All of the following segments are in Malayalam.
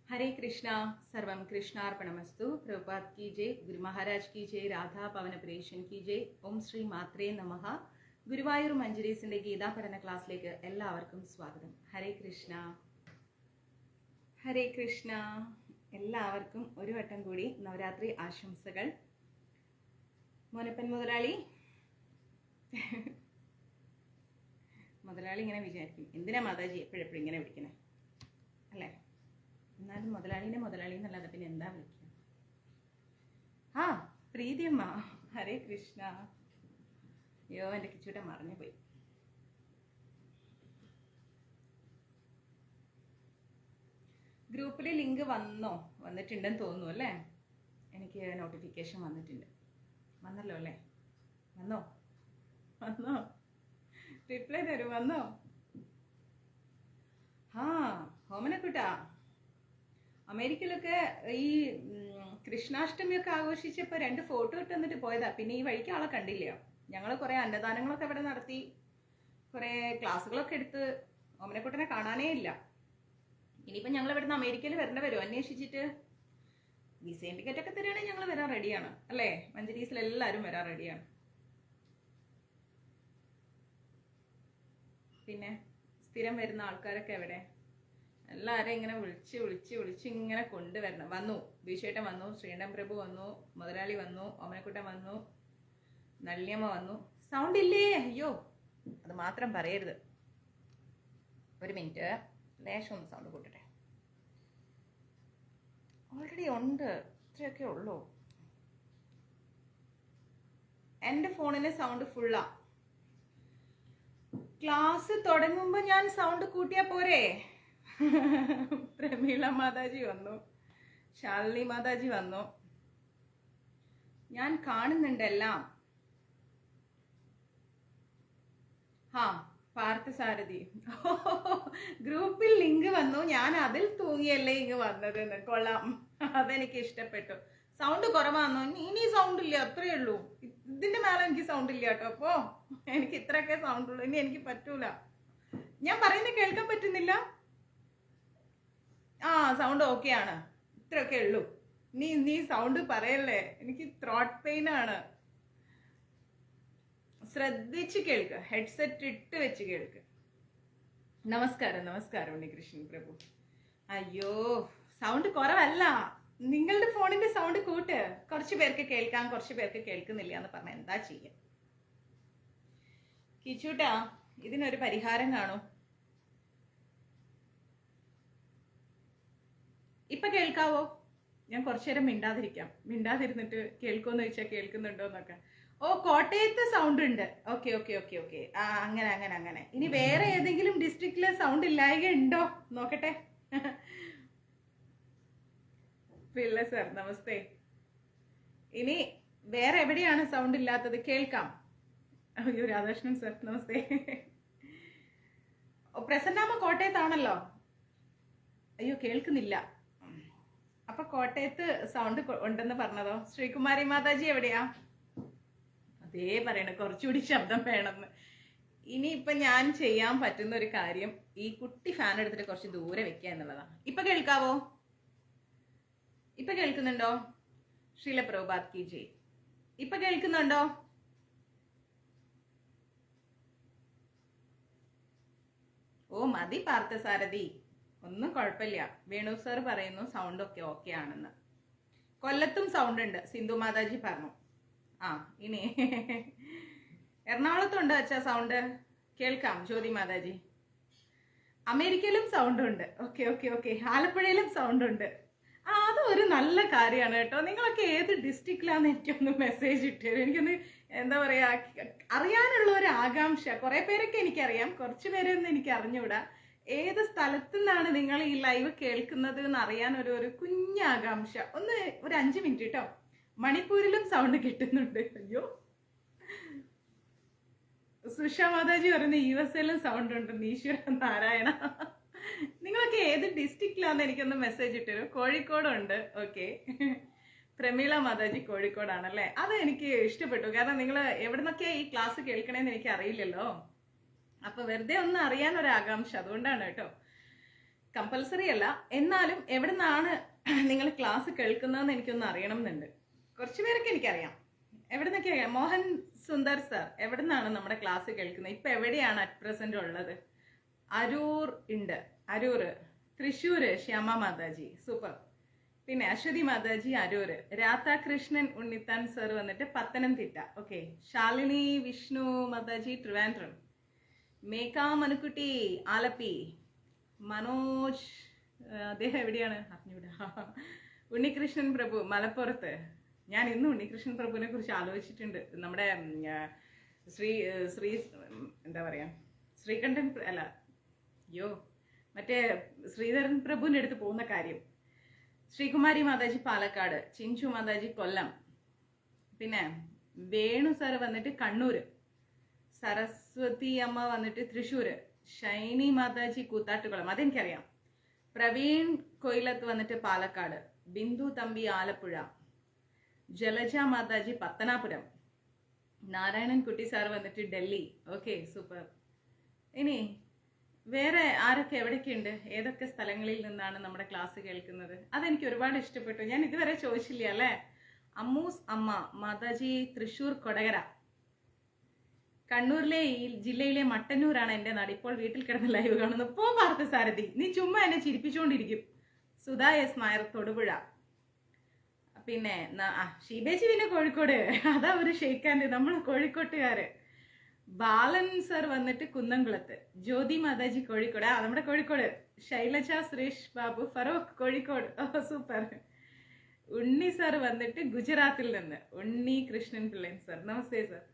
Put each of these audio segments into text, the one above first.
हरे कृष्णा सर्वम कृष्णार्पणमस्तु। प्रभुपाद की जय, गुरु महाराज की जय, राधा पवन प्रेशन की जय. ഓം ശ്രീ മാത്രേ നമഃ. ഗുരുവായൂർ മഞ്ജരീസിന്റെ ഗീതാ പഠന ക്ലാസ്സിലേക്ക് എല്ലാവർക്കും സ്വാഗതം. ഹരേ കൃഷ്ണ ഹരേ കൃഷ്ണ. എല്ലാവർക്കും ഒരു വട്ടം കൂടി നവരാത്രി ആശംസകൾ. മോനപ്പൻ മുതലാളി മുതലാളി ഇങ്ങനെ വിചാരിക്കും, എന്തിനാ മാതാജി എപ്പോഴെപ്പോഴും ഇങ്ങനെ വിളിക്കണേ അല്ലേ? എന്നാലും മുതലാളിനെ മുതലാളി എന്നല്ലാതെ പിന്നെ എന്താ വിളിക്കുക? ആ പ്രീതിയമ്മ, ഹരേ കൃഷ്ണ. അയ്യോ എൻ്റെ കിച്ചൂട്ട മറഞ്ഞു പോയി. ഗ്രൂപ്പിൽ ലിങ്ക് വന്നിട്ടുണ്ടെന്ന് തോന്നുന്നു അല്ലേ? എനിക്ക് നോട്ടിഫിക്കേഷൻ വന്നല്ലോ അല്ലേ? വന്നോ റിപ്ലൈ തരൂ. വന്നോ? ആ ഹോമനക്കുട്ടാ, അമേരിക്കയിലൊക്കെ ഈ കൃഷ്ണാഷ്ടമിയൊക്കെ ആഘോഷിച്ചപ്പോൾ 2 ഫോട്ടോ ഇട്ട് തന്നിട്ട് പോയതാ. പിന്നെ ഈ വഴിക്ക് ആളെ കണ്ടില്ല. ഞങ്ങൾ കുറേ അന്നദാനങ്ങളൊക്കെ ഇവിടെ നടത്തി, കുറേ ക്ലാസ്സുകളൊക്കെ എടുത്ത്. ഓമനക്കുട്ടനെ കാണാനേ ഇല്ല. ഇനിയിപ്പോൾ ഞങ്ങൾ ഇവിടുന്ന് അമേരിക്കയിൽ വരും. അന്വേഷിച്ചിട്ട് വിസയും ടിക്കറ്റൊക്കെ തരികയാണെങ്കിൽ ഞങ്ങൾ വരാൻ റെഡിയാണ് അല്ലേ? മഞ്ജരീസിൽ എല്ലാവരും വരാൻ റെഡിയാണ്. പിന്നെ സ്ഥിരം വരുന്ന ആൾക്കാരൊക്കെ എവിടെ? എല്ലാവരും ഇങ്ങനെ വിളിച്ച് ഇങ്ങനെ കൊണ്ടുവരണം. വന്നു, ബീഷേട്ടൻ വന്നു, ശ്രീണ്ടൻ പ്രഭു വന്നു, മുതലാളി വന്നു, ഓമനക്കുട്ടൻ വന്നു, നള്ളിയമ്മ വന്നു. സൗണ്ട് ഇല്ലേ? അയ്യോ, അത് മാത്രം പറയരുത്. ഒരു മിനിറ്റ്, ലേശം ഒന്ന് സൗണ്ട് കൂട്ടട്ടെ. ഓൾറെഡി ഉണ്ട്, ഇത്രയൊക്കെ ഉള്ളൂ. എൻ്റെ ഫോണിന് സൗണ്ട് ഫുള്ളാ. ക്ലാസ് തുടങ്ങുമ്പോൾ ഞാൻ സൗണ്ട് കൂട്ടിയാ പോരെ? പ്രമീള മാതാജി വന്നു, ശാലിനി മാതാജി വന്നു. ഞാൻ കാണുന്നുണ്ടെല്ലാം. പാർത്ഥസാരഥി ഗ്രൂപ്പിൽ ലിങ്ക് വന്നു. ഞാൻ അതിൽ തൂങ്ങിയല്ലേ ഇങ്ങ് വന്നത്. കൊള്ളാം, അതെനിക്ക് ഇഷ്ടപ്പെട്ടു. സൗണ്ട് കുറവാന്നോ? ഇനി സൗണ്ട് ഇല്ല, അത്രയേ ഉള്ളൂ. ഇതിന്റെ മേലെ എനിക്ക് സൗണ്ട് ഇല്ല കേട്ടോ. അപ്പോ എനിക്ക് ഇത്രയൊക്കെ സൗണ്ട് ഉള്ളൂ. ഇനി എനിക്ക് പറ്റൂല. ഞാൻ പറയുന്നത് കേൾക്കാൻ പറ്റുന്നില്ല? സൗണ്ട് ഓക്കെ ആണ്, ഇത്രയൊക്കെ ഉള്ളൂ. നീ സൗണ്ട് പറയല്ലേ, എനിക്ക് ത്രോട്ട് പെയിൻ ആണ്. ശ്രദ്ധിച്ച് കേൾക്ക്, ഹെഡ്സെറ്റ് ഇട്ട് വെച്ച് കേൾക്ക്. നമസ്കാരം ഉണ്ണികൃഷ്ണൻ പ്രഭു. അയ്യോ, സൗണ്ട് കുറവല്ല, നിങ്ങളുടെ ഫോണിന്റെ സൗണ്ട് കൂട്ട്. കുറച്ച് പേർക്ക് കേൾക്കാം, കുറച്ച് പേർക്ക് കേൾക്കുന്നില്ല എന്ന് പറഞ്ഞ എന്താ ചെയ്യാ? കിച്ചൂട്ടാ, ഇതിനൊരു പരിഹാരം കാണൂ. ഇപ്പൊ കേൾക്കാവോ? ഞാൻ കുറച്ചു നേരം മിണ്ടാതിരുന്നിട്ട് കേൾക്കുമെന്ന് ചോദിച്ചാൽ കേൾക്കുന്നുണ്ടോ എന്നൊക്കെ. ഓ, കോട്ടയത്ത് സൗണ്ട് ഉണ്ട്. ഓക്കെ. അങ്ങനെ. ഇനി വേറെ ഏതെങ്കിലും ഡിസ്ട്രിക്റ്റിലെ സൗണ്ട് ഇല്ലായ്ക ഉണ്ടോ നോക്കട്ടെ. പിള്ള സർ നമസ്തേ. ഇനി വേറെ എവിടെയാണ് സൗണ്ട് ഇല്ലാത്തത്? കേൾക്കാം. അയ്യോ, രാധാകൃഷ്ണൻ സർ നമസ്തേ. പ്രസന്നാമ കോട്ടയത്താണല്ലോ. അയ്യോ, കേൾക്കുന്നില്ല. അപ്പൊ കോട്ടയത്ത് സൗണ്ട് ഉണ്ടെന്ന് പറഞ്ഞതോ? ശ്രീകുമാരി മാതാജി എവിടെയാ? അതേ പറയണ, കുറച്ചുകൂടി ശബ്ദം വേണമെന്ന്. ഇനിയിപ്പൊ ഞാൻ ചെയ്യാൻ പറ്റുന്ന ഒരു കാര്യം, ഈ കുട്ടി ഫാൻ എടുത്തിട്ട് കുറച്ച് ദൂരെ വെക്കുക എന്നുള്ളതാ. ഇപ്പൊ കേൾക്കാവോ? ഇപ്പൊ കേൾക്കുന്നുണ്ടോ? ശ്രീല പ്രഭുപാദ് കി ജയ്. ഇപ്പൊ കേൾക്കുന്നുണ്ടോ? ഓ മതി പാർത്ഥസാരഥി, ഒന്നും കുഴപ്പമില്ല. വേണു സാർ പറയുന്നു സൗണ്ട് ഒക്കെ ഓക്കെ ആണെന്ന്. കൊല്ലത്തും സൗണ്ട് ഉണ്ട്, സിന്ധു മാതാജി പറഞ്ഞു. ഇനി എറണാകുളത്തുണ്ട് അച്ഛാ സൗണ്ട്, കേൾക്കാം. ജ്യോതി മാതാജി. അമേരിക്കയിലും സൗണ്ട് ഉണ്ട്. ഓക്കെ. ആലപ്പുഴയിലും സൗണ്ട് ഉണ്ട്. അത് ഒരു നല്ല കാര്യമാണ് കേട്ടോ. നിങ്ങളൊക്കെ ഏത് ഡിസ്ട്രിക്റ്റിലാന്ന് എനിക്കൊന്ന് മെസ്സേജ് ഇട്ടു. എനിക്കൊന്ന് എന്താ പറയാ, അറിയാനുള്ള ഒരു ആകാംക്ഷ. കുറെ പേരൊക്കെ എനിക്കറിയാം, കുറച്ചു പേരൊന്നും എനിക്ക് അറിഞ്ഞുകൂടാ. ഏത് സ്ഥലത്തു നിന്നാണ് നിങ്ങൾ ഈ ലൈവ് കേൾക്കുന്നത് എന്ന് അറിയാൻ ഒരു കുഞ്ഞാകാംക്ഷ. ഒരു 5 മിനിറ്റ് കേട്ടോ. മണിപ്പൂരിലും സൗണ്ട് കിട്ടുന്നുണ്ട്. അയ്യോ, സുഷ മാതാജി പറയുന്ന USA സൗണ്ട് ഉണ്ട്. ഈശ്വര നാരായണ. നിങ്ങളൊക്കെ ഏത് ഡിസ്ട്രിക്റ്റിലാന്ന് എനിക്കൊന്ന് മെസ്സേജ് ഇട്ടു. കോഴിക്കോടുണ്ട്. ഓക്കെ. പ്രമീള മാതാജി കോഴിക്കോടാണല്ലേ? അത് എനിക്ക് ഇഷ്ടപ്പെട്ടു. കാരണം നിങ്ങൾ എവിടെ നിന്നൊക്കെയാ ഈ ക്ലാസ് കേൾക്കണേന്ന് എനിക്ക് അറിയില്ലല്ലോ. അപ്പൊ വെറുതെ ഒന്ന് അറിയാൻ ഒരു ആകാംക്ഷ, അതുകൊണ്ടാണ് കേട്ടോ. കമ്പൽസറി അല്ല, എന്നാലും എവിടെ നിന്നാണ് നിങ്ങൾ ക്ലാസ് കേൾക്കുന്നതെന്ന് എനിക്കൊന്ന് അറിയണം എന്നുണ്ട്. കുറച്ച് പേരൊക്കെ എനിക്കറിയാം. എവിടെ നിന്നൊക്കെ അറിയാം? മോഹൻ സുന്ദർ സാർ എവിടെ നിന്നാണ് നമ്മുടെ ക്ലാസ് കേൾക്കുന്നത്? ഇപ്പൊ എവിടെയാണ് അറ്റ് പ്രസന്റ് ഉള്ളത്? അരൂർ ഉണ്ട്, അരൂർ. തൃശ്ശൂര് ശ്യാമ മാതാജി, സൂപ്പർ. പിന്നെ അശ്വതി മാതാജി അരൂര്. രാധാകൃഷ്ണൻ ഉണ്ണിത്താൻ സർ വന്നിട്ട് പത്തനംതിട്ട. ഓക്കെ. ശാലിനി വിഷ്ണു മാതാജി ട്രിവാൻഡ്രം. മേഘ മനുക്കുട്ടി ആലപ്പി. മനോജ് അദ്ദേഹം എവിടെയാണ് അറിഞ്ഞൂടാ. ഉണ്ണികൃഷ്ണൻ പ്രഭു മലപ്പുറത്ത്. ഞാൻ ഇന്ന് ഉണ്ണികൃഷ്ണൻ പ്രഭുവിനെ കുറിച്ച് ആലോചിച്ചിട്ടുണ്ട്. നമ്മുടെ ശ്രീ ശ്രീ എന്താ പറയാ, ശ്രീകണ്ഠൻ അല്ല, അയ്യോ മറ്റേ ശ്രീധരൻ പ്രഭുവിൻ്റെ അടുത്ത് പോകുന്ന കാര്യം. ശ്രീകുമാരി മാതാജി പാലക്കാട്. ചിഞ്ചു മാതാജി കൊല്ലം. പിന്നെ വേണു സാർ വന്നിട്ട് കണ്ണൂര്. സരസ്വതി അമ്മ വന്നിട്ട് തൃശ്ശൂര്. ഷൈനി മാതാജി കൂത്താട്ടുകുളം, അതെനിക്കറിയാം. പ്രവീൺ കൊയിലത്ത് വന്നിട്ട് പാലക്കാട്. ബിന്ദു തമ്പി ആലപ്പുഴ. ജലജ മാതാജി പത്തനാപുരം. നാരായണൻ കുട്ടി സാർ വന്നിട്ട് ഡൽഹി. Okay, super. ഇനി വേറെ ആരൊക്കെ എവിടേക്കുണ്ട്, ഏതൊക്കെ സ്ഥലങ്ങളിൽ നിന്നാണ് നമ്മുടെ ക്ലാസ് കേൾക്കുന്നത്? അതെനിക്ക് ഒരുപാട് ഇഷ്ടപ്പെട്ടു. ഞാൻ ഇതുവരെ ചോദിച്ചില്ല അല്ലേ. അമ്മൂസ് അമ്മ മാതാജി തൃശ്ശൂർ കൊടകര. കണ്ണൂരിലെ ഈ ജില്ലയിലെ മട്ടന്നൂരാണ് എൻ്റെ നാട്. ഇപ്പോൾ വീട്ടിൽ കിടന്ന് ലൈവ് കാണുന്നു. പോ പാർത്ഥ സാരഥി, നീ ചുമ്മാ എന്നെ ചിരിപ്പിച്ചുകൊണ്ടിരിക്കും. സുധാ എസ് നായർ തൊടുപുഴ. പിന്നെ ഷീബേച്ചി പിന്നെ കോഴിക്കോട്, അതാ ഒരു ഷെയ്ക്കാൻ്റെ, നമ്മൾ കോഴിക്കോട്ടുകാര്. ബാലൻ സർ വന്നിട്ട് കുന്നംകുളത്ത്. ജ്യോതി മാതാജി കോഴിക്കോട്, നമ്മുടെ കോഴിക്കോട്. ശൈലജ സുരേഷ് ബാബു ഫറൂഖ് കോഴിക്കോട്. ഓ സൂപ്പർ. ഉണ്ണി സർ വന്നിട്ട് ഗുജറാത്തിൽ നിന്ന്. ഉണ്ണി കൃഷ്ണൻ പിള്ളൻ സർ, നമസ്തേ സർ.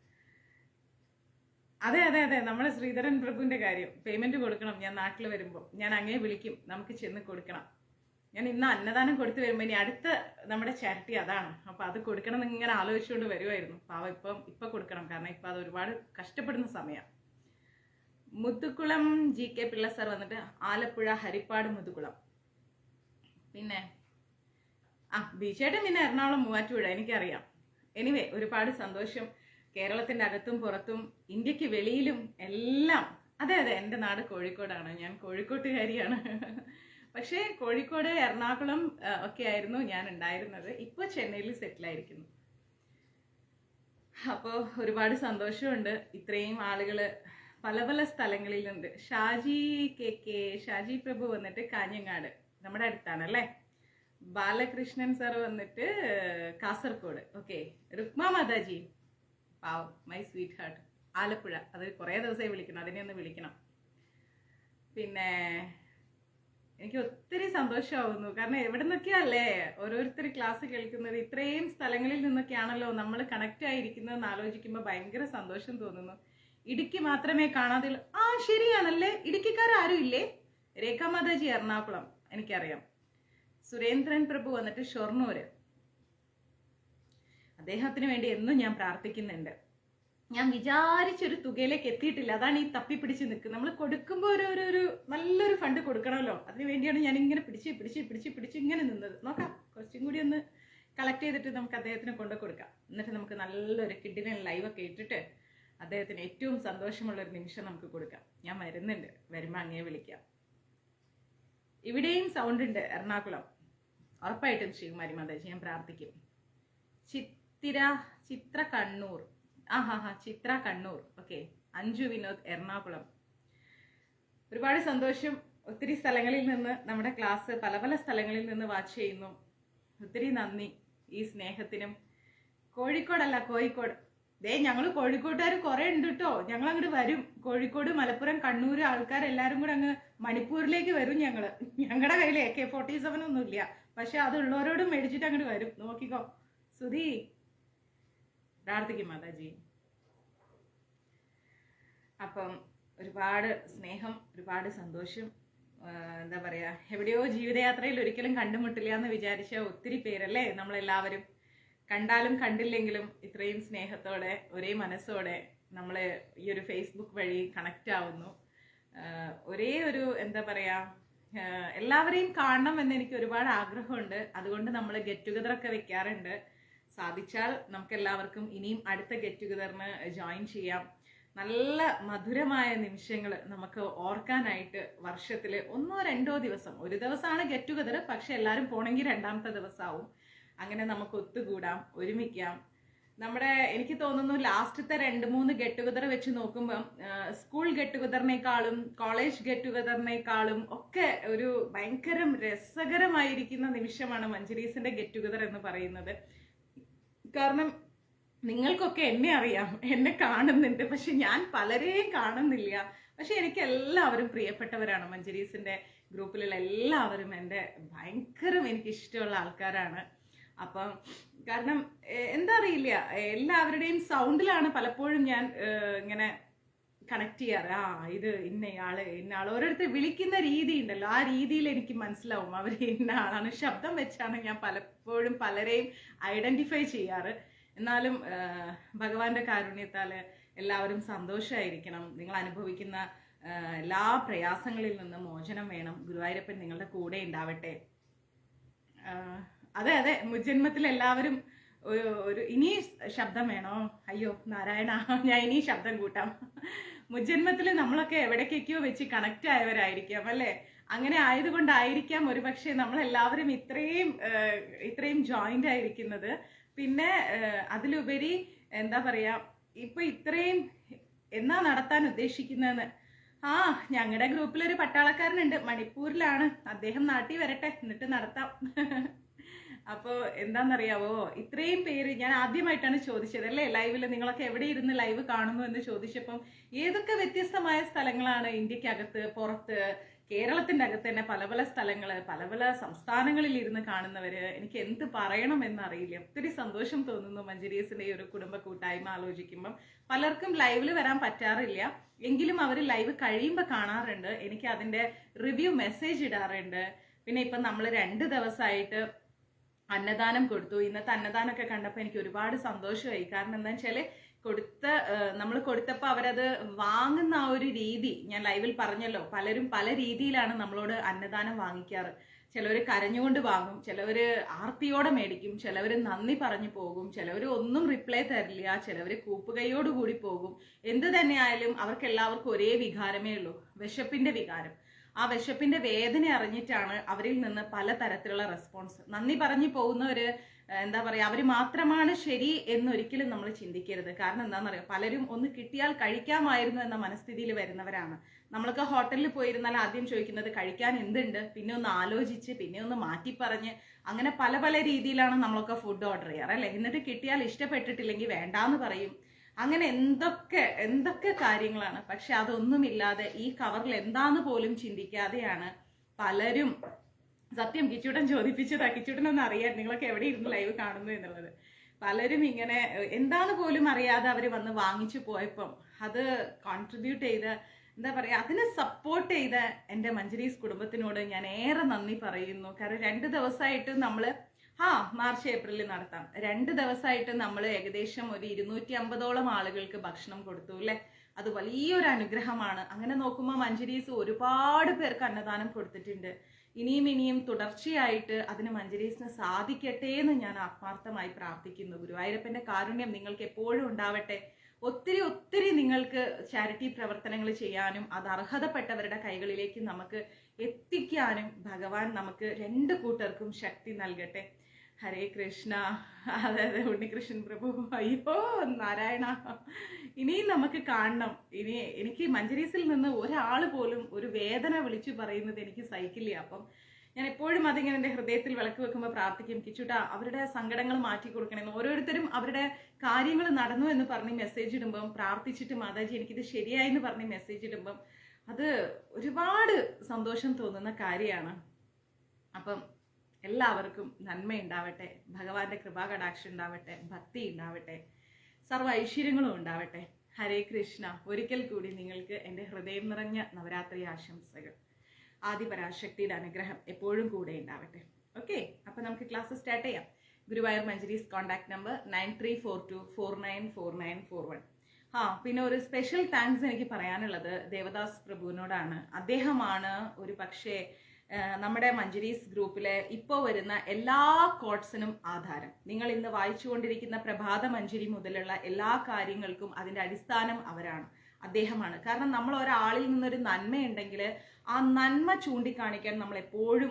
അതെ അതെ അതെ, നമ്മളെ ശ്രീധരൻ പ്രഭുവിന്റെ കാര്യം. പേയ്മെന്റ് കൊടുക്കണം. ഞാൻ നാട്ടിൽ വരുമ്പോൾ ഞാൻ അങ്ങേ വിളിക്കും, നമുക്ക് ചെന്ന് കൊടുക്കണം. ഞാൻ ഇന്ന് അന്നദാനം കൊടുത്തു വരുമ്പോൾ ഇനി അടുത്ത നമ്മുടെ ചാരിറ്റി അതാണ്. അപ്പൊ അത് കൊടുക്കണം എന്ന് ഇങ്ങനെ ആലോചിച്ചുകൊണ്ട് വരുമായിരുന്നു. പാവം ഇപ്പൊ കൊടുക്കണം, കാരണം ഇപ്പൊ അത് ഒരുപാട് കഷ്ടപ്പെടുന്ന സമയം. മുത്തുകുളം ജി കെ പിള്ള സാർ വന്നിട്ട് ആലപ്പുഴ ഹരിപ്പാട് മുതുകുളം. പിന്നെ ബീച്ചേട്ടൻ പിന്നെ എറണാകുളം മൂവാറ്റുപുഴ, എനിക്കറിയാം. എനിവേ, ഒരുപാട് സന്തോഷം. കേരളത്തിന്റെ അകത്തും പുറത്തും ഇന്ത്യക്ക് വെളിയിലും എല്ലാം. അതെ അതെ, എൻ്റെ നാട് കോഴിക്കോടാണ്. ഞാൻ കോഴിക്കോട്ടുകാരിയാണ്. പക്ഷേ കോഴിക്കോട് എറണാകുളം ഒക്കെ ആയിരുന്നു ഞാൻ ഉണ്ടായിരുന്നത്. ഇപ്പോൾ ചെന്നൈയിൽ സെറ്റിലായിരിക്കുന്നു. അപ്പോൾ ഒരുപാട് സന്തോഷമുണ്ട്. ഇത്രയും ആളുകള് പല പല സ്ഥലങ്ങളിലുണ്ട്. ഷാജി പ്രഭു വന്നിട്ട് കാഞ്ഞങ്ങാട്, നമ്മുടെ അടുത്താണല്ലേ. ബാലകൃഷ്ണൻ സാർ വന്നിട്ട് കാസർഗോഡ്. ഓക്കെ. രുക്മ മാതാജി, പാവം, മൈ സ്വീറ്റ് ഹാർട്ട്, ആലപ്പുഴ. അത് കുറേ ദിവസമായി വിളിക്കണം, അതിനെ ഒന്ന് വിളിക്കണം. പിന്നെ എനിക്ക് ഒത്തിരി സന്തോഷമാവുന്നു, കാരണം എവിടെ നിന്നൊക്കെയല്ലേ ഓരോരുത്തർ ക്ലാസ് കേൾക്കുന്നത്. ഇത്രയും സ്ഥലങ്ങളിൽ നിന്നൊക്കെയാണല്ലോ നമ്മൾ കണക്റ്റ് ആയിരിക്കുന്നതെന്ന് ആലോചിക്കുമ്പോൾ ഭയങ്കര സന്തോഷം തോന്നുന്നു. ഇടുക്കി മാത്രമേ കാണാതെ. ശരിയാണല്ലേ, ഇടുക്കിക്കാരും ഇല്ലേ? രേഖാ മാതാജി എറണാകുളം, എനിക്കറിയാം. സുരേന്ദ്രൻ പ്രഭു വന്നിട്ട് ഷൊർണൂര്. അദ്ദേഹത്തിന് വേണ്ടി എന്നും ഞാൻ പ്രാർത്ഥിക്കുന്നുണ്ട്. ഞാൻ വിചാരിച്ചൊരു തുകയിലേക്ക് എത്തിയിട്ടില്ല, അതാണ് ഈ തപ്പിപ്പിടിച്ച് നിൽക്കുന്നത്. നമ്മൾ കൊടുക്കുമ്പോൾ ഒരു നല്ലൊരു ഫണ്ട് കൊടുക്കണമല്ലോ, അതിന് വേണ്ടിയാണ് ഞാൻ ഇങ്ങനെ പിടിച്ച് ഇങ്ങനെ നിന്നത്. നോക്കാം, കുറച്ചും കൂടി ഒന്ന് കളക്ട് ചെയ്തിട്ട് നമുക്ക് അദ്ദേഹത്തിന് കൊണ്ടു കൊടുക്കാം. എന്നിട്ട് നമുക്ക് നല്ലൊരു കിഡിനെ ലൈവൊക്കെ ഇട്ടിട്ട് അദ്ദേഹത്തിന് ഏറ്റവും സന്തോഷമുള്ളൊരു നിമിഷം നമുക്ക് കൊടുക്കാം. ഞാൻ വരുന്നുണ്ട്, വരുമ്പോൾ അങ്ങേ വിളിക്കാം. ഇവിടെയും സൗണ്ട് ഉണ്ട്, എറണാകുളം. ഉറപ്പായിട്ടും ശ്രീകുമാരി മാതാജി ഞാൻ പ്രാർത്ഥിക്കും. ചിത്ര കണ്ണൂർ. ചിത്ര കണ്ണൂർ. ഓക്കെ. അഞ്ജു വിനോദ് എറണാകുളം. ഒരുപാട് സന്തോഷം. ഒത്തിരി സ്ഥലങ്ങളിൽ നിന്ന് നമ്മുടെ ക്ലാസ് പല പല സ്ഥലങ്ങളിൽ നിന്ന് വാച്ച് ചെയ്യുന്നു. ഒത്തിരി നന്ദി ഈ സ്നേഹത്തിനും. കോഴിക്കോടല്ല, കോഴിക്കോട്. ഞങ്ങൾ കോഴിക്കോട്ടുകാർ കുറെ ഉണ്ട് കേട്ടോ. ഞങ്ങൾ അങ്ങോട്ട് വരും. കോഴിക്കോട്, മലപ്പുറം, കണ്ണൂർ ആൾക്കാരെല്ലാരും കൂടെ അങ്ങ് മണിപ്പൂരിലേക്ക് വരും. ഞങ്ങളുടെ കയ്യിൽ AK-47 ഒന്നും ഇല്ല, പക്ഷെ അതുള്ളവരോടും മേടിച്ചിട്ട് അങ്ങോട്ട് വരും. നോക്കിക്കോ സുധി, പ്രാർത്ഥിക്കും മാതാജി. അപ്പം ഒരുപാട് സ്നേഹം, ഒരുപാട് സന്തോഷം. എന്താ പറയാ, എവിടെയോ ജീവിതയാത്രയിൽ ഒരിക്കലും കണ്ടുമുട്ടില്ല എന്ന് വിചാരിച്ച ഒത്തിരി പേരല്ലേ നമ്മളെല്ലാവരും. കണ്ടാലും കണ്ടില്ലെങ്കിലും ഇത്രയും സ്നേഹത്തോടെ ഒരേ മനസ്സോടെ നമ്മൾ ഈ ഒരു ഫേസ്ബുക്ക് വഴി കണക്റ്റ് ആവുന്നു. ഒരേ ഒരു എന്താ പറയാ, എല്ലാവരെയും കാണണം എന്ന് എനിക്ക് ഒരുപാട് ആഗ്രഹമുണ്ട്. അതുകൊണ്ട് നമ്മൾ ഗെറ്റ് ടുഗദറൊക്കെ വെക്കാറുണ്ട്. സാധിച്ചാൽ നമുക്ക് എല്ലാവർക്കും ഇനിയും അടുത്ത ഗെറ്റ് ടുഗദറിന് ജോയിൻ ചെയ്യാം. നല്ല മധുരമായ നിമിഷങ്ങൾ നമുക്ക് ഓർക്കാനായിട്ട് വർഷത്തിൽ 1-2 ദിവസം, ഒരു ദിവസമാണ് ഗെറ്റ് ടുഗദർ, പക്ഷെ എല്ലാവരും പോണെങ്കിൽ 2ാമത്തെ ദിവസമാവും. അങ്ങനെ നമുക്ക് ഒത്തുകൂടാം, ഒരുമിക്കാം. നമ്മുടെ എനിക്ക് തോന്നുന്നു ലാസ്റ്റത്തെ 2-3 ഗെറ്റ് ടുഗദർ വെച്ച് നോക്കുമ്പം സ്കൂൾ ഗെറ്റ് ടുഗദറിനേക്കാളും കോളേജ് ഗെറ്റ് ടുഗദറിനേക്കാളും ഒക്കെ ഒരു ഭയങ്കര രസകരമായിരിക്കുന്ന നിമിഷമാണ് മഞ്ജരീസിന്റെ ഗെറ്റ് ടുഗദർ എന്ന് പറയുന്നത്. കാരണം നിങ്ങൾക്കൊക്കെ എന്നെ അറിയാം, എന്നെ കാണുന്നുണ്ട്, പക്ഷെ ഞാൻ പലരെയും കാണുന്നില്ല. പക്ഷെ എനിക്ക് എല്ലാവരും പ്രിയപ്പെട്ടവരാണ്. മഞ്ജരീസിന്റെ ഗ്രൂപ്പിലുള്ള എല്ലാവരും എൻ്റെ ഭയങ്കരം എനിക്ക് ഇഷ്ടമുള്ള ആൾക്കാരാണ്. അപ്പം കാരണം എന്താ അറിയില്ല, എല്ലാവരുടെയും സൗണ്ടിലാണ് പലപ്പോഴും ഞാൻ ഇങ്ങനെ കണക്ട് ചെയ്യാറ്. ഇത് ഇന്നയാള് ഓരോരുത്തർ വിളിക്കുന്ന രീതി ഉണ്ടല്ലോ, ആ രീതിയിൽ എനിക്ക് മനസ്സിലാവും അവർ ഇന്ന ആളാണ്. ശബ്ദം വെച്ചാണ് ഞാൻ പലപ്പോഴും പലരെയും ഐഡന്റിഫൈ ചെയ്യാറ്. എന്നാലും ഭഗവാന്റെ കാരുണ്യത്താൽ എല്ലാവരും സന്തോഷമായിരിക്കണം. നിങ്ങൾ അനുഭവിക്കുന്ന എല്ലാ പ്രയാസങ്ങളിൽ നിന്ന് മോചനം വേണം. ഗുരുവായൂരപ്പൻ നിങ്ങളുടെ കൂടെ ഉണ്ടാവട്ടെ. അതെ, മുജ്ജന്മത്തിൽ എല്ലാവരും ഒരു ഇനി ശബ്ദം വേണോ? അയ്യോ നാരായണ, ഞാൻ ഇനി ശബ്ദം കൂട്ടാം. മുജ്ജന്മത്തിൽ നമ്മളൊക്കെ എവിടേക്കൊക്കെയോ വെച്ച് കണക്ട് ആയവരായിരിക്കാം അല്ലേ? അങ്ങനെ ആയതുകൊണ്ടായിരിക്കാം ഒരുപക്ഷെ നമ്മളെല്ലാവരും ഇത്രയും ജോയിന്റ് ആയിരിക്കുന്നത്. പിന്നെ അതിലുപരി എന്താ പറയാ, ഇപ്പൊ ഇത്രയും എന്നാ നടത്താൻ ഉദ്ദേശിക്കുന്നതെന്ന്. ഞങ്ങളുടെ ഗ്രൂപ്പിലൊരു പട്ടാളക്കാരനുണ്ട്, മണിപ്പൂരിലാണ്. അദ്ദേഹം നാട്ടിൽ വരട്ടെ, എന്നിട്ട് നടത്താം. അപ്പോ എന്താണെന്നറിയാവോ, ഇത്രയും പേര് ഞാൻ ആദ്യമായിട്ടാണ് ചോദിച്ചത് അല്ലേ ലൈവില്, നിങ്ങളൊക്കെ എവിടെ ഇരുന്ന് ലൈവ് കാണുന്നു എന്ന് ചോദിച്ചപ്പം ഏതൊക്കെ വ്യത്യസ്തമായ സ്ഥലങ്ങളാണ് ഇന്ത്യക്കകത്ത്, പുറത്ത്, കേരളത്തിന്റെ അകത്ത് തന്നെ പല പല സ്ഥലങ്ങള്, പല പല സംസ്ഥാനങ്ങളിൽ ഇരുന്ന് കാണുന്നവര്. എനിക്ക് എന്ത് പറയണം എന്നറിയില്ല. ഒത്തിരി സന്തോഷം തോന്നുന്നു മഞ്ജരീസിന്റെ ഈ ഒരു കുടുംബ കൂട്ടായ്മ ആലോചിക്കുമ്പം. പലർക്കും ലൈവില് വരാൻ പറ്റാറില്ല, എങ്കിലും അവർ ലൈവ് കഴിയുമ്പോൾ കാണാറുണ്ട്. എനിക്ക് അതിന്റെ റിവ്യൂ മെസ്സേജ് ഇടാറുണ്ട്. പിന്നെ ഇപ്പം നമ്മൾ 2 ദിവസമായിട്ട് അന്നദാനം കൊടുത്തു. ഇന്നത്തെ അന്നദാനമൊക്കെ കണ്ടപ്പോൾ എനിക്ക് ഒരുപാട് സന്തോഷമായി. കാരണം എന്താ വെച്ചാല് നമ്മൾ കൊടുത്തപ്പോൾ അവരത് വാങ്ങുന്ന ആ ഒരു രീതി ഞാൻ ലൈവിൽ പറഞ്ഞല്ലോ. പലരും പല രീതിയിലാണ് നമ്മളോട് അന്നദാനം വാങ്ങിക്കാറ്. ചിലവർ കരഞ്ഞുകൊണ്ട് വാങ്ങും, ചിലവർ ആർത്തിയോടെ മേടിക്കും, ചിലവർ നന്ദി പറഞ്ഞു പോകും, ചിലവർ ഒന്നും റിപ്ലൈ തരില്ല, ചിലവർ കൂപ്പുകൈയോടുകൂടി പോകും. എന്ത് തന്നെയായാലും അവർക്ക് എല്ലാവർക്കും ഒരേ വികാരമേ ഉള്ളൂ, വിശപ്പിന്റെ വികാരം. ആ വിശപ്പിന്റെ വേദന അറിഞ്ഞിട്ടാണ് അവരിൽ നിന്ന് പലതരത്തിലുള്ള റെസ്പോൺസ്. നന്ദി പറഞ്ഞു പോകുന്നവര് എന്താ പറയാ, അവര് മാത്രമാണ് ശരി എന്നൊരിക്കലും നമ്മൾ ചിന്തിക്കരുത്. കാരണം എന്താണെന്നറിയാം, പലരും ഒന്ന് കിട്ടിയാൽ കഴിക്കാമായിരുന്നു എന്ന മനസ്ഥിതിയിൽ വരുന്നവരാണ്. നമ്മളൊക്കെ ഹോട്ടലിൽ പോയിരുന്നാൽ ആദ്യം ചോദിക്കുന്നത് കഴിക്കാൻ എന്തുണ്ട്, പിന്നെ ഒന്ന് ആലോചിച്ച്, പിന്നെ ഒന്ന് മാറ്റി പറഞ്ഞ്, അങ്ങനെ പല പല രീതിയിലാണ് നമ്മളൊക്കെ ഫുഡ് ഓർഡർ ചെയ്യാറ് അല്ലെ. എന്നിട്ട് കിട്ടിയാൽ ഇഷ്ടപ്പെട്ടിട്ടില്ലെങ്കിൽ വേണ്ടാന്ന് പറയും. അങ്ങനെ എന്തൊക്കെ കാര്യങ്ങളാണ്. പക്ഷെ അതൊന്നുമില്ലാതെ ഈ കവറിൽ എന്താന്ന് പോലും ചിന്തിക്കാതെയാണ് പലരും. സത്യം കിച്ചൂട്ടൻ ചോദിപ്പിച്ചതാ, കിച്ചൂട്ടനൊന്നും അറിയാൻ നിങ്ങളൊക്കെ എവിടെ ഇരുന്ന് ലൈവ് കാണുന്നു എന്നുള്ളത്. പലരും ഇങ്ങനെ എന്താന്ന് പോലും അറിയാതെ അവർ വന്ന് വാങ്ങിച്ചു പോയപ്പം അത് കോൺട്രിബ്യൂട്ട് ചെയ്ത് എന്താ പറയാ, അതിനെ സപ്പോർട്ട് ചെയ്ത എൻ്റെ മഞ്ജരീസ് കുടുംബത്തിനോട് ഞാൻ ഏറെ നന്ദി പറയുന്നു. കാരണം 2 ദിവസമായിട്ട് നമ്മള് മാർച്ച് ഏപ്രിലിൽ നടത്താം. 2 ദിവസമായിട്ട് നമ്മൾ ഏകദേശം ഒരു 250ഓളം ആളുകൾക്ക് ഭക്ഷണം കൊടുത്തു അല്ലെ. അത് വലിയൊരു അനുഗ്രഹമാണ്. അങ്ങനെ നോക്കുമ്പോൾ മഞ്ജരീസ് ഒരുപാട് പേർക്ക് അന്നദാനം കൊടുത്തിട്ടുണ്ട്. ഇനിയും തുടർച്ചയായിട്ട് അതിന് മഞ്ജരീസിന് സാധിക്കട്ടെ എന്ന് ഞാൻ ആത്മാർത്ഥമായി പ്രാർത്ഥിക്കുന്നു. ഗുരുവായൂരപ്പന്റെ കാരുണ്യം നിങ്ങൾക്ക് എപ്പോഴും ഉണ്ടാവട്ടെ. ഒത്തിരി നിങ്ങൾക്ക് ചാരിറ്റി പ്രവർത്തനങ്ങൾ ചെയ്യാനും അത് അർഹതപ്പെട്ടവരുടെ കൈകളിലേക്ക് നമുക്ക് എത്തിക്കാനും ഭഗവാൻ നമുക്ക് 2 കൂട്ടർക്കും ശക്തി നൽകട്ടെ. ഹരേ കൃഷ്ണ. അതായത് ഉണ്ണികൃഷ്ണൻ പ്രഭു, അയ്യോ നാരായണ, ഇനിയും നമുക്ക് കാണണം. എനിക്ക് മഞ്ജരീസിൽ നിന്ന് ഒരാൾ പോലും ഒരു വേദന വിളിച്ചു പറയുന്നത് എനിക്ക് സഹിക്കില്ല. അപ്പം ഞാൻ എപ്പോഴും അതിങ്ങനെ എൻ്റെ ഹൃദയത്തിൽ വിളക്ക് വെക്കുമ്പോൾ പ്രാർത്ഥിക്കും, കിച്ചുട്ടാ അവരുടെ സങ്കടങ്ങൾ മാറ്റി കൊടുക്കണമെന്ന്. ഓരോരുത്തരും അവരുടെ കാര്യങ്ങൾ നടന്നു എന്ന് പറഞ്ഞ് മെസ്സേജ് ഇടുമ്പം പ്രാർത്ഥിച്ചിട്ട് മാതാജി എനിക്കിത് ശരിയായി എന്ന് പറഞ്ഞ് മെസ്സേജ് ഇടുമ്പം അത് ഒരുപാട് സന്തോഷം തോന്നുന്ന കാര്യമാണ്. അപ്പം എല്ലാവർക്കും നന്മ ഉണ്ടാവട്ടെ, ഭഗവാന്റെ കൃപാകടാക്ഷം ഉണ്ടാവട്ടെ, ഭക്തി ഉണ്ടാവട്ടെ, സർവ്വ ഐശ്വര്യങ്ങളും ഉണ്ടാവട്ടെ. ഹരേ കൃഷ്ണ. ഒരിക്കൽ കൂടി നിങ്ങൾക്ക് എൻ്റെ ഹൃദയം നിറഞ്ഞ നവരാത്രി ആശംസകൾ. ആദിപരാശക്തിയുടെ അനുഗ്രഹം എപ്പോഴും കൂടെ ഉണ്ടാവട്ടെ. ഓക്കെ, അപ്പൊ നമുക്ക് ക്ലാസ് സ്റ്റാർട്ട് ചെയ്യാം. Guruvayur Manjaris contact number 9342494941. പിന്നെ ഒരു സ്പെഷ്യൽ താങ്ക്സ് എനിക്ക് പറയാനുള്ളത് ദേവദാസ് പ്രഭുവിനോടാണ്. അദ്ദേഹമാണ് ഒരു പക്ഷേ നമ്മുടെ മഞ്ജരീസ് ഗ്രൂപ്പിലെ ഇപ്പോൾ വരുന്ന എല്ലാ കോഡ്സിനും ആധാരം. നിങ്ങൾ ഇന്ന് വായിച്ചുകൊണ്ടിരിക്കുന്ന പ്രഭാത മഞ്ജരി മുതലുള്ള എല്ലാ കാര്യങ്ങൾക്കും അതിന്റെ അടിസ്ഥാനം അവരാണ്. അദ്ദേഹമാണ്. കാരണം നമ്മൾ ഒരാളിൽ നിന്നൊരു നന്മയുണ്ടെങ്കിൽ ആ നന്മ ചൂണ്ടിക്കാണിക്കാൻ നമ്മൾ എപ്പോഴും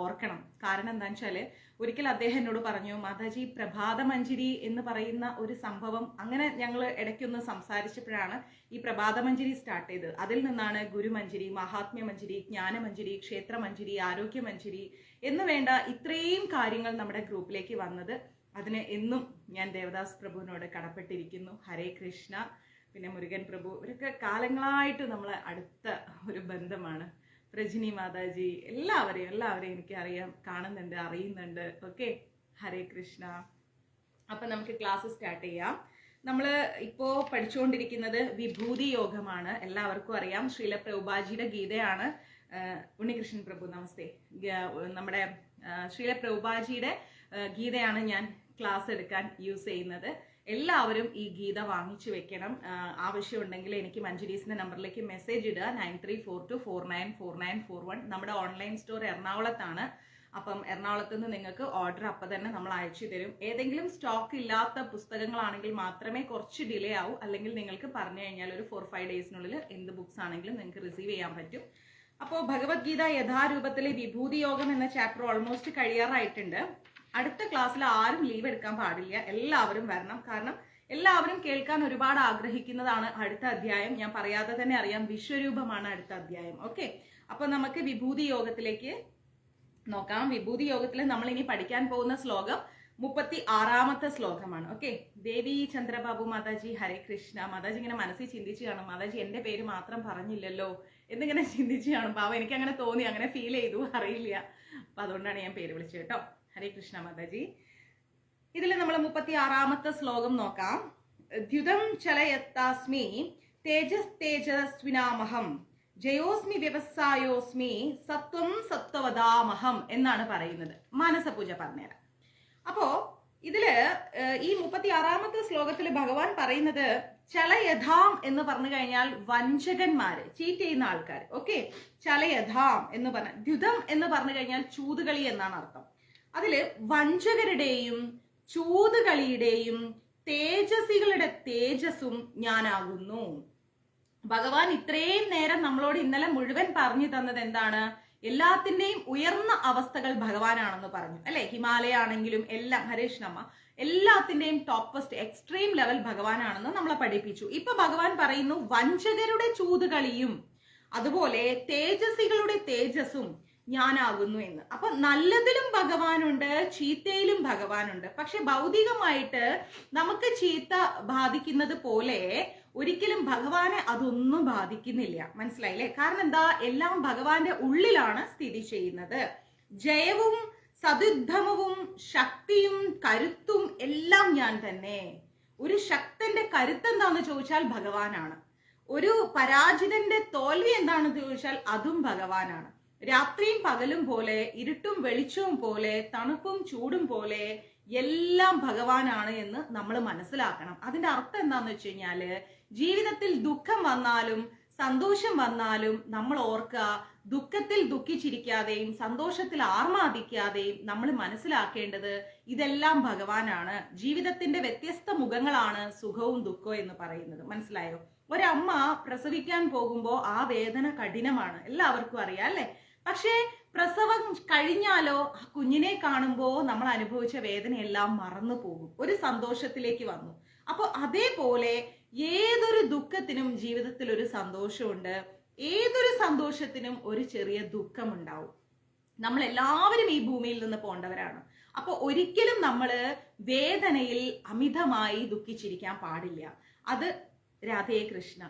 ഓർക്കണം. കാരണം എന്താണെന്ന് വെച്ചാൽ ഒരിക്കൽ അദ്ദേഹം എന്നോട് പറഞ്ഞു, മാതാജി പ്രഭാതമഞ്ജരി എന്ന് പറയുന്ന ഒരു സംഭവം, അങ്ങനെ ഞങ്ങൾ ഇടയ്ക്കൊന്ന് സംസാരിച്ചപ്പോഴാണ് ഈ പ്രഭാതമഞ്ജരി സ്റ്റാർട്ട് ചെയ്തത്. അതിൽ നിന്നാണ് ഗുരുമഞ്ജരി, മഹാത്മ്യമഞ്ജരി, ജ്ഞാനമഞ്ജരി, ക്ഷേത്രമഞ്ജരി, ആരോഗ്യമഞ്ജരി എന്ന് വേണ്ട ഇത്രയും കാര്യങ്ങൾ നമ്മുടെ ഗ്രൂപ്പിലേക്ക് വന്നത്. അതിന് എന്നും ഞാൻ ദേവദാസ് പ്രഭുവിനോട് കടപ്പെട്ടിരിക്കുന്നു. ഹരേ കൃഷ്ണ. പിന്നെ മുരുകൻ പ്രഭു, ഇവരൊക്കെ കാലങ്ങളായിട്ട് നമ്മൾ അടുത്ത ഒരു ബന്ധമാണ്. രജനി മാതാജി, എല്ലാവരെയും എനിക്ക് അറിയാം, കാണുന്നുണ്ട്, അറിയുന്നുണ്ട്. ഓക്കെ, ഹരേ കൃഷ്ണ. അപ്പൊ നമുക്ക് ക്ലാസ് സ്റ്റാർട്ട് ചെയ്യാം. നമ്മൾ ഇപ്പോ പഠിച്ചുകൊണ്ടിരിക്കുന്നത് വിഭൂതി യോഗമാണ്. എല്ലാവർക്കും അറിയാം, ശ്രീല പ്രഭുപാജിയുടെ ഗീതയാണ്. ഉണ്ണികൃഷ്ണൻ പ്രഭു നമസ്തേ. നമ്മുടെ ശ്രീല പ്രഭുപാജിയുടെ ഗീതയാണ് ഞാൻ ക്ലാസ് എടുക്കാൻ യൂസ് ചെയ്യുന്നത്. എല്ലാവരും ഈ ഗീത വാങ്ങിച്ചു വെക്കണം. ആവശ്യമുണ്ടെങ്കിൽ എനിക്ക് മഞ്ജരീസിന്റെ നമ്പറിലേക്ക് മെസ്സേജ് ഇടുക, 9342494941. നമ്മുടെ ഓൺലൈൻ സ്റ്റോർ എറണാകുളത്താണ്. അപ്പം എറണാകുളത്ത് നിന്ന് നിങ്ങൾക്ക് ഓർഡർ അപ്പം തന്നെ നമ്മൾ അയച്ചു തരും. ഏതെങ്കിലും സ്റ്റോക്ക് ഇല്ലാത്ത പുസ്തകങ്ങളാണെങ്കിൽ മാത്രമേ കുറച്ച് ഡിലേ ആവൂ. അല്ലെങ്കിൽ നിങ്ങൾക്ക് പറഞ്ഞു കഴിഞ്ഞാൽ ഒരു 4-5 ഡേയ്സിനുള്ളിൽ എന്ത് ബുക്സ് ആണെങ്കിലും നിങ്ങൾക്ക് റിസീവ് ചെയ്യാൻ പറ്റും. അപ്പോൾ ഭഗവത്ഗീത യഥാരൂപത്തിലെ വിഭൂതി യോഗം എന്ന ചാപ്റ്റർ ഓൾമോസ്റ്റ് കഴിയാറായിട്ടുണ്ട്. അടുത്ത ക്ലാസ്സിൽ ആരും ലീവ് എടുക്കാൻ പാടില്ല, എല്ലാവരും വരണം. കാരണം എല്ലാവരും കേൾക്കാൻ ഒരുപാട് ആഗ്രഹിക്കുന്നതാണ് അടുത്ത അധ്യായം. ഞാൻ പറയാതെ തന്നെ അറിയാം, വിശ്വരൂപമാണ് അടുത്ത അധ്യായം. ഓക്കെ, അപ്പൊ നമുക്ക് വിഭൂതി യോഗത്തിലേക്ക് നോക്കാം. വിഭൂതി യോഗത്തിൽ നമ്മൾ ഇനി പഠിക്കാൻ പോകുന്ന ശ്ലോകം 36ാമത്തെ ശ്ലോകമാണ്. ഓക്കെ, ദേവി ചന്ദ്രബാബു മാതാജി, ഹരേ കൃഷ്ണ. മാതാജി ഇങ്ങനെ മനസ്സിൽ ചിന്തിച്ചു കാണും, മാതാജി എന്റെ പേര് മാത്രം പറഞ്ഞില്ലല്ലോ എന്നിങ്ങനെ ചിന്തിച്ചു കാണും. പാവം, എനിക്ക് അങ്ങനെ തോന്നി, അങ്ങനെ ഫീൽ ചെയ്തു, അറിയില്ല. അപ്പൊ അതുകൊണ്ടാണ് ഞാൻ പേര് വിളിച്ചത് കേട്ടോ. ഹരേ കൃഷ്ണ മാതാജി. ഇതിൽ നമ്മൾ 36ാമത്തെ ശ്ലോകം നോക്കാം. ദ്യുതം ചലയത്താസ്മി തേജസ്വിനാമഹം ജയോസ്മി വ്യവസായോസ്മി സത്വം സത്വവദാമഹം എന്നാണ് പറയുന്നത്. മാനസപൂജ പറഞ്ഞുതരാം. അപ്പോ ഇതില് ഈ 36ാമത്തെ ശ്ലോകത്തിൽ ഭഗവാൻ പറയുന്നത് ചലയഥാം എന്ന് പറഞ്ഞു കഴിഞ്ഞാൽ വഞ്ചകന്മാര്, ചീറ്റ് ചെയ്യുന്ന ആൾക്കാർ. ഓക്കെ, ചലയഥാം എന്ന് പറഞ്ഞ, ദ്യുതം എന്ന് പറഞ്ഞു കഴിഞ്ഞാൽ ചൂതുകളി എന്നാണ് അർത്ഥം. അതില് വഞ്ചകരുടെയും ചൂതുകളിയുടെയും തേജസ്സികളുടെ തേജസ്സും ഞാനാകുന്നു. ഭഗവാൻ ഇത്രയും നേരം നമ്മളോട് ഇന്നലെ മുഴുവൻ പറഞ്ഞു തന്നത് എന്താണ്? എല്ലാത്തിന്റെയും ഉയർന്ന അവസ്ഥകൾ ഭഗവാനാണെന്ന് പറഞ്ഞു അല്ലെ. ഹിമാലയ ആണെങ്കിലും എല്ലാം, ഹരേഷ്ണമ്മ, എല്ലാത്തിന്റെയും ടോപ്പസ്റ്റ് എക്സ്ട്രീം ലെവൽ ഭഗവാനാണെന്ന് നമ്മളെ പഠിപ്പിച്ചു. ഇപ്പൊ ഭഗവാൻ പറയുന്നു വഞ്ചകരുടെ ചൂതുകളിയും അതുപോലെ തേജസ്സികളുടെ തേജസ്സും ഞാനാകുന്നു എന്ന്. അപ്പൊ നല്ലതിലും ഭഗവാനുണ്ട്, ചീത്തയിലും ഭഗവാനുണ്ട്. പക്ഷെ ഭൗതികമായിട്ട് നമുക്ക് ചീത്ത ബാധിക്കുന്നത് പോലെ ഒരിക്കലും ഭഗവാനെ അതൊന്നും ബാധിക്കുന്നില്ല. മനസ്സിലായില്ലേ? കാരണം എന്താ? എല്ലാം ഭഗവാന്റെ ഉള്ളിലാണ് സ്ഥിതി ചെയ്യുന്നത്. ജയവും സതുദ്ധമവും ശക്തിയും കരുത്തും എല്ലാം ഞാൻ തന്നെ. ഒരു ശക്തന്റെ കരുത്ത് എന്താന്ന് ചോദിച്ചാൽ ഭഗവാനാണ്. ഒരു പരാജിതന്റെ തോൽവി എന്താണെന്ന് ചോദിച്ചാൽ അതും ഭഗവാനാണ്. രാത്രിയും പകലും പോലെ, ഇരുട്ടും വെളിച്ചവും പോലെ, തണുപ്പും ചൂടും പോലെ എല്ലാം ഭഗവാനാണ് എന്ന് നമ്മൾ മനസ്സിലാക്കണം. അതിന്റെ അർത്ഥം എന്താന്ന് വെച്ച് കഴിഞ്ഞാല്, ജീവിതത്തിൽ ദുഃഖം വന്നാലും സന്തോഷം വന്നാലും നമ്മൾ ഓർക്കുക, ദുഃഖത്തിൽ ദുഃഖിച്ചിരിക്കാതെയും സന്തോഷത്തിൽ ആർമാദിക്കാതെയും നമ്മൾ മനസ്സിലാക്കേണ്ടത് ഇതെല്ലാം ഭഗവാനാണ്. ജീവിതത്തിന്റെ വ്യത്യസ്ത മുഖങ്ങളാണ് സുഖവും ദുഃഖവും എന്ന് പറയുന്നത്. മനസ്സിലായോ? ഒരമ്മ പ്രസവിക്കാൻ പോകുമ്പോൾ ആ വേദന കഠിനമാണ്, എല്ലാവർക്കും അറിയാം അല്ലെ. പക്ഷേ പ്രസവം കഴിഞ്ഞാലോ ആ കുഞ്ഞിനെ കാണുമ്പോൾ നമ്മൾ അനുഭവിച്ച വേദനയെല്ലാം മറന്നു പോകും, ഒരു സന്തോഷത്തിലേക്ക് വന്നു. അപ്പൊ അതേപോലെ ഏതൊരു ദുഃഖത്തിനും ജീവിതത്തിൽ ഒരു സന്തോഷമുണ്ട്, ഏതൊരു സന്തോഷത്തിനും ഒരു ചെറിയ ദുഃഖമുണ്ടാവും. നമ്മൾ എല്ലാവരും ഈ ഭൂമിയിൽ നിന്ന് പോണ്ടവരാണ്. അപ്പൊ ഒരിക്കലും നമ്മൾ വേദനയിൽ അമിതമായി ദുഃഖിച്ചിരിക്കാൻ പാടില്ല. അത് രാധേ കൃഷ്ണ.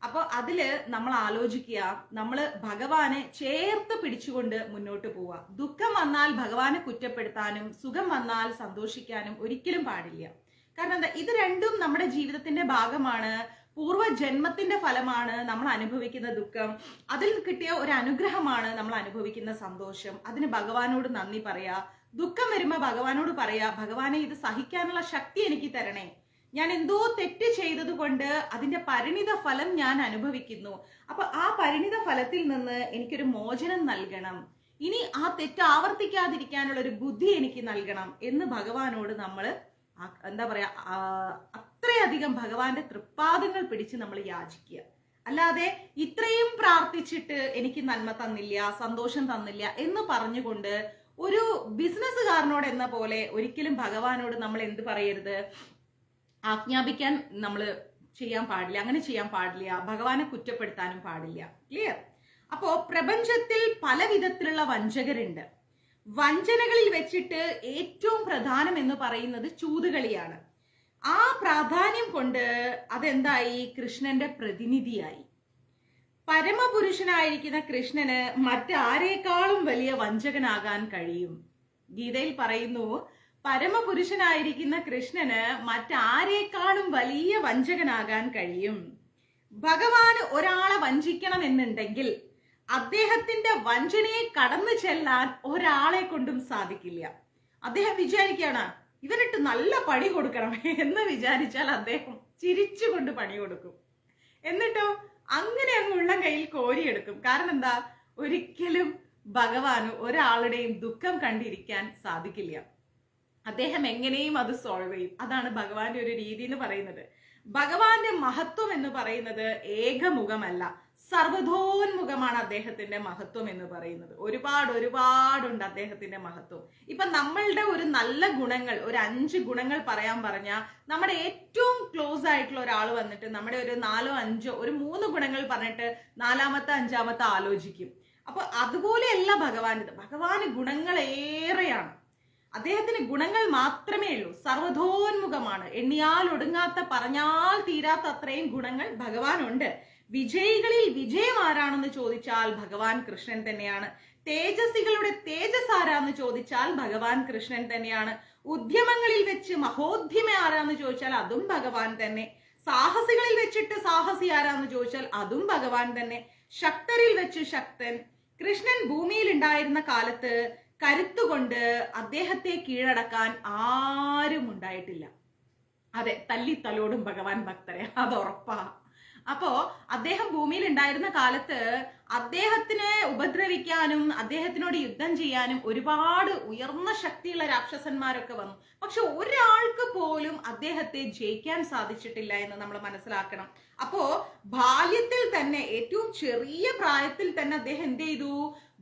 അപ്പൊ അതില് നമ്മൾ ആലോചിക്കുക, നമ്മള് ഭഗവാനെ ചേർത്ത് പിടിച്ചുകൊണ്ട് മുന്നോട്ട് പോവുക. ദുഃഖം വന്നാൽ ഭഗവാനെ കുറ്റപ്പെടുത്താനും സുഖം വന്നാൽ സന്തോഷിക്കാനും ഒരിക്കലും പാടില്ല. കാരണം എന്താ? ഇത് രണ്ടും നമ്മുടെ ജീവിതത്തിന്റെ ഭാഗമാണ്, പൂർവ്വജന്മത്തിന്റെ ഫലമാണ് നമ്മൾ അനുഭവിക്കുന്ന ദുഃഖം. അതിൽ കിട്ടിയ ഒരു അനുഗ്രഹമാണ് നമ്മൾ അനുഭവിക്കുന്ന സന്തോഷം. അതിന് ഭഗവാനോട് നന്ദി പറയാ. ദുഃഖം വരുമ്പോ ഭഗവാനോട് പറയാ, ഭഗവാനെ ഇത് സഹിക്കാനുള്ള ശക്തി എനിക്ക് തരണേ. ഞാൻ എന്തോ തെറ്റ് ചെയ്തത് കൊണ്ട് അതിന്റെ പരിണിത ഫലം ഞാൻ അനുഭവിക്കുന്നു. അപ്പൊ ആ പരിണിത ഫലത്തിൽ നിന്ന് എനിക്കൊരു മോചനം നൽകണം. ഇനി ആ തെറ്റ് ആവർത്തിക്കാതിരിക്കാനുള്ള ഒരു ബുദ്ധി എനിക്ക് നൽകണം എന്ന് ഭഗവാനോട് നമ്മൾ എന്താ പറയാ, അത്രയധികം ഭഗവാന്റെ തൃപ്പാദങ്ങൾ പിടിച്ച് നമ്മൾ യാചിക്കുക. അല്ലാതെ ഇത്രയും പ്രാർത്ഥിച്ചിട്ട് എനിക്ക് നന്മ തന്നില്ല, സന്തോഷം തന്നില്ല എന്ന് പറഞ്ഞുകൊണ്ട് ഒരു ബിസിനസ്സുകാരനോട് എന്ന പോലെ ഒരിക്കലും ഭഗവാനോട് നമ്മൾ എന്ത് പറയരുത്, ആജ്ഞാപിക്കാൻ നമ്മൾ ചെയ്യാൻ പാടില്ല, അങ്ങനെ ചെയ്യാൻ പാടില്ല, ഭഗവാനെ കുറ്റപ്പെടുത്താനും പാടില്ല. ക്ലിയർ? അപ്പോ പ്രപഞ്ചത്തിൽ പല വിധത്തിലുള്ള വഞ്ചകരുണ്ട്. വഞ്ചനകളിൽ വെച്ചിട്ട് ഏറ്റവും പ്രധാനം എന്ന് പറയുന്നത് ചൂതുകളിയാണ്. ആ പ്രാധാന്യം കൊണ്ട് അതെന്തായി, കൃഷ്ണന്റെ പ്രതിനിധിയായി. പരമപുരുഷനായിരിക്കുന്ന കൃഷ്ണന് മറ്റാരേക്കാളും വലിയ വഞ്ചകനാകാൻ കഴിയും. ഗീതയിൽ പറയുന്നു, പരമപുരുഷനായിരിക്കുന്ന കൃഷ്ണന് മറ്റാരേക്കാളും വലിയ വഞ്ചകനാകാൻ കഴിയും. ഭഗവാന് ഒരാളെ വഞ്ചിക്കണം എന്നുണ്ടെങ്കിൽ അദ്ദേഹത്തിന്റെ വഞ്ചനയെ കടന്നു ചെല്ലാൻ ഒരാളെ കൊണ്ടും സാധിക്കില്ല. അദ്ദേഹം വിചാരിക്കുകയാണ് ഇവനിട്ട് നല്ല പണി കൊടുക്കണം എന്ന് വിചാരിച്ചാൽ അദ്ദേഹം ചിരിച്ചുകൊണ്ട് പണി കൊടുക്കും. എന്നിട്ടോ അങ്ങനെ അങ്ങ് ഉള്ള കയ്യിൽ കോരിയെടുക്കും. കാരണം എന്താ, ഒരിക്കലും ഭഗവാന് ഒരാളുടെയും ദുഃഖം കണ്ടിരിക്കാൻ സാധിക്കില്ല. അദ്ദേഹം എങ്ങനെയും അത് സോൾവ് ചെയ്യും. അതാണ് ഭഗവാന്റെ ഒരു രീതി എന്ന് പറയുന്നത്. ഭഗവാന്റെ മഹത്വം എന്ന് പറയുന്നത് ഏകമുഖമല്ല, സർവ്വതോന്മുഖമാണ് അദ്ദേഹത്തിന്റെ മഹത്വം എന്ന് പറയുന്നത്. ഒരുപാടുണ്ട് അദ്ദേഹത്തിന്റെ മഹത്വം. ഇപ്പൊ നമ്മളുടെ ഒരു നല്ല ഗുണങ്ങൾ, ഒരു 5 ഗുണങ്ങൾ പറയാൻ പറഞ്ഞാൽ നമ്മുടെ ഏറ്റവും ക്ലോസ് ആയിട്ടുള്ള ഒരാൾ വന്നിട്ട് നമ്മുടെ ഒരു 4 5 ഒരു 3 ഗുണങ്ങൾ പറഞ്ഞിട്ട് 4ാമത്തെ 5ാമത്തെ ആലോചിക്കും. അപ്പൊ അതുപോലെയല്ല ഭഗവാന്റെ. ഭഗവാന് ഗുണങ്ങൾ ഏറെയാണ്. അദ്ദേഹത്തിന് ഗുണങ്ങൾ മാത്രമേ ഉള്ളൂ. സർവ്വതോന്മുഖമാണ്. എണ്ണിയാൽ ഒടുങ്ങാത്ത, പറഞ്ഞാൽ തീരാത്ത അത്രയും ഗുണങ്ങൾ ഭഗവാനുണ്ട്. വിജയികളിൽ വിജയം ആരാണെന്ന് ചോദിച്ചാൽ ഭഗവാൻ കൃഷ്ണൻ തന്നെയാണ്. തേജസ്സികളുടെ തേജസ് ആരാന്ന് ചോദിച്ചാൽ ഭഗവാൻ കൃഷ്ണൻ തന്നെയാണ്. ഉദ്യമങ്ങളിൽ വെച്ച് മഹോദ്യമ ആരാന്ന് ചോദിച്ചാൽ അതും ഭഗവാൻ തന്നെ. സാഹസികളിൽ വെച്ചിട്ട് സാഹസി ആരാന്ന് ചോദിച്ചാൽ അതും ഭഗവാൻ തന്നെ. ശക്തരിൽ വെച്ച് ശക്തൻ. കൃഷ്ണൻ ഭൂമിയിൽ ഉണ്ടായിരുന്ന കാലത്ത് കരുത്തുകൊണ്ട് അദ്ദേഹത്തെ കീഴടക്കാൻ ആരും ഉണ്ടായിട്ടില്ല. അതെ, തല്ലിത്തലോടും ഭഗവാൻ ഭക്തരെ, അത് ഉറപ്പാ. അപ്പോ അദ്ദേഹം ഭൂമിയിൽ ഉണ്ടായിരുന്ന കാലത്ത് അദ്ദേഹത്തിനെ ഉപദ്രവിക്കാനും അദ്ദേഹത്തിനോട് യുദ്ധം ചെയ്യാനും ഒരുപാട് ഉയർന്ന ശക്തിയുള്ള രാക്ഷസന്മാരൊക്കെ വന്നു. പക്ഷെ ഒരാൾക്ക് പോലും അദ്ദേഹത്തെ ജയിക്കാൻ സാധിച്ചിട്ടില്ല എന്ന് നമ്മൾ മനസ്സിലാക്കണം. അപ്പോ ബാല്യത്തിൽ തന്നെ, ഏറ്റവും ചെറിയ പ്രായത്തിൽ തന്നെ അദ്ദേഹം എന്ത് ചെയ്തു,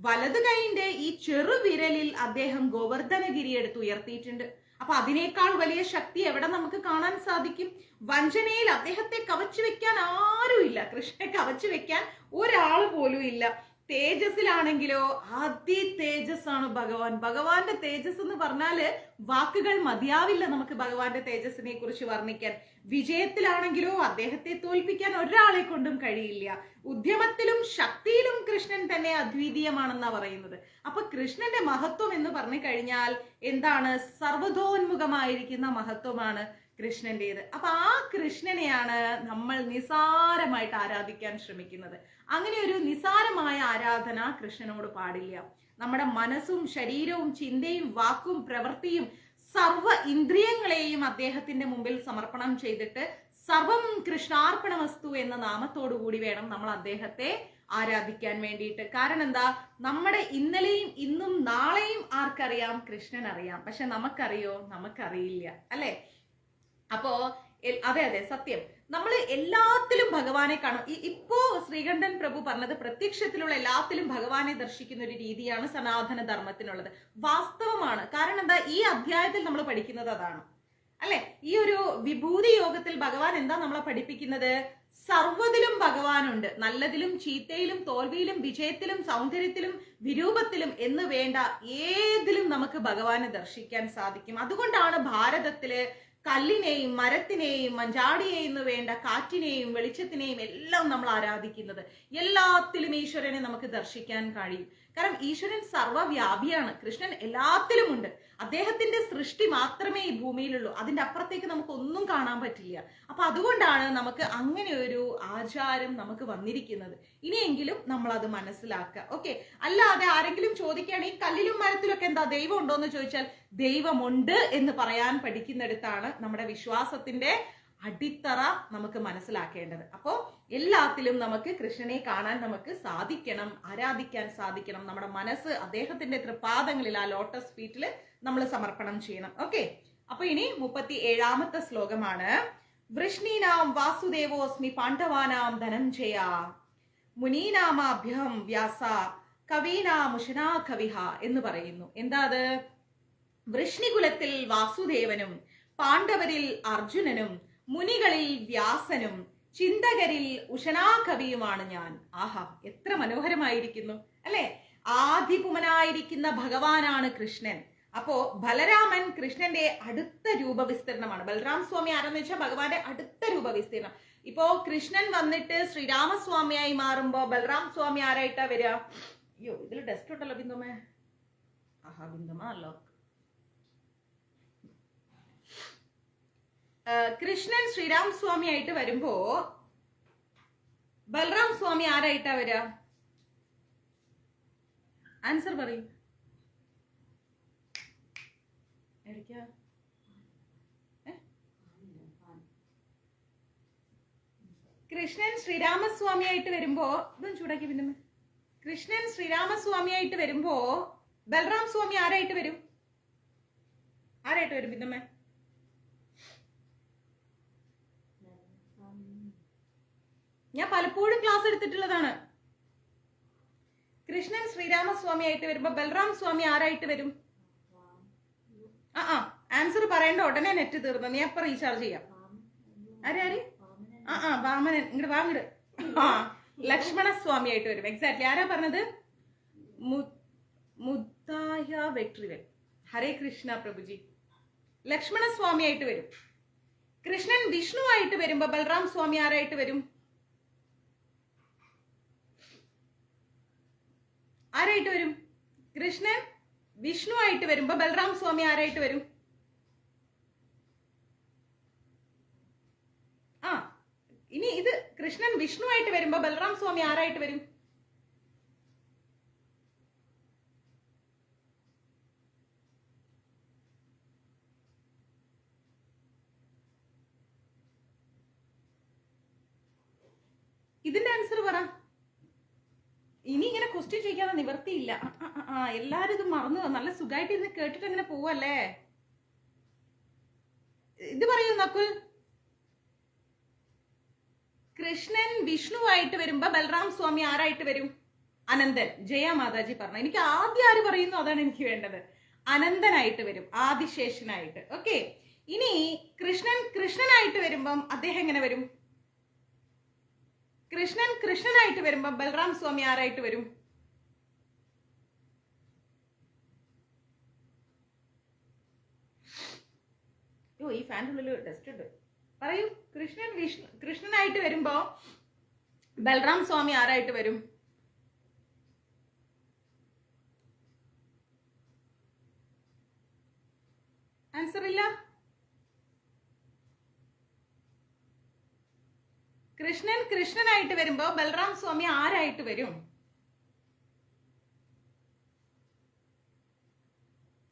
വലത് കൈന്റെ ഈ ചെറുവിരലിൽ അദ്ദേഹം ഗോവർദ്ധനഗിരി എടുത്ത് ഉയർത്തിയിട്ടുണ്ട്. അപ്പൊ അതിനേക്കാൾ വലിയ ശക്തി എവിടെ നമുക്ക് കാണാൻ സാധിക്കും? വഞ്ചനയിൽ അദ്ദേഹത്തെ കവച്ചു വെക്കാൻ ആരുമില്ല. കൃഷ്ണനെ കവച്ചു വെക്കാൻ ഒരാൾ പോലും ഇല്ല. തേജസ്സിലാണെങ്കിലോ അതി തേജസ്സാണ് ഭഗവാൻ. ഭഗവാന്റെ തേജസ് എന്ന് പറഞ്ഞാല് വാക്കുകൾ മതിയാവില്ല നമുക്ക് ഭഗവാന്റെ തേജസ്സിനെ കുറിച്ച് വർണ്ണിക്കാൻ. വിജയത്തിലാണെങ്കിലോ അദ്ദേഹത്തെ തോൽപ്പിക്കാൻ ഒരാളെ കൊണ്ടും കഴിയില്ല. ഉദ്യമത്തിലും ശക്തിയിലും കൃഷ്ണൻ തന്നെ അദ്വിതീയമാണെന്നാ പറയുന്നത്. അപ്പൊ കൃഷ്ണന്റെ മഹത്വം എന്ന് പറഞ്ഞു കഴിഞ്ഞാൽ എന്താണ്? സർവ്വതോന്മുഖമായിരിക്കുന്ന മഹത്വമാണ് കൃഷ്ണന്റേത്. അപ്പൊ ആ കൃഷ്ണനെയാണ് നമ്മൾ നിസാരമായിട്ട് ആരാധിക്കാൻ ശ്രമിക്കുന്നത്. അങ്ങനെ ഒരു നിസാരമായ ആരാധന കൃഷ്ണനോട് പാടില്ല. നമ്മുടെ മനസ്സും ശരീരവും ചിന്തയും വാക്കും പ്രവൃത്തിയും സർവ്വ ഇന്ദ്രിയങ്ങളെയും അദ്ദേഹത്തിന്റെ മുമ്പിൽ സമർപ്പണം ചെയ്തിട്ട് സർവം കൃഷ്ണാർപ്പണമസ്തു എന്ന നാമത്തോടു കൂടി വേണം നമ്മൾ അദ്ദേഹത്തെ ആരാധിക്കാൻ വേണ്ടിയിട്ട്. കാരണം എന്താ, നമ്മുടെ ഇന്നലെയും ഇന്നും നാളെയും ആർക്കറിയാം? കൃഷ്ണൻ അറിയാം. പക്ഷെ നമുക്കറിയോ? നമുക്കറിയില്ല, അല്ലെ? അപ്പോ അതെ സത്യം, നമ്മൾ എല്ലാത്തിലും ഭഗവാനെ കാണും. ഇപ്പോ ശ്രീകണ്ഠൻ പ്രഭു പറഞ്ഞത് പ്രത്യക്ഷത്തിലുള്ള എല്ലാത്തിലും ഭഗവാനെ ദർശിക്കുന്ന ഒരു രീതിയാണ് സനാതന ധർമ്മത്തിനുള്ളത്. വാസ്തവമാണ്. കാരണം എന്താ, ഈ അധ്യായത്തിൽ നമ്മൾ പഠിക്കുന്നത് അതാണ്, അല്ലെ? ഈ ഒരു വിഭൂതി യോഗത്തിൽ ഭഗവാൻ എന്താ നമ്മളെ പഠിപ്പിക്കുന്നത്? സർവ്വതിലും ഭഗവാനുണ്ട്. നല്ലതിലും ചീത്തയിലും തോൽവിയിലും വിജയത്തിലും സൗന്ദര്യത്തിലും വിരൂപത്തിലും എന്ന് വേണ്ട ഏതിലും നമുക്ക് ഭഗവാനെ ദർശിക്കാൻ സാധിക്കും. അതുകൊണ്ടാണ് ഭാരതത്തില് കല്ലിനെയും മരത്തിനെയും മഞ്ചാടിയെയും എന്ന് വേണ്ട കാറ്റിനെയും വെളിച്ചത്തിനെയും എല്ലാം നമ്മൾ ആരാധിക്കുന്നത്. എല്ലാത്തിലും ഈശ്വരനെ നമുക്ക് ദർശിക്കാൻ കഴിയും. കാരണം ഈശ്വരൻ സർവ്വവ്യാപിയാണ്. കൃഷ്ണൻ എല്ലാത്തിലും ഉണ്ട്. അദ്ദേഹത്തിന്റെ സൃഷ്ടി മാത്രമേ ഈ ഭൂമിയിലുള്ളൂ. അതിന്റെ അപ്പുറത്തേക്ക് നമുക്ക് ഒന്നും കാണാൻ പറ്റില്ല. അപ്പൊ അതുകൊണ്ടാണ് നമുക്ക് അങ്ങനെ ഒരു ആചാരം നമുക്ക് വന്നിരിക്കുന്നത്. ഇനിയെങ്കിലും നമ്മൾ അത് മനസ്സിലാക്കുക. ഓക്കെ, അല്ലാതെ ആരെങ്കിലും ചോദിക്കുകയാണ് ഈ കല്ലിലും മരത്തിലും ഒക്കെ എന്താ ദൈവം ഉണ്ടോ എന്ന് ചോദിച്ചാൽ ദൈവമുണ്ട് എന്ന് പറയാൻ പഠിക്കുന്നിടത്താണ് നമ്മുടെ വിശ്വാസത്തിന്റെ അടിത്തറ നമുക്ക് മനസ്സിലാക്കേണ്ടത്. അപ്പോ എല്ലാത്തിലും നമുക്ക് കൃഷ്ണനെ കാണാൻ നമുക്ക് സാധിക്കണം, ആരാധിക്കാൻ സാധിക്കണം. നമ്മുടെ മനസ്സ് അദ്ദേഹത്തിന്റെ തൃപാദങ്ങളിൽ, ആ ലോട്ടസ് ഫീറ്റില് നമ്മൾ സമർപ്പണം ചെയ്യണം. ഓക്കെ, അപ്പൊ ഇനി 37ാമത്തെ ശ്ലോകമാണ്. വൃഷ്ണീനാം വാസുദേവോസ്മി പാണ്ഡവാനാം ധനഞ്ജയ മുനീനാമാഭ്യം വ്യാസ കവീനാമുഷനാ കവിഹ എന്ന് പറയുന്നു. എന്താ അത്? വൃഷ്ണികുലത്തിൽ വാസുദേവനും പാണ്ഡവരിൽ അർജുനനും മുനികളിൽ വ്യാസനും ചിന്തകരിൽ ഉഷനാകവിയുമാണ് ഞാൻ. ആഹാ, എത്ര മനോഹരമായിരിക്കുന്നു അല്ലെ? ആദിപുമനായിരിക്കുന്ന ഭഗവാനാണ് കൃഷ്ണൻ. അപ്പോ ബലരാമൻ കൃഷ്ണന്റെ അടുത്ത രൂപവിസ്തീർണമാണ്. ബലറാം സ്വാമി ആരെന്ന് വെച്ചാൽ ഭഗവാന്റെ അടുത്ത രൂപവിസ്തീർണം. ഇപ്പോ കൃഷ്ണൻ വന്നിട്ട് ശ്രീരാമസ്വാമിയായി മാറുമ്പോ ബലറാം സ്വാമി ആരായിട്ടാ വരിക? അയ്യോ, ഇതിൽ ഡസ്റ്റ് ഉണ്ടല്ലോ ബിന്ദുമേ. ആഹാ, ബിന്ദുമ അല്ലോ. കൃഷ്ണൻ ശ്രീരാം സ്വാമി ആയിട്ട് വരുമ്പോ ബലറാം സ്വാമി ആരായിട്ടാ വരിക? ആൻസർ പറയൂ. കൃഷ്ണൻ ശ്രീരാമസ്വാമി ആയിട്ട് വരുമ്പോ ഇതും ചൂടാക്കി പിന്നെ. കൃഷ്ണൻ ശ്രീരാമസ്വാമി ആയിട്ട് വരുമ്പോ ബലറാം സ്വാമി ആരായിട്ട് വരും? ആരായിട്ട് വരും പിന്നമ്മേ? ഞാൻ പലപ്പോഴും ക്ലാസ് എടുത്തിട്ടുള്ളതാണ്. കൃഷ്ണൻ ശ്രീരാമസ്വാമി ആയിട്ട് വരുമ്പോ ബലറാം സ്വാമി ആരായിട്ട് വരും? ആൻസർ പറയേണ്ട ഉടനെ നെറ്റ് തീർന്നു. നീ അപ്പൊ റീചാർജ് ചെയ്യാം. ആര്? വാമനൻ. ഇങ്ങോട്ട് വാങ്ങട്. ലക്ഷ്മണസ്വാമി ആയിട്ട് വരും. എക്സാക്ട്ലി. ആരാ പറഞ്ഞത്? മുത്തായ വെട്രിവൻ. ഹരേ കൃഷ്ണ പ്രഭുജി. ലക്ഷ്മണസ്വാമി ആയിട്ട് വരും. കൃഷ്ണൻ വിഷ്ണു ആയിട്ട് വരുമ്പോ ബലറാം സ്വാമി ആരായിട്ട് വരും? ആരായിട്ട് വരും? കൃഷ്ണൻ വിഷ്ണു ആയിട്ട് വരുമ്പോ ബലറാം സ്വാമി ആരായിട്ട് വരും? ഇനി ഇത് കൃഷ്ണൻ വിഷ്ണു ആയിട്ട് വരുമ്പോ ബലറാം സ്വാമി ആരായിട്ട് വരും? ഇതിന്റെ ആൻസർ പറ. ഇനി ഇങ്ങനെ ക്വസ്റ്റ്യൻ ചോദിക്കാതെ നിവർത്തിയില്ല. എല്ലാരും ഇത് മറന്നു. നല്ല സുഖമായിട്ട് ഇരുന്ന് കേട്ടിട്ട് അങ്ങനെ പോവല്ലേ. ഇത് പറയൂ നക്കുൽ. കൃഷ്ണൻ വിഷ്ണു ആയിട്ട് വരുമ്പോ ബലറാം സ്വാമി ആരായിട്ട് വരും? അനന്തൻ. ജയ മാതാജി പറഞ്ഞു. എനിക്ക് ആദ്യം ആര് പറയുന്നു അതാണ് എനിക്ക് വേണ്ടത്. അനന്തനായിട്ട് വരും, ആദിശേഷനായിട്ട്. ഓക്കെ. ഇനി കൃഷ്ണനായിട്ട് വരുമ്പം അദ്ദേഹം എങ്ങനെ വരും? കൃഷ്ണനായിട്ട് വരുമ്പോ ബലറാം സ്വാമി ആരായിട്ട് വരും? ഈ ഫാൻ്റെ ഉള്ളിൽ ഡസ്റ്റ് ഉണ്ട്. പറയൂ. കൃഷ്ണനായിട്ട് വരുമ്പോ ബലറാം സ്വാമി ആരായിട്ട് വരും? ആൻസർ ഇല്ല. കൃഷ്ണനായിട്ട് വരുമ്പോ ബലറാം സ്വാമി ആരായിട്ട് വരും?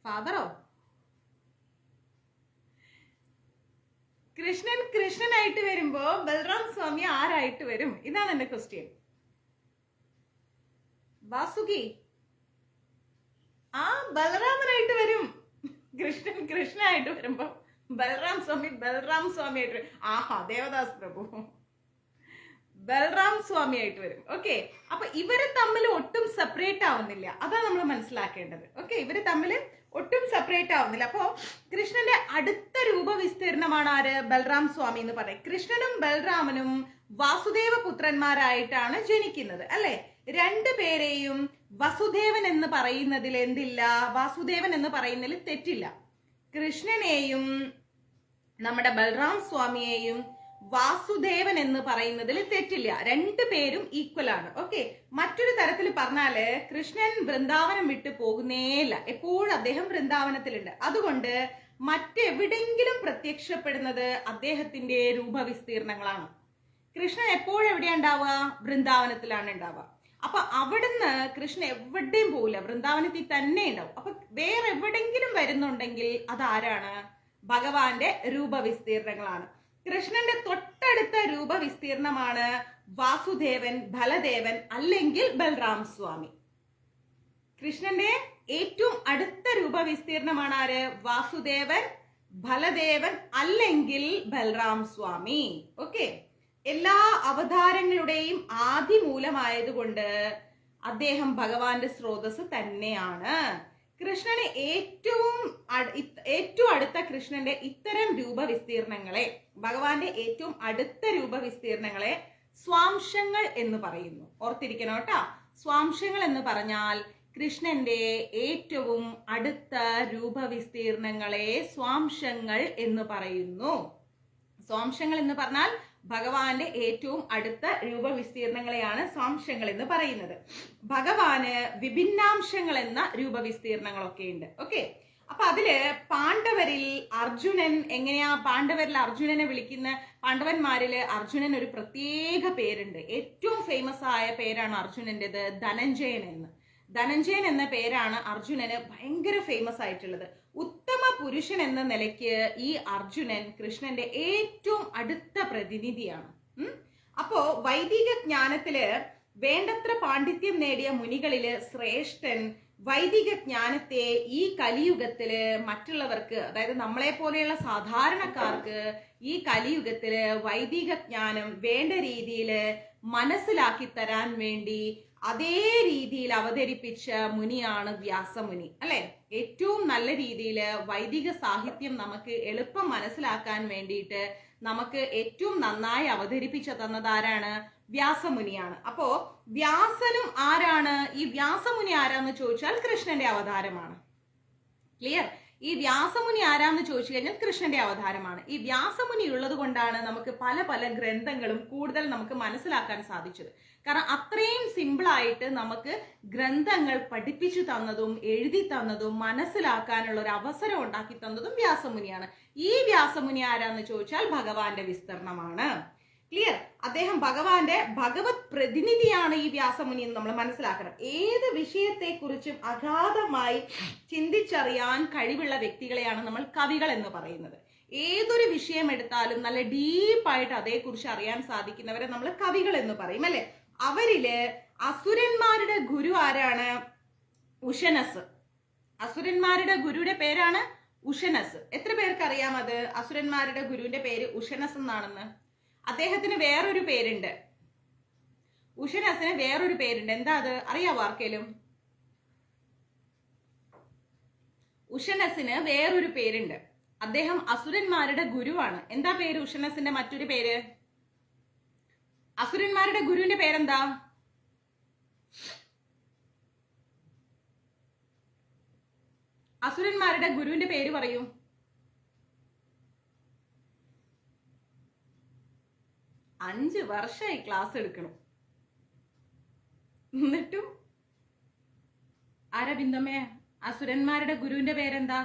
ഫാദറോ? കൃഷ്ണനായിട്ട് വരുമ്പോ ബലറാം സ്വാമി ആരായിട്ട് വരും? ഇതാണ് എന്റെ ക്വസ്റ്റ്യൻ. വാസുകി. ബലറാമനായിട്ട് വരും. കൃഷ്ണനായിട്ട് വരുമ്പോ ബലറാം സ്വാമി ആയിട്ട് വരും. ദേവദാസ് പ്രഭു ബലറാം സ്വാമി ആയിട്ട് വരും. ഓക്കെ. അപ്പൊ ഇവര് തമ്മിൽ ഒട്ടും സെപ്പറേറ്റ് ആവുന്നില്ല. അതാണ് നമ്മൾ മനസ്സിലാക്കേണ്ടത്. ഓക്കെ. ഇവര് തമ്മിൽ ഒട്ടും സെപ്പറേറ്റ് ആവുന്നില്ല. അപ്പോ കൃഷ്ണന്റെ അടുത്ത രൂപവിസ്തീർണമാണ് ആര്? ബലറാം സ്വാമി എന്ന് പറയും. കൃഷ്ണനും ബലറാമനും വാസുദേവ പുത്രന്മാരായിട്ടാണ് ജനിക്കുന്നത് അല്ലെ? രണ്ടുപേരെയും വസുദേവൻ എന്ന് പറയുന്നതിൽ എന്തില്ല? വാസുദേവൻ എന്ന് പറയുന്നതിൽ തെറ്റില്ല. കൃഷ്ണനെയും നമ്മുടെ ബലറാം സ്വാമിയെയും വാസുദേവൻ എന്ന് പറയുന്നതിൽ തെറ്റില്ല. രണ്ടുപേരും ഈക്വൽ ആണ്. ഓക്കെ. മറ്റൊരു തരത്തിൽ പറഞ്ഞാല് കൃഷ്ണൻ വൃന്ദാവനം വിട്ടു പോകുന്നേയില്ല. എപ്പോഴും അദ്ദേഹം വൃന്ദാവനത്തിലുണ്ട്. അതുകൊണ്ട് മറ്റെവിടെങ്കിലും പ്രത്യക്ഷപ്പെടുന്നത് അദ്ദേഹത്തിന്റെ രൂപവിസ്തീർണങ്ങളാണ്. കൃഷ്ണൻ എപ്പോഴും എവിടെയാ ഉണ്ടാവുക? വൃന്ദാവനത്തിലാണ് ഉണ്ടാവുക. അപ്പൊ അവിടുന്ന് കൃഷ്ണൻ എവിടെയും പോവില്ല, വൃന്ദാവനത്തിൽ തന്നെ ഉണ്ടാവും. അപ്പൊ വേറെ എവിടെങ്കിലും വരുന്നുണ്ടെങ്കിൽ അതാരാണ്? ഭഗവാന്റെ രൂപവിസ്തീർണങ്ങളാണ്. കൃഷ്ണന്റെ തൊട്ടടുത്ത രൂപവിസ്തീർണമാണ് വാസുദേവൻ, ബലദേവൻ അല്ലെങ്കിൽ ബലറാം സ്വാമി. കൃഷ്ണന്റെ ഏറ്റവും അടുത്ത രൂപവിസ്തീർണമാണ് ആര്? വാസുദേവൻ, ബലദേവൻ അല്ലെങ്കിൽ ബൽറാം സ്വാമി. ഓക്കെ, എല്ലാ അവതാരങ്ങളുടെയും ആദിമൂലമായതുകൊണ്ട് അദ്ദേഹം ഭഗവാന്റെ സ്രോതസ് തന്നെയാണ്. കൃഷ്ണന് ഏറ്റവും അടുത്ത കൃഷ്ണന്റെ ഇത്തരം രൂപവിസ്തീർണങ്ങളെ, ഭഗവാന്റെ ഏറ്റവും അടുത്ത രൂപവിസ്തീർണങ്ങളെ സ്വാംശങ്ങൾ എന്ന് പറയുന്നു. ഓർത്തിരിക്കണം കേട്ടാ. സ്വാംശങ്ങൾ എന്ന് പറഞ്ഞാൽ കൃഷ്ണന്റെ ഏറ്റവും അടുത്ത രൂപവിസ്തീർണങ്ങളെ സ്വാംശങ്ങൾ എന്ന് പറയുന്നു. സ്വാംശങ്ങൾ എന്ന് പറഞ്ഞാൽ ഭഗവാന്റെ ഏറ്റവും അടുത്ത രൂപവിസ്തീർണങ്ങളെയാണ് സ്വാംശങ്ങൾ എന്ന് പറയുന്നത്. ഭഗവാന് വിഭിന്നാംശങ്ങൾ എന്ന രൂപവിസ്തീർണങ്ങളൊക്കെ ഉണ്ട്. ഓക്കെ, അപ്പൊ അതില് പാണ്ഡവരിൽ അർജുനൻ എങ്ങനെയാ പാണ്ഡവരിൽ അർജുനനെ വിളിക്കുന്ന, പാണ്ഡവന്മാരില് അർജുനൻ ഒരു പ്രത്യേക പേരുണ്ട്. ഏറ്റവും ഫേമസ് ആയ പേരാണ് അർജുനന്റേത്, ധനഞ്ജയൻ എന്ന്. ധനഞ്ജയൻ എന്ന പേരാണ് അർജുനന് ഭയങ്കര ഫേമസ് ആയിട്ടുള്ളത്. ഉത്തമ പുരുഷൻ എന്ന നിലയ്ക്ക് ഈ അർജുനൻ കൃഷ്ണന്റെ ഏറ്റവും അടുത്ത പ്രതിനിധിയാണ്. അപ്പോ വൈദിക ജ്ഞാനത്തില് വേണ്ടത്ര പാണ്ഡിത്യം നേടിയ മുനികളില് ശ്രേഷ്ഠൻ വൈദിക ജ്ഞാനത്തെ ഈ കലിയുഗത്തില് മറ്റുള്ളവർക്ക്, അതായത് നമ്മളെ പോലെയുള്ള സാധാരണക്കാർക്ക് ഈ കലിയുഗത്തില് വൈദിക ജ്ഞാനം വേണ്ട രീതിയിൽ മനസ്സിലാക്കി തരാൻ വേണ്ടി അതേ രീതിയിൽ അവതരിപ്പിച്ച മുനിയാണ് വ്യാസമുനി, അല്ലെ? ഏറ്റവും നല്ല രീതിയിൽ വൈദിക സാഹിത്യം നമുക്ക് എളുപ്പം മനസ്സിലാക്കാൻ വേണ്ടിയിട്ട് നമുക്ക് ഏറ്റവും നന്നായി അവതരിപ്പിച്ചു തന്നതാരാണ്? വ്യാസമുനിയാണ്. അപ്പോ വ്യാസനും ആരാണ്? ഈ വ്യാസമുനി ആരാന്ന് ചോദിച്ചാൽ കൃഷ്ണന്റെ അവതാരമാണ്. ക്ലിയർ? ഈ വ്യാസമുനി ആരാന്ന് ചോദിച്ചു കഴിഞ്ഞാൽ കൃഷ്ണന്റെ അവതാരമാണ്. ഈ വ്യാസമുനി ഉള്ളത് കൊണ്ടാണ് നമുക്ക് പല പല ഗ്രന്ഥങ്ങളും കൂടുതൽ നമുക്ക് മനസ്സിലാക്കാൻ സാധിച്ചത്. കാരണം അത്രയും സിമ്പിളായിട്ട് നമുക്ക് ഗ്രന്ഥങ്ങൾ പഠിപ്പിച്ചു തന്നതും എഴുതി തന്നതും മനസ്സിലാക്കാനുള്ള ഒരു അവസരം ഉണ്ടാക്കി തന്നതും വ്യാസമുനിയാണ്. ഈ വ്യാസമുനി ആരാന്ന് ചോദിച്ചാൽ ഭഗവാന്റെ വിസ്തരണമാണ്. ക്ലിയർ? അദ്ദേഹം ഭഗവാന്റെ ഭഗവത് പ്രതിനിധിയാണ് ഈ വ്യാസമുനി എന്ന് നമ്മൾ മനസ്സിലാക്കണം. ഏത് വിഷയത്തെക്കുറിച്ചും അഗാധമായി ചിന്തിച്ചറിയാൻ കഴിവുള്ള വ്യക്തികളെയാണ് നമ്മൾ കവികൾ എന്ന് പറയുന്നത്. ഏതൊരു വിഷയം എടുത്താലും നല്ല ഡീപ്പായിട്ട് അതേക്കുറിച്ച് അറിയാൻ സാധിക്കുന്നവരെ നമ്മൾ കവികൾ എന്ന് പറയും, അല്ലെ? അവരില് അസുരന്മാരുടെ ഗുരു ആരാണ്? ഉഷനസ്. അസുരന്മാരുടെ ഗുരുയുടെ പേരാണ് ഉഷനസ്. എത്ര പേർക്ക് അറിയാം അത്? അസുരന്മാരുടെ ഗുരുവിന്റെ പേര് ഉഷനസ് എന്നാണെന്ന്. അദ്ദേഹത്തിന് വേറൊരു പേരുണ്ട്, ഉഷനസിന് വേറൊരു പേരുണ്ട്. എന്താ അത്? അറിയാവോ ആർക്കേലും? ഉഷനസിന് വേറൊരു പേരുണ്ട്. അദ്ദേഹം അസുരന്മാരുടെ ഗുരുവാണ്. എന്താ പേര് ഉഷനസിന്റെ മറ്റൊരു പേര്? അസുരന്മാരുടെ ഗുരുവിന്റെ പേരെന്താ? അസുരന്മാരുടെ ഗുരുവിന്റെ പേര് പറയൂ. 5 വർഷമായി ക്ലാസ് എടുക്കണം, എന്നിട്ടും ആരബിന്ദമ്മേ അസുരന്മാരുടെ ഗുരുവിന്റെ പേരെന്താ?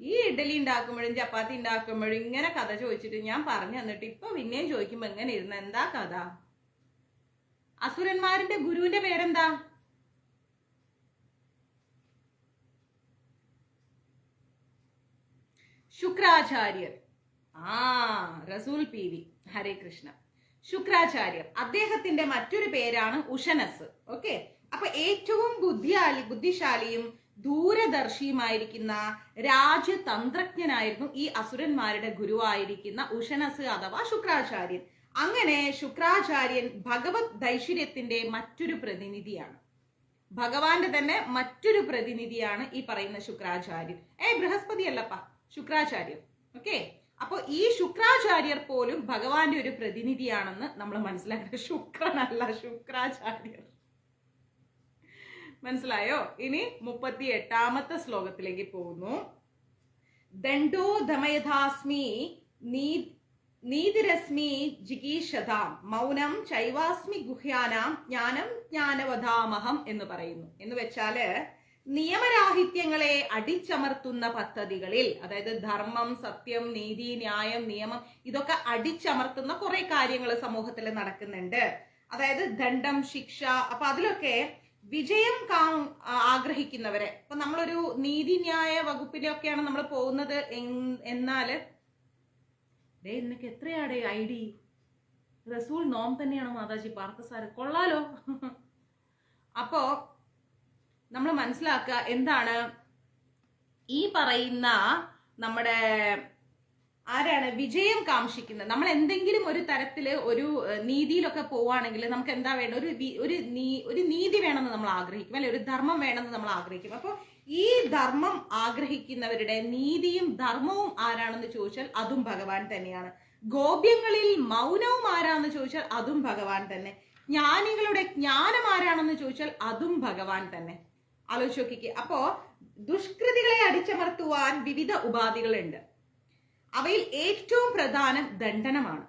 ഈ ഇഡലി ഉണ്ടാക്കുമ്പോഴും ചപ്പാത്തി ഉണ്ടാക്കുമ്പോഴും ഇങ്ങനെ കഥ ചോദിച്ചിട്ട് ഞാൻ പറഞ്ഞു തന്നിട്ട് ഇപ്പൊ പിന്നെയും ചോദിക്കുമ്പോ എങ്ങനെ ഇരുന്ന എന്താ കഥ? അസുരന്മാരുടെ ഗുരുവിന്റെ പേരെന്താ? ശുക്രാചാര്യർ. റസൂൽ PV. ഹരേ കൃഷ്ണ. ശുക്രാചാര്യർ. അദ്ദേഹത്തിന്റെ മറ്റൊരു പേരാണ് ഉഷനസ്. ഓക്കെ, അപ്പൊ ഏറ്റവും ബുദ്ധിശാലിയും ദൂരദർശിയുമായിരിക്കുന്ന രാജ്യതന്ത്രജ്ഞനായിരുന്നു ഈ അസുരന്മാരുടെ ഗുരുവായിരിക്കുന്ന ഉഷനസ് അഥവാ ശുക്രാചാര്യൻ. അങ്ങനെ ശുക്രാചാര്യൻ ഭഗവത് ദൈശ്വര്യത്തിന്റെ മറ്റൊരു പ്രതിനിധിയാണ്. ഭഗവാന്റെ തന്നെ മറ്റൊരു പ്രതിനിധിയാണ് ഈ പറയുന്ന ശുക്രാചാര്യൻ. ബൃഹസ്പതി അല്ലപ്പ, ശുക്രാചാര്യർ. ഓക്കെ, അപ്പൊ ഈ ശുക്രാചാര്യർ പോലും ഭഗവാന്റെ ഒരു പ്രതിനിധിയാണെന്ന് നമ്മൾ മനസ്സിലാക്കണം. ശുക്രനല്ല, ശുക്രാചാര്യർ. മനസ്സിലായോ? ഇനി 38ാമത്തെ ശ്ലോകത്തിലേക്ക് പോകുന്നു. ദണ്ഡോ ദമയഥാസ്മി നീതിരസ്മി ജിഗീഷതാം മൗനം ചൈവാസ്മി ഗുഹ്യാനാം ജ്ഞാനം ജ്ഞാനവധാമഹം എന്ന് പറയുന്നു. എന്ന് വെച്ചാല് നിയമരാഹിത്യങ്ങളെ അടിച്ചമർത്തുന്ന പദ്ധതികളിൽ, അതായത് ധർമ്മം, സത്യം, നീതി, ന്യായം, നിയമം, ഇതൊക്കെ അടിച്ചമർത്തുന്ന കുറെ കാര്യങ്ങൾ സമൂഹത്തിൽ നടക്കുന്നുണ്ട്. അതായത് ദണ്ഡം, ശിക്ഷ. അപ്പൊ അതിലൊക്കെ വിജയം ആഗ്രഹിക്കുന്നവരെ, ഇപ്പൊ നമ്മളൊരു നീതിന്യായ വകുപ്പിലൊക്കെയാണ് നമ്മൾ പോകുന്നത്. എന്നാല് ഇന്നൊക്കെ എത്രയാടേ ID? റസൂൽ നോം തന്നെയാണ് മാതാജി പാർത്ഥസാരഥി. കൊള്ളാലോ. അപ്പോ നമ്മൾ മനസ്സിലാക്കുക എന്താണ് ഈ പറയുന്ന നമ്മുടെ ആരാണ് വിജയം കാംക്ഷിക്കുന്നത്? നമ്മൾ എന്തെങ്കിലും ഒരു തരത്തില് ഒരു നീതിയിലൊക്കെ പോവാണെങ്കിൽ നമുക്ക് എന്താ വേണ്ട? ഒരു നീതി വേണമെന്ന് നമ്മൾ ആഗ്രഹിക്കും അല്ലെ? ഒരു ധർമ്മം വേണമെന്ന് നമ്മൾ ആഗ്രഹിക്കും. അപ്പൊ ഈ ധർമ്മം ആഗ്രഹിക്കുന്നവരുടെ നീതിയും ധർമ്മവും ആരാണെന്ന് ചോദിച്ചാൽ അതും ഭഗവാൻ തന്നെയാണ്. ഗോപ്യങ്ങളിൽ മൗനവും ആരാണെന്ന് ചോദിച്ചാൽ അതും ഭഗവാൻ തന്നെ. ജ്ഞാനികളുടെ ജ്ഞാനം ആരാണെന്ന് ചോദിച്ചാൽ അതും ഭഗവാൻ തന്നെ. ആലോചിച്ച് നോക്കിക്കേ. അപ്പോ ദുഷ്കൃതികളെ അടിച്ചമർത്തുവാൻ വിവിധ ഉപാധികളുണ്ട്. അവയിൽ ഏറ്റവും പ്രധാനം ദണ്ഡനമാണ്.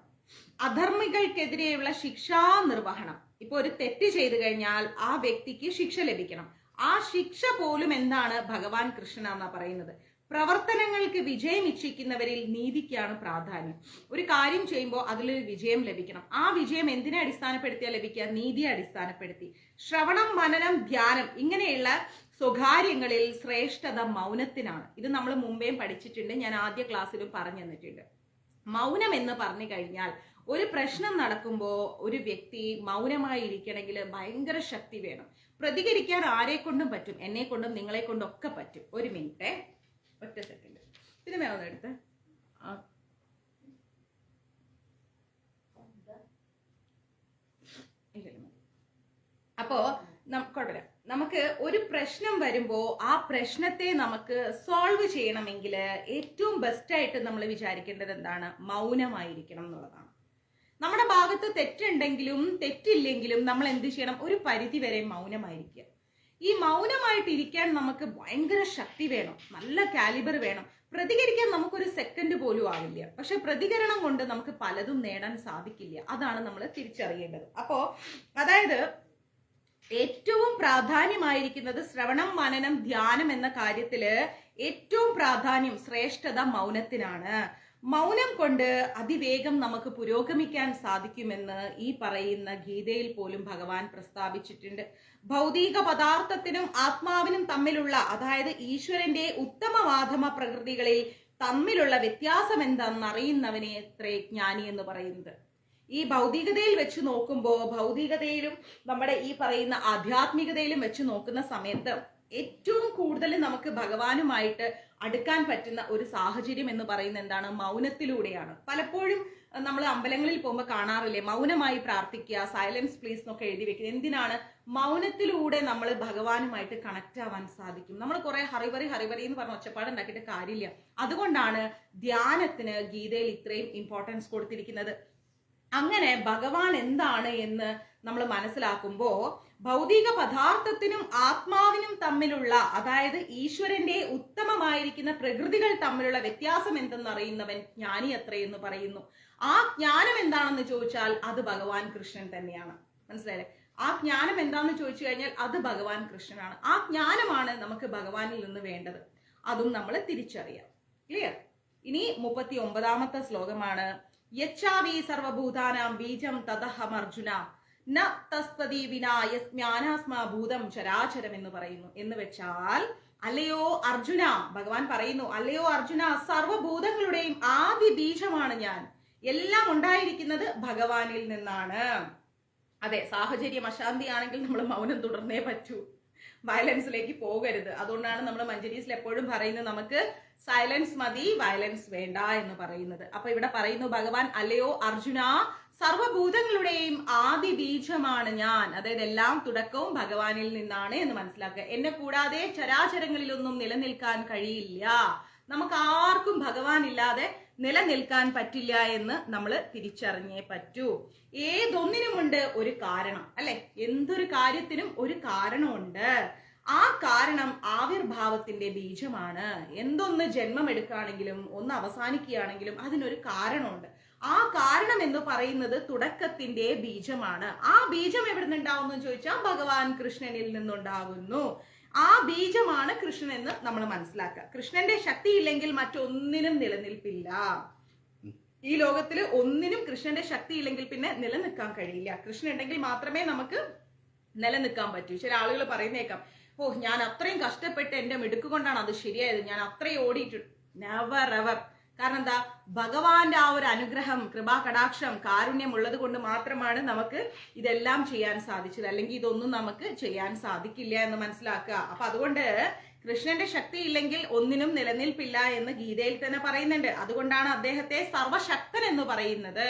അധർമ്മികൾക്കെതിരെയുള്ള ശിക്ഷാ നിർവഹണം. ഇപ്പൊ ഒരു തെറ്റ് ചെയ്തു കഴിഞ്ഞാൽ ആ വ്യക്തിക്ക് ശിക്ഷ ലഭിക്കണം. ആ ശിക്ഷ പോലും എന്താണ്? ഭഗവാൻ കൃഷ്ണൻ എന്നാ പറയുന്നത്. പ്രവർത്തനങ്ങൾക്ക് വിജയം ഇച്ഛിക്കുന്നവരിൽ നീതിക്കാണ് പ്രാധാന്യം. ഒരു കാര്യം ചെയ്യുമ്പോൾ അതിലൊരു വിജയം ലഭിക്കണം. ആ വിജയം എന്തിനെ അടിസ്ഥാനപ്പെടുത്തിയാ ലഭിക്കുക? നീതിയെ അടിസ്ഥാനപ്പെടുത്തി. ശ്രവണം, മനനം, ധ്യാനം ഇങ്ങനെയുള്ള സ്വകാര്യങ്ങളിൽ ശ്രേഷ്ഠത മൗനത്തിനാണ്. ഇത് നമ്മൾ മുമ്പേയും പഠിച്ചിട്ടുണ്ട്, ഞാൻ ആദ്യ ക്ലാസ്സിലും പറഞ്ഞു തന്നിട്ടുണ്ട്. മൗനം എന്ന് പറഞ്ഞു കഴിഞ്ഞാൽ ഒരു പ്രശ്നം നടക്കുമ്പോൾ ഒരു വ്യക്തി മൗനമായി ഇരിക്കണമെങ്കിൽ ഭയങ്കര ശക്തി വേണം. പ്രതികരിക്കാൻ ആരെ കൊണ്ടും പറ്റും, എന്നെ കൊണ്ടും നിങ്ങളെ കൊണ്ടും ഒക്കെ പറ്റും. ഒരു മിനിറ്റ്, ഒറ്റ സെക്കൻഡ്. ഇത് വേണം എടുത്ത്. അപ്പോ കുഴപ്പമില്ല. നമുക്ക് ഒരു പ്രശ്നം വരുമ്പോൾ ആ പ്രശ്നത്തെ നമുക്ക് സോൾവ് ചെയ്യണമെങ്കിൽ ഏറ്റവും ബെസ്റ്റ് ആയിട്ട് നമ്മൾ വിചാരിക്കേണ്ടത് എന്താണ്? മൗനമായിരിക്കണം എന്നുള്ളതാണ്. നമ്മുടെ ഭാഗത്ത് തെറ്റുണ്ടെങ്കിലും തെറ്റില്ലെങ്കിലും നമ്മൾ എന്ത് ചെയ്യണം? ഒരു പരിധി വരെ മൗനമായിരിക്കുക. ഈ മൗനമായിട്ട് ഇരിക്കാൻ നമുക്ക് ഭയങ്കര ശക്തി വേണം, നല്ല കാലിബർ വേണം. പ്രതികരിക്കാൻ നമുക്കൊരു സെക്കൻഡ് പോലും ആവില്ല. പക്ഷെ പ്രതികരണം കൊണ്ട് നമുക്ക് പലതും നേടാൻ സാധിക്കില്ല. അതാണ് നമ്മൾ തിരിച്ചറിയേണ്ടത്. അപ്പോ അതായത് ഏറ്റവും പ്രാധാന്യമായിരിക്കുന്നത് ശ്രവണം, മനനം, ധ്യാനം എന്ന കാര്യത്തില് ഏറ്റവും പ്രാധാന്യം, ശ്രേഷ്ഠത മൗനത്തിനാണ്. മൗനം കൊണ്ട് അതിവേഗം നമുക്ക് പുരോഗമിക്കാൻ സാധിക്കുമെന്ന് ഈ പറയുന്ന ഗീതയിൽ പോലും ഭഗവാൻ പ്രസ്താവിച്ചിട്ടുണ്ട്. ഭൗതിക പദാർത്ഥത്തിനും ആത്മാവിനും തമ്മിലുള്ള, അതായത് ഈശ്വരന്റെ ഉത്തമവാധമ പ്രകൃതികളിൽ തമ്മിലുള്ള വ്യത്യാസം എന്താണെന്ന് അറിയുന്നവനെ എത്രേ ജ്ഞാനി എന്ന് പറയുന്നത്. ഈ ഭൗതികതയിൽ വെച്ച് നോക്കുമ്പോൾ, ഭൗതികതയിലും നമ്മുടെ ഈ പറയുന്ന ആധ്യാത്മികതയിലും വെച്ച് നോക്കുന്ന സമയത്ത് ഏറ്റവും കൂടുതൽ നമുക്ക് ഭഗവാനുമായിട്ട് അടുക്കാൻ പറ്റുന്ന ഒരു സാഹചര്യം എന്ന് പറയുന്നത് എന്താണ്? മൗനത്തിലൂടെയാണ്. പലപ്പോഴും നമ്മൾ അമ്പലങ്ങളിൽ പോകുമ്പോൾ കാണാറില്ലേ, മൗനമായി പ്രാർത്ഥിക്കുക, സൈലൻസ് പ്ലീസ് എന്നൊക്കെ എഴുതി വെക്കുന്നത്. എന്തിനാണ്? മൗനത്തിലൂടെ നമ്മൾ ഭഗവാനുമായിട്ട് കണക്ട് ആവാൻ സാധിക്കും. നമ്മൾ കുറെ ഹറിവറി എന്ന് പറഞ്ഞ ഒച്ചപ്പാട് ഉണ്ടാക്കിയിട്ട് കാര്യമില്ല. അതുകൊണ്ടാണ് ധ്യാനത്തിന് ഗീതയിൽ ഇത്രയും ഇമ്പോർട്ടൻസ് കൊടുത്തിരിക്കുന്നത്. അങ്ങനെ ഭഗവാൻ എന്താണ് എന്ന് നമ്മൾ മനസ്സിലാക്കുമ്പോ ഭൗതിക പദാർത്ഥത്തിനും ആത്മാവിനും തമ്മിലുള്ള, അതായത് ഈശ്വരന്റെ ഉത്തമമായിരിക്കുന്ന പ്രകൃതികൾ തമ്മിലുള്ള വ്യത്യാസം എന്തെന്ന് അറിയുന്നവൻ ജ്ഞാനി അത്രയെന്ന് പറയുന്നു. ആ ജ്ഞാനം എന്താണെന്ന് ചോദിച്ചാൽ അത് ഭഗവാൻ കൃഷ്ണൻ തന്നെയാണ്. മനസ്സിലായില്ലേ? ആ ജ്ഞാനം എന്താണെന്ന് ചോദിച്ചു കഴിഞ്ഞാൽ അത് ഭഗവാൻ കൃഷ്ണനാണ്. ആ ജ്ഞാനമാണ് നമുക്ക് ഭഗവാനിൽ നിന്ന് വേണ്ടത്. അതും നമ്മൾ തിരിച്ചറിയാം. ക്ലിയർ? ഇനി 39ാമത്തെ ശ്ലോകമാണ്. യച്ഛാവി സർവഭൂതാനാം ബീജം തദഹമർജുന ന തസ്തതി വിനാ യസ്മ്യാനാസ്മാ ഭൂതം ചരാചരം എന്ന് പറയുന്നു. എന്ന് വെച്ചാൽ, അല്ലയോ അർജുന, ഭഗവാൻ പറയുന്നു, അല്ലയോ അർജുന, സർവഭൂതങ്ങളുടെയും ആദി ബീജമാണ് ഞാൻ. എല്ലാം ഉണ്ടായിരിക്കുന്നത് ഭഗവാനിൽ നിന്നാണ്. അതെ, സാഹചര്യം അശാന്തിയാണെങ്കിൽ നമ്മൾ മൗനം തുടർന്നേ പറ്റൂ. വയലൻസിലേക്ക് പോകരുത്. അതുകൊണ്ടാണ് നമ്മൾ മഞ്ജരീസിൽ എപ്പോഴും പറയുന്നത് നമുക്ക് സൈലൻസ് മതി, വയലൻസ് വേണ്ട എന്ന് പറയുന്നത്. അപ്പൊ ഇവിടെ പറയുന്നു ഭഗവാൻ, അല്ലയോ അർജുന, സർവഭൂതങ്ങളുടെയും ആദി ബീജമാണ് ഞാൻ. അതായത് എല്ലാം തുടക്കവും ഭഗവാനിൽ നിന്നാണ് എന്ന് മനസ്സിലാക്കുക. എന്നെ കൂടാതെ ചരാചരങ്ങളിലൊന്നും നിലനിൽക്കാൻ കഴിയില്ല. നമുക്ക് ആർക്കും ഭഗവാൻ ഇല്ലാതെ നിലനിൽക്കാൻ പറ്റില്ല എന്ന് നമ്മൾ തിരിച്ചറിഞ്ഞേ പറ്റൂ. ഏതൊന്നിനുമുണ്ട് ഒരു കാരണം, അല്ലെ? എന്തൊരു കാര്യത്തിനും ഒരു കാരണമുണ്ട്. ആ കാരണം ആവിർഭാവത്തിന്റെ ബീജമാണ്. എന്തൊന്ന് ജന്മം എടുക്കുകയാണെങ്കിലും ഒന്ന് അവസാനിക്കുകയാണെങ്കിലും അതിനൊരു കാരണമുണ്ട്. ആ കാരണം എന്ന് പറയുന്നത് തുടക്കത്തിന്റെ ബീജമാണ്. ആ ബീജം എവിടെ നിന്നുണ്ടാവുന്നു ചോദിച്ചാൽ ഭഗവാൻ കൃഷ്ണനിൽ നിന്നുണ്ടാകുന്നു. ആ ബീജമാണ് കൃഷ്ണൻ എന്ന് നമ്മൾ മനസ്സിലാക്കുക. കൃഷ്ണന്റെ ശക്തി ഇല്ലെങ്കിൽ മറ്റൊന്നിനും നിലനിൽപ്പില്ല. ഈ ലോകത്തിൽ ഒന്നിനും കൃഷ്ണന്റെ ശക്തി ഇല്ലെങ്കിൽ പിന്നെ നിലനിൽക്കാൻ കഴിയില്ല. കൃഷ്ണൻ ഉണ്ടെങ്കിൽ മാത്രമേ നമുക്ക് നിലനിൽക്കാൻ പറ്റൂ. ചില ആളുകൾ പറയുന്നേക്കാം, ഓ ഞാൻ അത്രയും കഷ്ടപ്പെട്ട് എന്റെ മിടുക്ക് കൊണ്ടാണ് അത് ശരിയായത്, ഞാൻ അത്രയും ഓടിയിട്ട്. Never ever. കാരണം എന്താ? ഭഗവാന്റെ ആ ഒരു അനുഗ്രഹം, കൃപാ കടാക്ഷം, കാരുണ്യം ഉള്ളത് കൊണ്ട് മാത്രമാണ് നമുക്ക് ഇതെല്ലാം ചെയ്യാൻ സാധിച്ചത്. അല്ലെങ്കിൽ ഇതൊന്നും നമുക്ക് ചെയ്യാൻ സാധിക്കില്ല എന്ന് മനസ്സിലാക്കുക. അപ്പൊ അതുകൊണ്ട് കൃഷ്ണന്റെ ശക്തി ഇല്ലെങ്കിൽ ഒന്നിനും നിലനിൽപ്പില്ല എന്ന് ഗീതയിൽ തന്നെ പറയുന്നുണ്ട്. അതുകൊണ്ടാണ് അദ്ദേഹത്തെ സർവശക്തൻ എന്ന് പറയുന്നത്.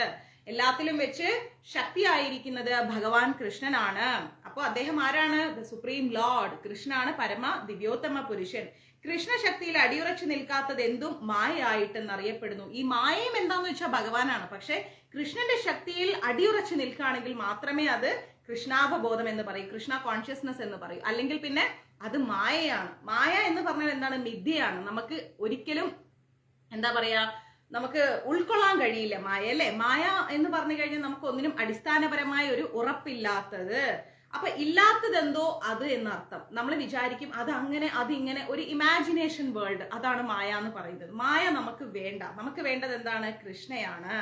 എല്ലാത്തിലും വെച്ച് ശക്തിയായിരിക്കുന്നത് ഭഗവാൻ കൃഷ്ണനാണ്. അപ്പൊ അദ്ദേഹം ആരാണ്? The supreme Lord. കൃഷ്ണനാണ് പരമ ദിവ്യോത്തമ പുരുഷൻ. കൃഷ്ണശക്തിയിൽ അടിയുറച്ചു നിൽക്കാത്തത് എന്തും മായയായിട്ടെന്ന് അറിയപ്പെടുന്നു. ഈ മായയും എന്താന്ന് വെച്ചാൽ ഭഗവാനാണ്. പക്ഷെ കൃഷ്ണന്റെ ശക്തിയിൽ അടിയുറച്ചു നിൽക്കുകയാണെങ്കിൽ മാത്രമേ അത് കൃഷ്ണാവബോധം എന്ന് പറയും, കൃഷ്ണ കോൺഷ്യസ്നസ് എന്ന് പറയും. അല്ലെങ്കിൽ പിന്നെ അത് മായയാണ്. മായ എന്ന് പറഞ്ഞാൽ എന്താണ്? മിഥ്യയാണ്. നമുക്ക് ഒരിക്കലും എന്താ പറയാ, നമുക്ക് ഉൾക്കൊള്ളാൻ കഴിയില്ല മായ, അല്ലെ? മായ എന്ന് പറഞ്ഞു കഴിഞ്ഞാൽ നമുക്ക് ഒന്നിനും അടിസ്ഥാനപരമായ ഒരു ഉറപ്പില്ലാത്തത്. അപ്പൊ ഇല്ലാത്തതെന്തോ അത് എന്നർത്ഥം. നമ്മൾ വിചാരിക്കും അത് അങ്ങനെ അതിങ്ങനെ, ഒരു ഇമാജിനേഷൻ വേൾഡ്, അതാണ് മായ എന്ന് പറയുന്നത്. മായ നമുക്ക് വേണ്ട. നമുക്ക് വേണ്ടത് എന്താണ്? കൃഷ്ണയാണ്.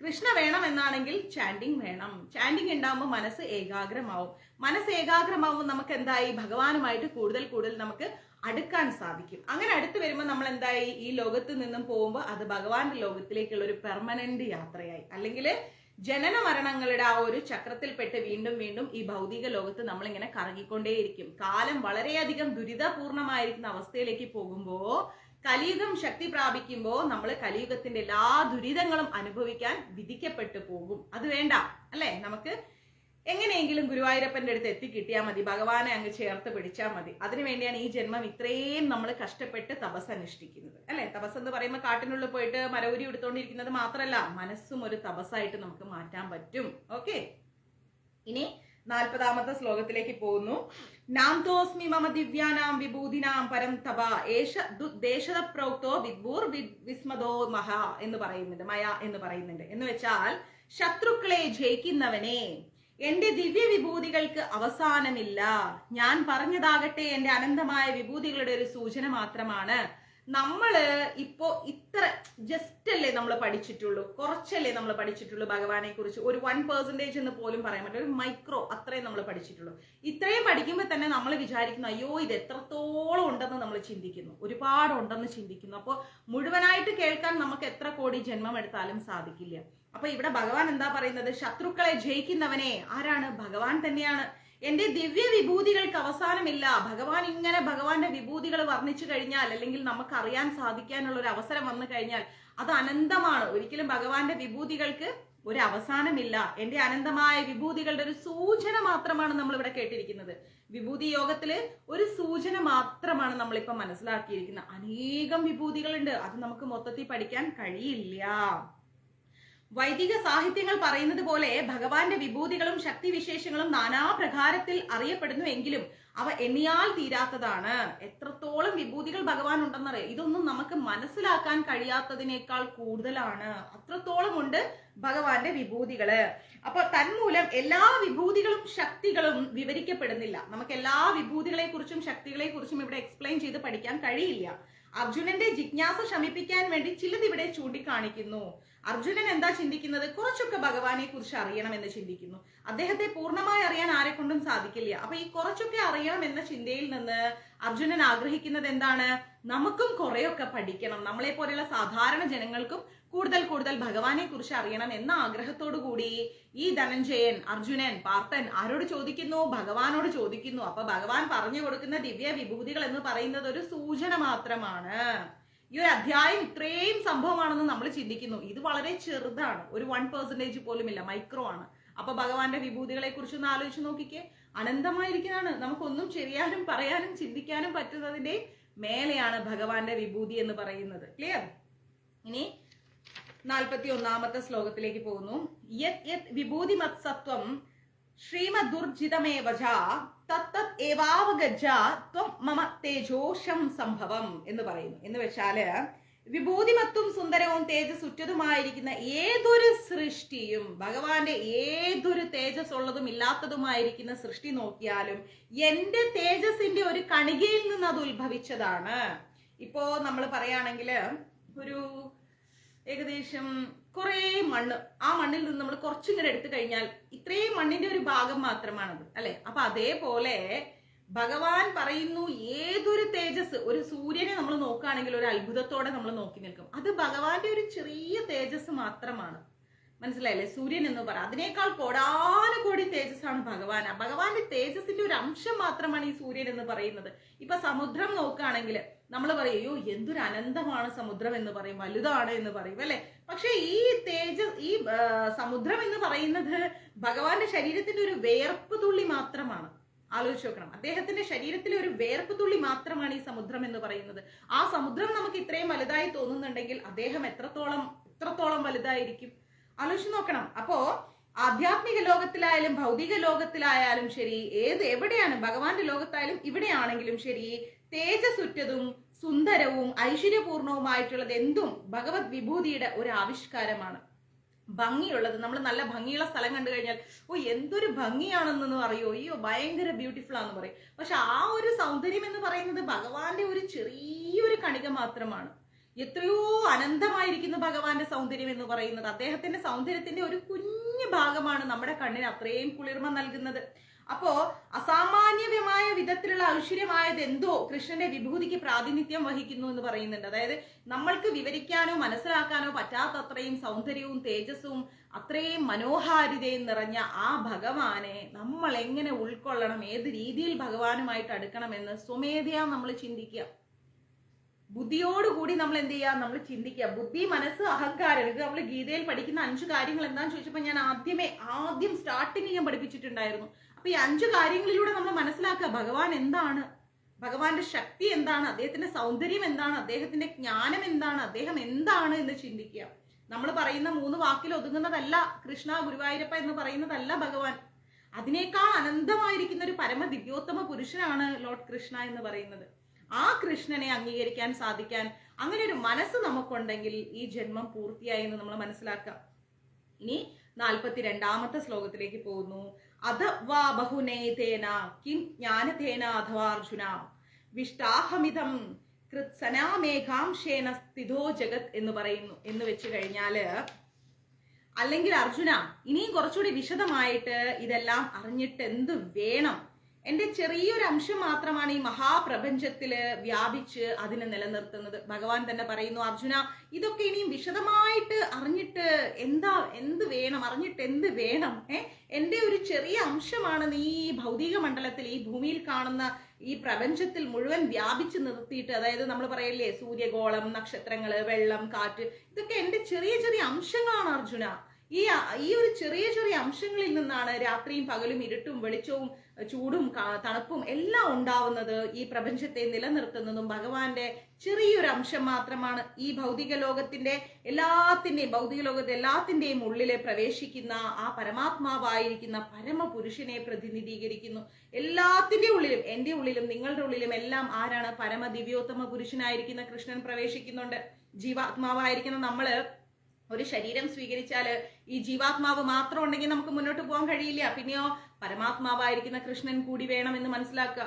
കൃഷ്ണ വേണം എന്നാണെങ്കിൽ ചാൻഡിങ് വേണം. ചാൻഡിങ് ഉണ്ടാകുമ്പോൾ മനസ്സ് ഏകാഗ്രമാവും. മനസ്സ് ഏകാഗ്രമാവുമ്പോൾ നമുക്ക് എന്തായി? ഭഗവാനുമായിട്ട് കൂടുതൽ കൂടുതൽ നമുക്ക് അടുക്കാൻ സാധിക്കും. അങ്ങനെ അടുത്ത് വരുമ്പോൾ നമ്മൾ എന്തായി? ഈ ലോകത്ത് നിന്നും പോകുമ്പോൾ അത് ഭഗവാന്റെ ലോകത്തിലേക്കുള്ള ഒരു പെർമനന്റ് യാത്രയായി. അല്ലെങ്കിൽ ജനന മരണങ്ങളുടെ ആ ഒരു ചക്രത്തിൽപ്പെട്ട് വീണ്ടും വീണ്ടും ഈ ഭൗതിക ലോകത്ത് നമ്മൾ ഇങ്ങനെ കറങ്ങിക്കൊണ്ടേയിരിക്കും. കാലം വളരെയധികം ദുരിതപൂർണമായിരിക്കുന്ന അവസ്ഥയിലേക്ക് പോകുമ്പോ, കലിയുഗം ശക്തി പ്രാപിക്കുമ്പോ നമ്മൾ കലിയുഗത്തിന്റെ എല്ലാ ദുരിതങ്ങളും അനുഭവിക്കാൻ വിധിക്കപ്പെട്ടു പോകും. അത് വേണ്ട, അല്ലെ? നമുക്ക് എങ്ങനെയെങ്കിലും ഗുരുവായൂരപ്പന്റെ അടുത്ത് എത്തിക്കിട്ടിയാൽ മതി, ഭഗവാനെ അങ്ങ് ചേർത്ത് പിടിച്ചാൽ മതി. അതിനുവേണ്ടിയാണ് ഈ ജന്മം ഇത്രയും നമ്മൾ കഷ്ടപ്പെട്ട് തപസ് അനുഷ്ഠിക്കുന്നത്, അല്ലെ? തപസ് എന്ന് പറയുമ്പോൾ കാട്ടിനുള്ളിൽ പോയിട്ട് മരവുരി എടുത്തോണ്ടിരിക്കുന്നത് മാത്രമല്ല, മനസ്സും ഒരു തപസ്സായിട്ട് നമുക്ക് മാറ്റാൻ പറ്റും. ഓക്കെ, ഇനി 40ാമത്തെ ശ്ലോകത്തിലേക്ക് പോകുന്നു. നാം തോസ്മി മമ ദിവ്യാനാം വിഭൂതിനാം പരം തപ ഏഷ ദേശത പ്രോക്തോ വിദ്ഭൂർ വിസ്മദോ മഹ എന്ന് പറയുന്നുണ്ട്, മയ എന്ന് പറയുന്നുണ്ട്. എന്ന് വെച്ചാൽ ശത്രുക്കളെ ജയിക്കുന്നവനെ, എന്റെ ദിവ്യ വിഭൂതികൾക്ക് അവസാനമില്ല. ഞാൻ പറഞ്ഞതാകട്ടെ എന്റെ അനന്തമായ വിഭൂതികളുടെ ഒരു സൂചന മാത്രമാണ്. നമ്മള് ഇപ്പോ ഇത്ര ജസ്റ്റ് അല്ലേ നമ്മൾ പഠിച്ചിട്ടുള്ളൂ, കുറച്ചല്ലേ നമ്മൾ പഠിച്ചിട്ടുള്ളൂ ഭഗവാനെ കുറിച്ച്. ഒരു 1% എന്ന് പോലും പറയാൻ പറ്റില്ല, ഒരു മൈക്രോ അത്രയും നമ്മൾ പഠിച്ചിട്ടുള്ളൂ. ഇത്രയും പഠിക്കുമ്പോൾ തന്നെ നമ്മൾ വിചാരിക്കുന്നു അയ്യോ ഇത് എത്രത്തോളം ഉണ്ടെന്ന് നമ്മൾ ചിന്തിക്കുന്നു, ഒരുപാട് ഉണ്ടെന്ന് ചിന്തിക്കുന്നു. അപ്പോൾ മുഴുവനായിട്ട് കേൾക്കാൻ നമുക്ക് എത്ര കോടി ജന്മം എടുത്താലും സാധിക്കില്ല. അപ്പൊ ഇവിടെ ഭഗവാൻ എന്താ പറയുന്നത്? ശത്രുക്കളെ ജയിക്കുന്നവനെ. ആരാണ്? ഭഗവാൻ തന്നെയാണ്. എന്റെ ദിവ്യ വിഭൂതികൾക്ക് അവസാനമില്ല. ഭഗവാൻ ഇങ്ങനെ ഭഗവാന്റെ വിഭൂതികൾ വർണ്ണിച്ചു കഴിഞ്ഞാൽ, അല്ലെങ്കിൽ നമുക്ക് അറിയാൻ സാധിക്കാനുള്ള ഒരു അവസരം വന്നു കഴിഞ്ഞാൽ അത് അനന്തമാണ്. ഒരിക്കലും ഭഗവാന്റെ വിഭൂതികൾക്ക് ഒരു അവസാനമില്ല. എന്റെ അനന്തമായ വിഭൂതികളുടെ ഒരു സൂചന മാത്രമാണ് നമ്മൾ ഇവിടെ കേട്ടിരിക്കുന്നത്. വിഭൂതി യോഗത്തില് ഒരു സൂചന മാത്രമാണ് നമ്മളിപ്പോ മനസ്സിലാക്കിയിരിക്കുന്നത്. അനേകം വിഭൂതികളുണ്ട്, അത് നമുക്ക് മൊത്തത്തിൽ പഠിക്കാൻ കഴിയില്ല. വൈദിക സാഹിത്യങ്ങൾ പറയുന്നത് പോലെ ഭഗവാന്റെ വിഭൂതികളും ശക്തിവിശേഷങ്ങളും നാനാപ്രകാരത്തിൽ അറിയപ്പെടുന്നുവെങ്കിലും അവ എണ്ണിയാൽ തീരാത്തതാണ്. എത്രത്തോളം വിഭൂതികൾ ഭഗവാൻ ഉണ്ടെന്നറിയാം. ഇതൊന്നും നമുക്ക് മനസ്സിലാക്കാൻ കഴിയാത്തതിനേക്കാൾ കൂടുതലാണ്. അത്രത്തോളം ഉണ്ട് ഭഗവാന്റെ വിഭൂതികള്. അപ്പൊ തന്മൂലം എല്ലാ വിഭൂതികളും ശക്തികളും വിവരിക്കപ്പെടുന്നില്ല. നമുക്ക് എല്ലാ വിഭൂതികളെ കുറിച്ചും ശക്തികളെ കുറിച്ചും ഇവിടെ എക്സ്പ്ലെയിൻ ചെയ്ത് പഠിക്കാൻ കഴിയില്ല. അർജുനന്റെ ജിജ്ഞാസ ശമിപ്പിക്കാൻ വേണ്ടി ചിലത് ഇവിടെ ചൂണ്ടിക്കാണിക്കുന്നു. അർജുനൻ എന്താ ചിന്തിക്കുന്നത്? കുറച്ചൊക്കെ ഭഗവാനെ കുറിച്ച് അറിയണമെന്ന് ചിന്തിക്കുന്നു. അദ്ദേഹത്തെ പൂർണ്ണമായി അറിയാൻ ആരെ കൊണ്ടും സാധിക്കില്ല. അപ്പൊ ഈ കുറച്ചൊക്കെ അറിയണം എന്ന ചിന്തയിൽ നിന്ന് അർജുനൻ ആഗ്രഹിക്കുന്നത് എന്താണ്? നമുക്കും കുറെയൊക്കെ പഠിക്കണം, നമ്മളെ പോലെയുള്ള സാധാരണ ജനങ്ങൾക്കും കൂടുതൽ കൂടുതൽ ഭഗവാനെ കുറിച്ച് അറിയണം എന്ന ആഗ്രഹത്തോടു കൂടി ഈ ധനഞ്ജയൻ, അർജുനൻ, പാർത്ഥൻ ആരോട് ചോദിക്കുന്നു? ഭഗവാനോട് ചോദിക്കുന്നു. അപ്പൊ ഭഗവാൻ പറഞ്ഞു കൊടുക്കുന്ന ദിവ്യ വിഭൂതികൾ എന്ന് പറയുന്നത് ഒരു സൂചന മാത്രമാണ്. ഈ ഒരു അധ്യായം ഇത്രയും സംഭവമാണെന്ന് നമ്മൾ ചിന്തിക്കുന്നു. ഇത് വളരെ ചെറുതാണ്, ഒരു 1% പോലും ഇല്ല, മൈക്രോ ആണ്. അപ്പൊ ഭഗവാന്റെ വിഭൂതികളെ കുറിച്ചൊന്ന് ആലോചിച്ച് നോക്കിക്കേ. അനന്തമായിരിക്കുന്നതാണ്. നമുക്കൊന്നും ചെയ്യാനും പറയാനും ചിന്തിക്കാനും പറ്റുന്നതിന്റെ മേലെയാണ് ഭഗവാന്റെ വിഭൂതി എന്ന് പറയുന്നത്. ക്ലിയർ? ഇനി 41ാമത്തെ ശ്ലോകത്തിലേക്ക് പോകുന്നു. യത് യത് വിഭൂതി മത്സത്വം ശ്രീമദുർജിതമേവ തത്തത് ഏവാവഗജ ത്വം മമ തേജോഷം സംഭവം എന്ന് പറയുന്നു. എന്ന് വെച്ചാല് വിഭൂതിമത്തും സുന്ദരവും തേജസ്സുറ്റതുമായിരിക്കുന്ന ഏതൊരു സൃഷ്ടിയും, ഭഗവാന്റെ ഏതൊരു തേജസ് ഉള്ളതും ഇല്ലാത്തതുമായിരിക്കുന്ന സൃഷ്ടി നോക്കിയാലും എന്റെ തേജസിന്റെ ഒരു കണികയിൽ നിന്ന് അത് ഉത്ഭവിച്ചതാണ്. ഇപ്പോ നമ്മൾ പറയുകയാണെങ്കിൽ ഒരു ഏകദേശം കുറെ മണ്ണ്, ആ മണ്ണിൽ നിന്ന് നമ്മൾ കുറച്ചിങ്ങനെ എടുത്തു കഴിഞ്ഞാൽ ഇത്രയും മണ്ണിന്റെ ഒരു ഭാഗം മാത്രമാണത്, അല്ലെ? അപ്പൊ അതേപോലെ ഭഗവാൻ പറയുന്നു ഏതൊരു തേജസ്, ഒരു സൂര്യനെ നമ്മൾ നോക്കുകയാണെങ്കിൽ ഒരു അത്ഭുതത്തോടെ നമ്മൾ നോക്കി നിൽക്കും. അത് ഭഗവാന്റെ ഒരു ചെറിയ തേജസ് മാത്രമാണ്. മനസ്സിലായില്ലേ? സൂര്യൻ എന്ന് പറ, അതിനേക്കാൾ കോടാനുകോടി തേജസ്സാണ് ഭഗവാൻ. ഭഗവാന്റെ തേജസ്സിന്റെ ഒരു അംശം മാത്രമാണ് ഈ സൂര്യൻ എന്ന് പറയുന്നത്. ഇപ്പൊ സമുദ്രം നോക്കുകയാണെങ്കിൽ നമ്മൾ പറയും, അയ്യോ എന്തൊരു അനന്തമാണ് സമുദ്രം എന്ന് പറയും, വലുതാണ് എന്ന് പറയും അല്ലെ. പക്ഷെ ഈ സമുദ്രം എന്ന് പറയുന്നത് ഭഗവാന്റെ ശരീരത്തിന്റെ ഒരു വേർപ്പ് തുള്ളി മാത്രമാണ്. ആലോചിച്ച് നോക്കണം, അദ്ദേഹത്തിന്റെ ശരീരത്തിലെ ഒരു വേർപ്പ് തുള്ളി മാത്രമാണ് ഈ സമുദ്രം എന്ന് പറയുന്നത്. ആ സമുദ്രം നമുക്ക് ഇത്രയും വലുതായി തോന്നുന്നുണ്ടെങ്കിൽ അദ്ദേഹം എത്രത്തോളം വലുതായിരിക്കും? ആലോചിച്ച് നോക്കണം. അപ്പോ ആധ്യാത്മിക ലോകത്തിലായാലും ഭൗതിക ലോകത്തിലായാലും ശരി, എവിടെയാണ് ഭഗവാന്റെ ലോകത്തായാലും ഇവിടെയാണെങ്കിലും ശരി, തേജസ്സുറ്റതും സുന്ദരവും ഐശ്വര്യപൂർണവുമായിട്ടുള്ളത് എന്തും ഭഗവത് വിഭൂതിയുടെ ഒരു ആവിഷ്കാരമാണ്. ഭംഗിയുള്ളത്, നമ്മൾ നല്ല ഭംഗിയുള്ള സ്ഥലം കണ്ടു കഴിഞ്ഞാൽ ഓ എന്തൊരു ഭംഗിയാണെന്നൊന്നും അറിയോ, അയ്യോ ഭയങ്കര ബ്യൂട്ടിഫുൾ ആണെന്ന് പറയും. പക്ഷെ ആ ഒരു സൗന്ദര്യം എന്ന് പറയുന്നത് ഭഗവാന്റെ ഒരു ചെറിയൊരു കണിക മാത്രമാണ്. എത്രയോ അനന്തമായിരിക്കുന്ന ഭഗവാന്റെ സൗന്ദര്യം എന്ന് പറയുന്നത്, അദ്ദേഹത്തിന്റെ സൗന്ദര്യത്തിന്റെ ഒരു കുഞ്ഞു ഭാഗമാണ് നമ്മുടെ കണ്ണിന് അത്രയും കുളിർമ നൽകുന്നത്. അപ്പോ അസാമാന്യമായ വിധത്തിലുള്ള ഐശ്വര്യമായത് എന്തോ കൃഷ്ണന്റെ വിഭൂതിക്ക് പ്രാതിനിധ്യം വഹിക്കുന്നു എന്ന് പറയുന്നുണ്ട്. അതായത് നമ്മൾക്ക് വിവരിക്കാനോ മനസ്സിലാക്കാനോ പറ്റാത്തത്രയും സൗന്ദര്യവും തേജസ്സും അത്രയും മനോഹാരിതയും നിറഞ്ഞ ആ ഭഗവാനെ നമ്മൾ എങ്ങനെ ഉൾക്കൊള്ളണം, ഏത് രീതിയിൽ ഭഗവാനുമായിട്ട് അടുക്കണമെന്ന് സ്വമേധയാ നമ്മൾ ചിന്തിക്കുക. ബുദ്ധിയോടുകൂടി നമ്മൾ എന്ത് ചെയ്യുക, നമ്മൾ ചിന്തിക്കുക. ബുദ്ധി, മനസ്സ്, അഹങ്കാരം, ഇത് നമ്മൾ ഗീതയിൽ പഠിക്കുന്ന 5 കാര്യങ്ങൾ എന്താന്ന് ചോദിച്ചപ്പോൾ ഞാൻ ആദ്യം സ്റ്റാർട്ടിങ് ഞാൻ പഠിപ്പിച്ചിട്ടുണ്ടായിരുന്നു. അപ്പൊ ഈ 5 കാര്യങ്ങളിലൂടെ നമ്മൾ മനസ്സിലാക്കുക ഭഗവാൻ എന്താണ്, ഭഗവാന്റെ ശക്തി എന്താണ്, അദ്ദേഹത്തിന്റെ സൗന്ദര്യം എന്താണ്, അദ്ദേഹത്തിന്റെ ജ്ഞാനം എന്താണ്, അദ്ദേഹം എന്താണ് എന്ന് ചിന്തിക്കുക. നമ്മൾ പറയുന്ന 3 വാക്കിൽ ഒതുങ്ങുന്നതല്ല കൃഷ്ണ, ഗുരുവായൂരപ്പ എന്ന് പറയുന്നതല്ല ഭഗവാൻ. അതിനേക്കാൾ അനന്തമായിരിക്കുന്ന ഒരു പരമ ദിവ്യോത്തമ പുരുഷനാണ് ലോർഡ് കൃഷ്ണ എന്ന് പറയുന്നത്. ആ കൃഷ്ണനെ അംഗീകരിക്കാൻ സാധിക്കാൻ അങ്ങനെ ഒരു മനസ്സ് നമുക്കുണ്ടെങ്കിൽ ഈ ജന്മം പൂർത്തിയായി എന്ന് നമ്മൾ മനസ്സിലാക്കാം. ഇനി 42ാമത്തെ ശ്ലോകത്തിലേക്ക് പോകുന്നു. അഥവാ ബഹുനേതേന കിം ജ്ഞാനതേന അഥവാ അർജുന വിഷ്ടാഹമിതം കൃത്സനാമേഘാംശേന സ്ഥിതോ ജഗത് എന്ന് പറയുന്നു. എന്ന് വെച്ച് കഴിഞ്ഞാല്, അല്ലെങ്കിൽ അർജുന ഇനിയും കുറച്ചുകൂടി വിശദമായിട്ട് ഇതെല്ലാം അറിഞ്ഞിട്ട് എന്ത് വേണം? എന്റെ ചെറിയൊരു അംശം മാത്രമാണ് ഈ മഹാപ്രപഞ്ചത്തില് വ്യാപിച്ച് അതിനെ നിലനിർത്തുന്നത്. ഭഗവാൻ തന്നെ പറയുന്നു, അർജുന ഇതൊക്കെ ഇനിയും വിശദമായിട്ട് അറിഞ്ഞിട്ട് എന്ത് വേണം, അറിഞ്ഞിട്ട് എന്ത് വേണം? എന്റെ ഒരു ചെറിയ അംശമാണ് നീ ഈ ഭൗതിക മണ്ഡലത്തിൽ, ഈ ഭൂമിയിൽ കാണുന്ന ഈ പ്രപഞ്ചത്തിൽ മുഴുവൻ വ്യാപിച്ചു നിർത്തിയിട്ട്, അതായത് നമ്മൾ പറയല്ലേ സൂര്യഗോളം, നക്ഷത്രങ്ങള്, വെള്ളം, കാറ്റ്, ഇതൊക്കെ എന്റെ ചെറിയ ചെറിയ അംശങ്ങളാണ് അർജുന. ഈ ഒരു ചെറിയ ചെറിയ അംശങ്ങളിൽ നിന്നാണ് രാത്രിയും പകലും, ഇരുട്ടും വെളിച്ചവും, ചൂടും തണുപ്പും എല്ലാം ഉണ്ടാവുന്നത്. ഈ പ്രപഞ്ചത്തെ നിലനിർത്തുന്നതും ഭഗവാന്റെ ചെറിയൊരു അംശം മാത്രമാണ്. ഈ ഭൗതിക ലോകത്തിന്റെ എല്ലാത്തിന്റെയും ഉള്ളിലെ പ്രവേശിക്കുന്ന ആ പരമാത്മാവായിരിക്കുന്ന പരമപുരുഷനെ പ്രതിനിധീകരിക്കുന്നു. എല്ലാത്തിന്റെ ഉള്ളിലും, എന്റെ ഉള്ളിലും നിങ്ങളുടെ ഉള്ളിലും എല്ലാം ആരാണ്? പരമ ദിവ്യോത്തമ പുരുഷനായിരിക്കുന്ന കൃഷ്ണൻ പ്രവേശിക്കുന്നുണ്ട്. ജീവാത്മാവായിരിക്കുന്ന നമ്മള് ഒരു ശരീരം സ്വീകരിച്ചാല് ഈ ജീവാത്മാവ് മാത്രം ഉണ്ടെങ്കിൽ നമുക്ക് മുന്നോട്ട് പോകാൻ കഴിയില്ല. പിന്നെയോ പരമാത്മാവായിരിക്കുന്ന കൃഷ്ണൻ കൂടി വേണമെന്ന് മനസ്സിലാക്കുക.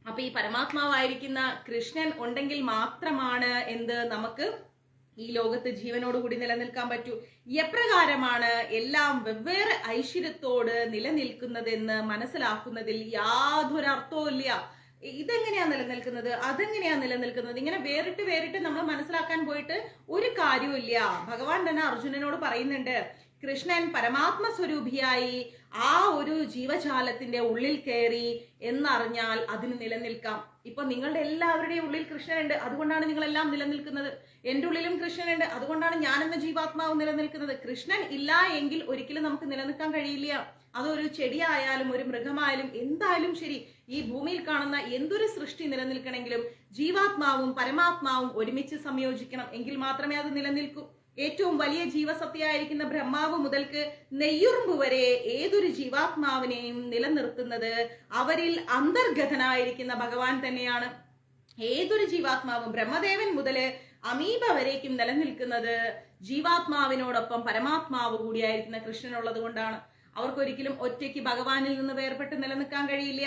അപ്പൊ ഈ പരമാത്മാവായിരിക്കുന്ന കൃഷ്ണൻ ഉണ്ടെങ്കിൽ മാത്രമാണ് നമുക്ക് ഈ ലോകത്ത് ജീവനോടുകൂടി നിലനിൽക്കാൻ പറ്റൂ. എപ്രകാരമാണ് എല്ലാം വെവ്വേറെ ഐശ്വര്യത്തോട് നിലനിൽക്കുന്നതെന്ന് മനസ്സിലാക്കുന്നതിൽ യാതൊരർത്ഥവും ഇല്ല. ഇതെങ്ങനെയാ നിലനിൽക്കുന്നത്, അതെങ്ങനെയാ നിലനിൽക്കുന്നത്, ഇങ്ങനെ വേറിട്ട് നമ്മൾ മനസ്സിലാക്കാൻ പോയിട്ട് ഒരു കാര്യവും ഇല്ല. ഭഗവാൻ തന്നെ അർജുനനോട് പറയുന്നുണ്ട്, കൃഷ്ണൻ പരമാത്മ സ്വരൂപിയായി ആ ഒരു ജീവജാലത്തിന്റെ ഉള്ളിൽ കയറി എന്നറിഞ്ഞാൽ അതിന് നിലനിൽക്കാം. ഇപ്പൊ നിങ്ങളുടെ എല്ലാവരുടെയും ഉള്ളിൽ കൃഷ്ണനുണ്ട്, അതുകൊണ്ടാണ് നിങ്ങളെല്ലാം നിലനിൽക്കുന്നത്. എന്റെ ഉള്ളിലും കൃഷ്ണനുണ്ട്, അതുകൊണ്ടാണ് ഞാൻ എന്ന ജീവാത്മാവ് നിലനിൽക്കുന്നത്. കൃഷ്ണൻ ഇല്ല എങ്കിൽ ഒരിക്കലും നമുക്ക് നിലനിൽക്കാൻ കഴിയില്ല. അതൊരു ചെടിയായാലും ഒരു മൃഗമായാലും എന്തായാലും ശരി, ഈ ഭൂമിയിൽ കാണുന്ന എന്തൊരു സൃഷ്ടി നിലനിൽക്കണമെങ്കിലും ജീവാത്മാവും പരമാത്മാവും ഒരുമിച്ച് സംയോജിക്കണം, എങ്കിൽ മാത്രമേ അത് നിലനിൽക്കൂ. ഏറ്റവും വലിയ ജീവസത്യായിരിക്കുന്ന ബ്രഹ്മാവ് മുതൽക്ക് നെയ്യുറുമ്പ് വരെ ഏതൊരു ജീവാത്മാവിനെയും നിലനിർത്തുന്നത് അവരിൽ അന്തർഗതനായിരിക്കുന്ന ഭഗവാൻ തന്നെയാണ്. ഏതൊരു ജീവാത്മാവും ബ്രഹ്മദേവൻ മുതല് അമീബ വരേക്കും നിലനിൽക്കുന്നത് ജീവാത്മാവിനോടൊപ്പം പരമാത്മാവ് കൂടിയായിരിക്കുന്ന കൃഷ്ണനുള്ളത് കൊണ്ടാണ്. അവർക്കൊരിക്കലും ഒറ്റയ്ക്ക് ഭഗവാനിൽ നിന്ന് വേർപെട്ട് നിലനിൽക്കാൻ കഴിയില്ല.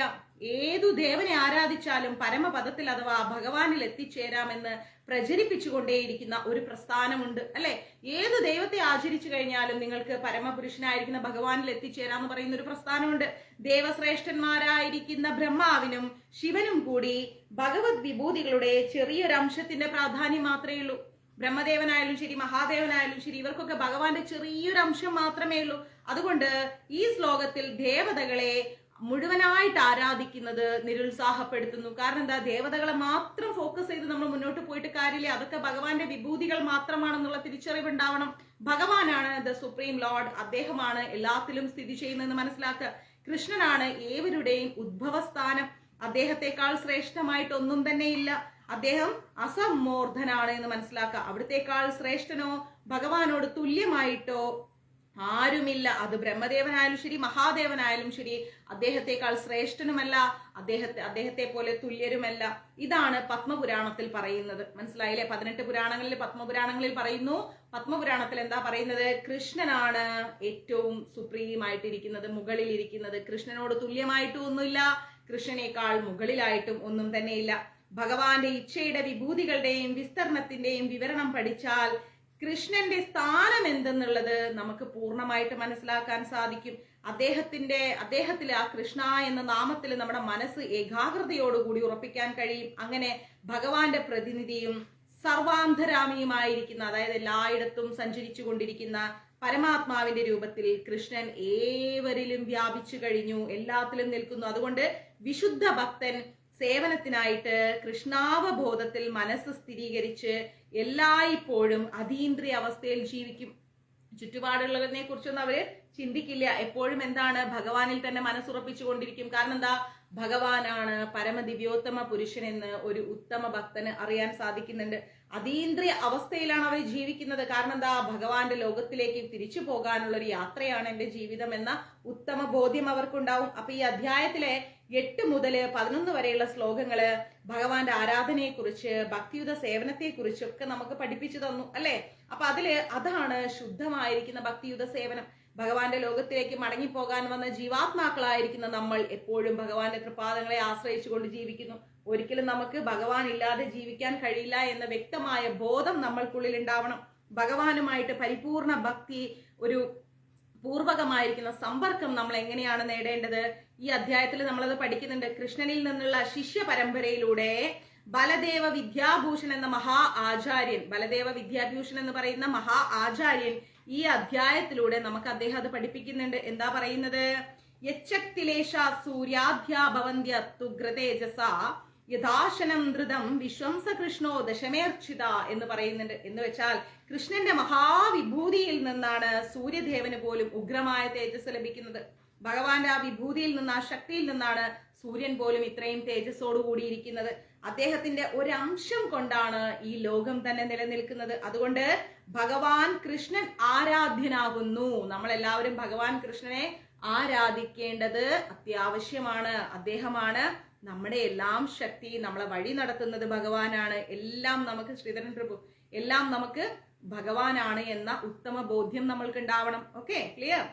ഏതു ദേവനെ ആരാധിച്ചാലും പരമപദത്തിൽ അഥവാ ഭഗവാനിൽ എത്തിച്ചേരാമെന്ന് പ്രചരിപ്പിച്ചുകൊണ്ടേയിരിക്കുന്ന ഒരു പ്രസ്ഥാനമുണ്ട് അല്ലെ. ഏത് ദൈവത്തെ ആചരിച്ചു കഴിഞ്ഞാലും നിങ്ങൾക്ക് പരമപുരുഷനായിരിക്കുന്ന ഭഗവാനിൽ എത്തിച്ചേരാമെന്ന് പറയുന്ന ഒരു പ്രസ്ഥാനമുണ്ട്. ദേവശ്രേഷ്ഠന്മാരായിരിക്കുന്ന ബ്രഹ്മാവിനും ശിവനും കൂടി ഭഗവത് വിഭൂതികളുടെ ചെറിയൊരംശത്തിന്റെ പ്രാധാന്യം മാത്രമേ ഉള്ളൂ. ബ്രഹ്മദേവനായാലും ശരി, മഹാദേവനായാലും ശരി, ഇവർക്കൊക്കെ ഭഗവാന്റെ ചെറിയൊരു അംശം മാത്രമേ ഉള്ളൂ. അതുകൊണ്ട് ഈ ശ്ലോകത്തിൽ ദേവതകളെ മുഴുവനായിട്ട് ആരാധിക്കുന്നത് നിരുത്സാഹപ്പെടുത്തുന്നു. കാരണം എന്താ, ദേവതകളെ മാത്രം ഫോക്കസ് ചെയ്ത് നമ്മൾ മുന്നോട്ട് പോയിട്ട് കാര്യമില്ല. അതൊക്കെ ഭഗവാന്റെ വിഭൂതികൾ മാത്രമാണെന്നുള്ള തിരിച്ചറിവ് ഉണ്ടാവണം. ഭഗവാനാണ് ദ സുപ്രീം ലോർഡ്, അദ്ദേഹമാണ് എല്ലാത്തിലും സ്ഥിതി ചെയ്യുന്നതെന്ന് മനസ്സിലാക്കുക. കൃഷ്ണനാണ് ഏവരുടെയും ഉദ്ഭവസ്ഥാനം. അദ്ദേഹത്തെക്കാൾ ശ്രേഷ്ഠമായിട്ടൊന്നും തന്നെ ഇല്ല. അദ്ദേഹം അസമ്മോർദ്ധനാണ് എന്ന് മനസ്സിലാക്കുക. അവിടത്തേക്കാൾ ശ്രേഷ്ഠനോ ഭഗവാനോട് തുല്യമായിട്ടോ ആരുമില്ല. അത് ബ്രഹ്മദേവനായാലും ശരി, മഹാദേവനായാലും ശരി, അദ്ദേഹത്തെക്കാൾ ശ്രേഷ്ഠനുമല്ല, അദ്ദേഹത്തെ പോലെ തുല്യരുമല്ല. ഇതാണ് പത്മപുരാണത്തിൽ പറയുന്നത്. മനസ്സിലായില്ലേ? 18 പുരാണങ്ങളിൽ, പത്മപുരാണങ്ങളിൽ പറയുന്നു. പത്മപുരാണത്തിൽ എന്താ പറയുന്നത്? കൃഷ്ണനാണ് ഏറ്റവും സുപ്രീം ആയിട്ടിരിക്കുന്നത്, മുകളിൽ ഇരിക്കുന്നത്. കൃഷ്ണനോട് തുല്യമായിട്ടും ഒന്നുമില്ല, കൃഷ്ണനേക്കാൾ മുകളിലായിട്ടും ഒന്നും തന്നെയില്ല. ഭഗവാന്റെ ഇച്ഛയുടെ വിഭൂതികളുടെയും വിസ്തരണത്തിന്റെയും വിവരണം പഠിച്ചാൽ കൃഷ്ണന്റെ സ്ഥാനം എന്തെന്നുള്ളത് നമുക്ക് പൂർണ്ണമായിട്ട് മനസ്സിലാക്കാൻ സാധിക്കും. അദ്ദേഹത്തിലെ ആ കൃഷ്ണ എന്ന നാമത്തിൽ നമ്മുടെ മനസ്സ് ഏകാഗ്രതയോടുകൂടി ഉറപ്പിക്കാൻ കഴിയും. അങ്ങനെ ഭഗവാന്റെ പ്രതിനിധിയും സർവാന്തരാമിയുമായിരിക്കുന്ന, അതായത് എല്ലായിടത്തും സഞ്ചരിച്ചു കൊണ്ടിരിക്കുന്ന പരമാത്മാവിന്റെ രൂപത്തിൽ കൃഷ്ണൻ ഏവരിലും വ്യാപിച്ചു കഴിഞ്ഞു, എല്ലാത്തിലും നിൽക്കുന്നു. അതുകൊണ്ട് വിശുദ്ധ ഭക്തൻ സേവനത്തിനായിട്ട് കൃഷ്ണാവബോധത്തിൽ മനസ്സ് സ്ഥിരീകരിച്ച് എല്ലായ്പ്പോഴും അതീന്ദ്രിയ അവസ്ഥയിൽ ജീവിക്കും. ചുറ്റുപാടുള്ളതിനെ കുറിച്ചൊന്നും അവര് ചിന്തിക്കില്ല. എപ്പോഴും എന്താണ്, ഭഗവാനിൽ തന്നെ മനസ്സുറപ്പിച്ചുകൊണ്ടിരിക്കും. കാരണം എന്താ, ഭഗവാനാണ് പരമദിവ്യോത്തമ പുരുഷൻ എന്ന് ഒരു ഉത്തമ ഭക്തന് അറിയാൻ സാധിക്കുന്നുണ്ട്. അതീന്ദ്രിയ അവസ്ഥയിലാണ് അവർ ജീവിക്കുന്നത്. കാരണം എന്താ, ഭഗവാന്റെ ലോകത്തിലേക്ക് തിരിച്ചു പോകാനുള്ള ഒരു യാത്രയാണ് എന്റെ ജീവിതം എന്ന ഉത്തമ ബോധ്യം അവർക്കുണ്ടാവും. അപ്പൊ ഈ അധ്യായത്തിലെ 8 മുതൽ 11 വരെയുള്ള ശ്ലോകങ്ങള് ഭഗവാന്റെ ആരാധനയെ കുറിച്ച്, ഭക്തിയുത സേവനത്തെ കുറിച്ചൊക്കെ നമുക്ക് പഠിപ്പിച്ചു തന്നു അല്ലെ? അപ്പൊ അതാണ് ശുദ്ധമായിരിക്കുന്ന ഭക്തിയുത സേവനം. ഭഗവാന്റെ ലോകത്തിലേക്ക് മടങ്ങിപ്പോകാൻ വന്ന ജീവാത്മാക്കളായിരിക്കുന്ന നമ്മൾ എപ്പോഴും ഭഗവാന്റെ കൃപാദങ്ങളെ ആശ്രയിച്ചുകൊണ്ട് ജീവിക്കുന്നു. ഒരിക്കലും നമുക്ക് ഭഗവാൻ ഇല്ലാതെ ജീവിക്കാൻ കഴിയില്ല എന്ന വ്യക്തമായ ബോധം നമ്മൾക്കുള്ളിൽ ഉണ്ടാവണം. ഭഗവാനുമായിട്ട് പരിപൂർണ ഭക്തി, ഒരു പൂർവകമായിരിക്കുന്ന സമ്പർക്കം നമ്മൾ എങ്ങനെയാണ് നേടേണ്ടത്? ഈ അധ്യായത്തിൽ നമ്മളത് പഠിക്കുന്നുണ്ട്. കൃഷ്ണനിൽ നിന്നുള്ള ശിഷ്യ പരമ്പരയിലൂടെ ബലദേവ വിദ്യാഭൂഷൺ എന്ന മഹാ ആചാര്യൻ, ബലദേവ വിദ്യാഭൂഷൺ എന്ന് പറയുന്ന മഹാ ആചാര്യൻ ഈ അധ്യായത്തിലൂടെ നമുക്ക് അദ്ദേഹം അത് പഠിപ്പിക്കുന്നുണ്ട്. എന്താ പറയുന്നത്? യച്ചക്തിലേശ സൂര്യാധ്യാഭവന്ത്യതുഗ്രതേജസ യഥാശനം ധൃതം വിശ്വംസ കൃഷ്ണോ ദശമേർച്ചിത എന്ന് പറയുന്നുണ്ട്. എന്ന് വെച്ചാൽ കൃഷ്ണന്റെ മഹാവിഭൂതിയിൽ നിന്നാണ് സൂര്യദേവന് പോലും ഉഗ്രമായ തേജസ് ലഭിക്കുന്നത്. ഭഗവാന്റെ ആ വിഭൂതിയിൽ നിന്ന്, ആ ശക്തിയിൽ നിന്നാണ് സൂര്യൻ പോലും ഇത്രയും തേജസ്സോടു കൂടിയിരിക്കുന്നത്. അദ്ദേഹത്തിന്റെ ഒരംശം കൊണ്ടാണ് ഈ ലോകം തന്നെ നിലനിൽക്കുന്നത്. അതുകൊണ്ട് ഭഗവാൻ കൃഷ്ണൻ ആരാധ്യനാകുന്നു. നമ്മളെല്ലാവരും ഭഗവാൻ കൃഷ്ണനെ ആരാധിക്കേണ്ടത് അത്യാവശ്യമാണ്. അദ്ദേഹമാണ് നമ്മുടെ എല്ലാം ശക്തി. നമ്മളെ വഴി നടത്തുന്നത് ഭഗവാനാണ്. എല്ലാം നമുക്ക്, ശ്രീധരൻ പ്രഭു, എല്ലാം നമുക്ക് ഭഗവാനാണ് എന്ന ഉത്തമ ബോധ്യം നമ്മൾക്ക് ഉണ്ടാവണം. Okay, clear?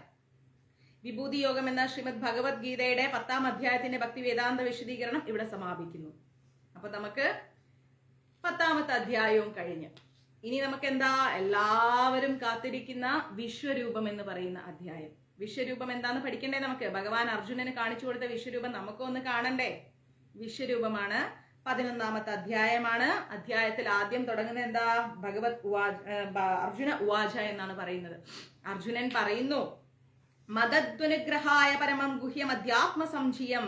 വിഭൂതി യോഗം എന്ന ശ്രീമദ് ഭഗവത്ഗീതയുടെ 10-ാം അധ്യായത്തിന്റെ ഭക്തി വേദാന്ത വിശദീകരണം ഇവിടെ സമാപിക്കുന്നു. അപ്പൊ നമുക്ക് 10-ാമത്തെ അധ്യായവും കഴിഞ്ഞു. ഇനി നമുക്ക് എന്താ, എല്ലാവരും കാത്തിരിക്കുന്ന വിശ്വരൂപം എന്ന് പറയുന്ന അധ്യായം. വിശ്വരൂപം എന്താന്ന് പഠിക്കണ്ടേ നമുക്ക്? ഭഗവാൻ അർജുനന് കാണിച്ചു കൊടുത്ത വിശ്വരൂപം നമുക്കൊന്ന് കാണണ്ടേ? വിശ്വരൂപമാണ് 11-ാമത്തെ അധ്യായമാണ്. അധ്യായത്തിൽ ആദ്യം തുടങ്ങുന്നത് എന്താ? അർജുന ഉവാച എന്നാണ് പറയുന്നത്. അർജുനൻ പറയുന്നു, മദദ്വനുഗ്രഹായ പരമം ഗുഹ്യം അധ്യാത്മ സംശയം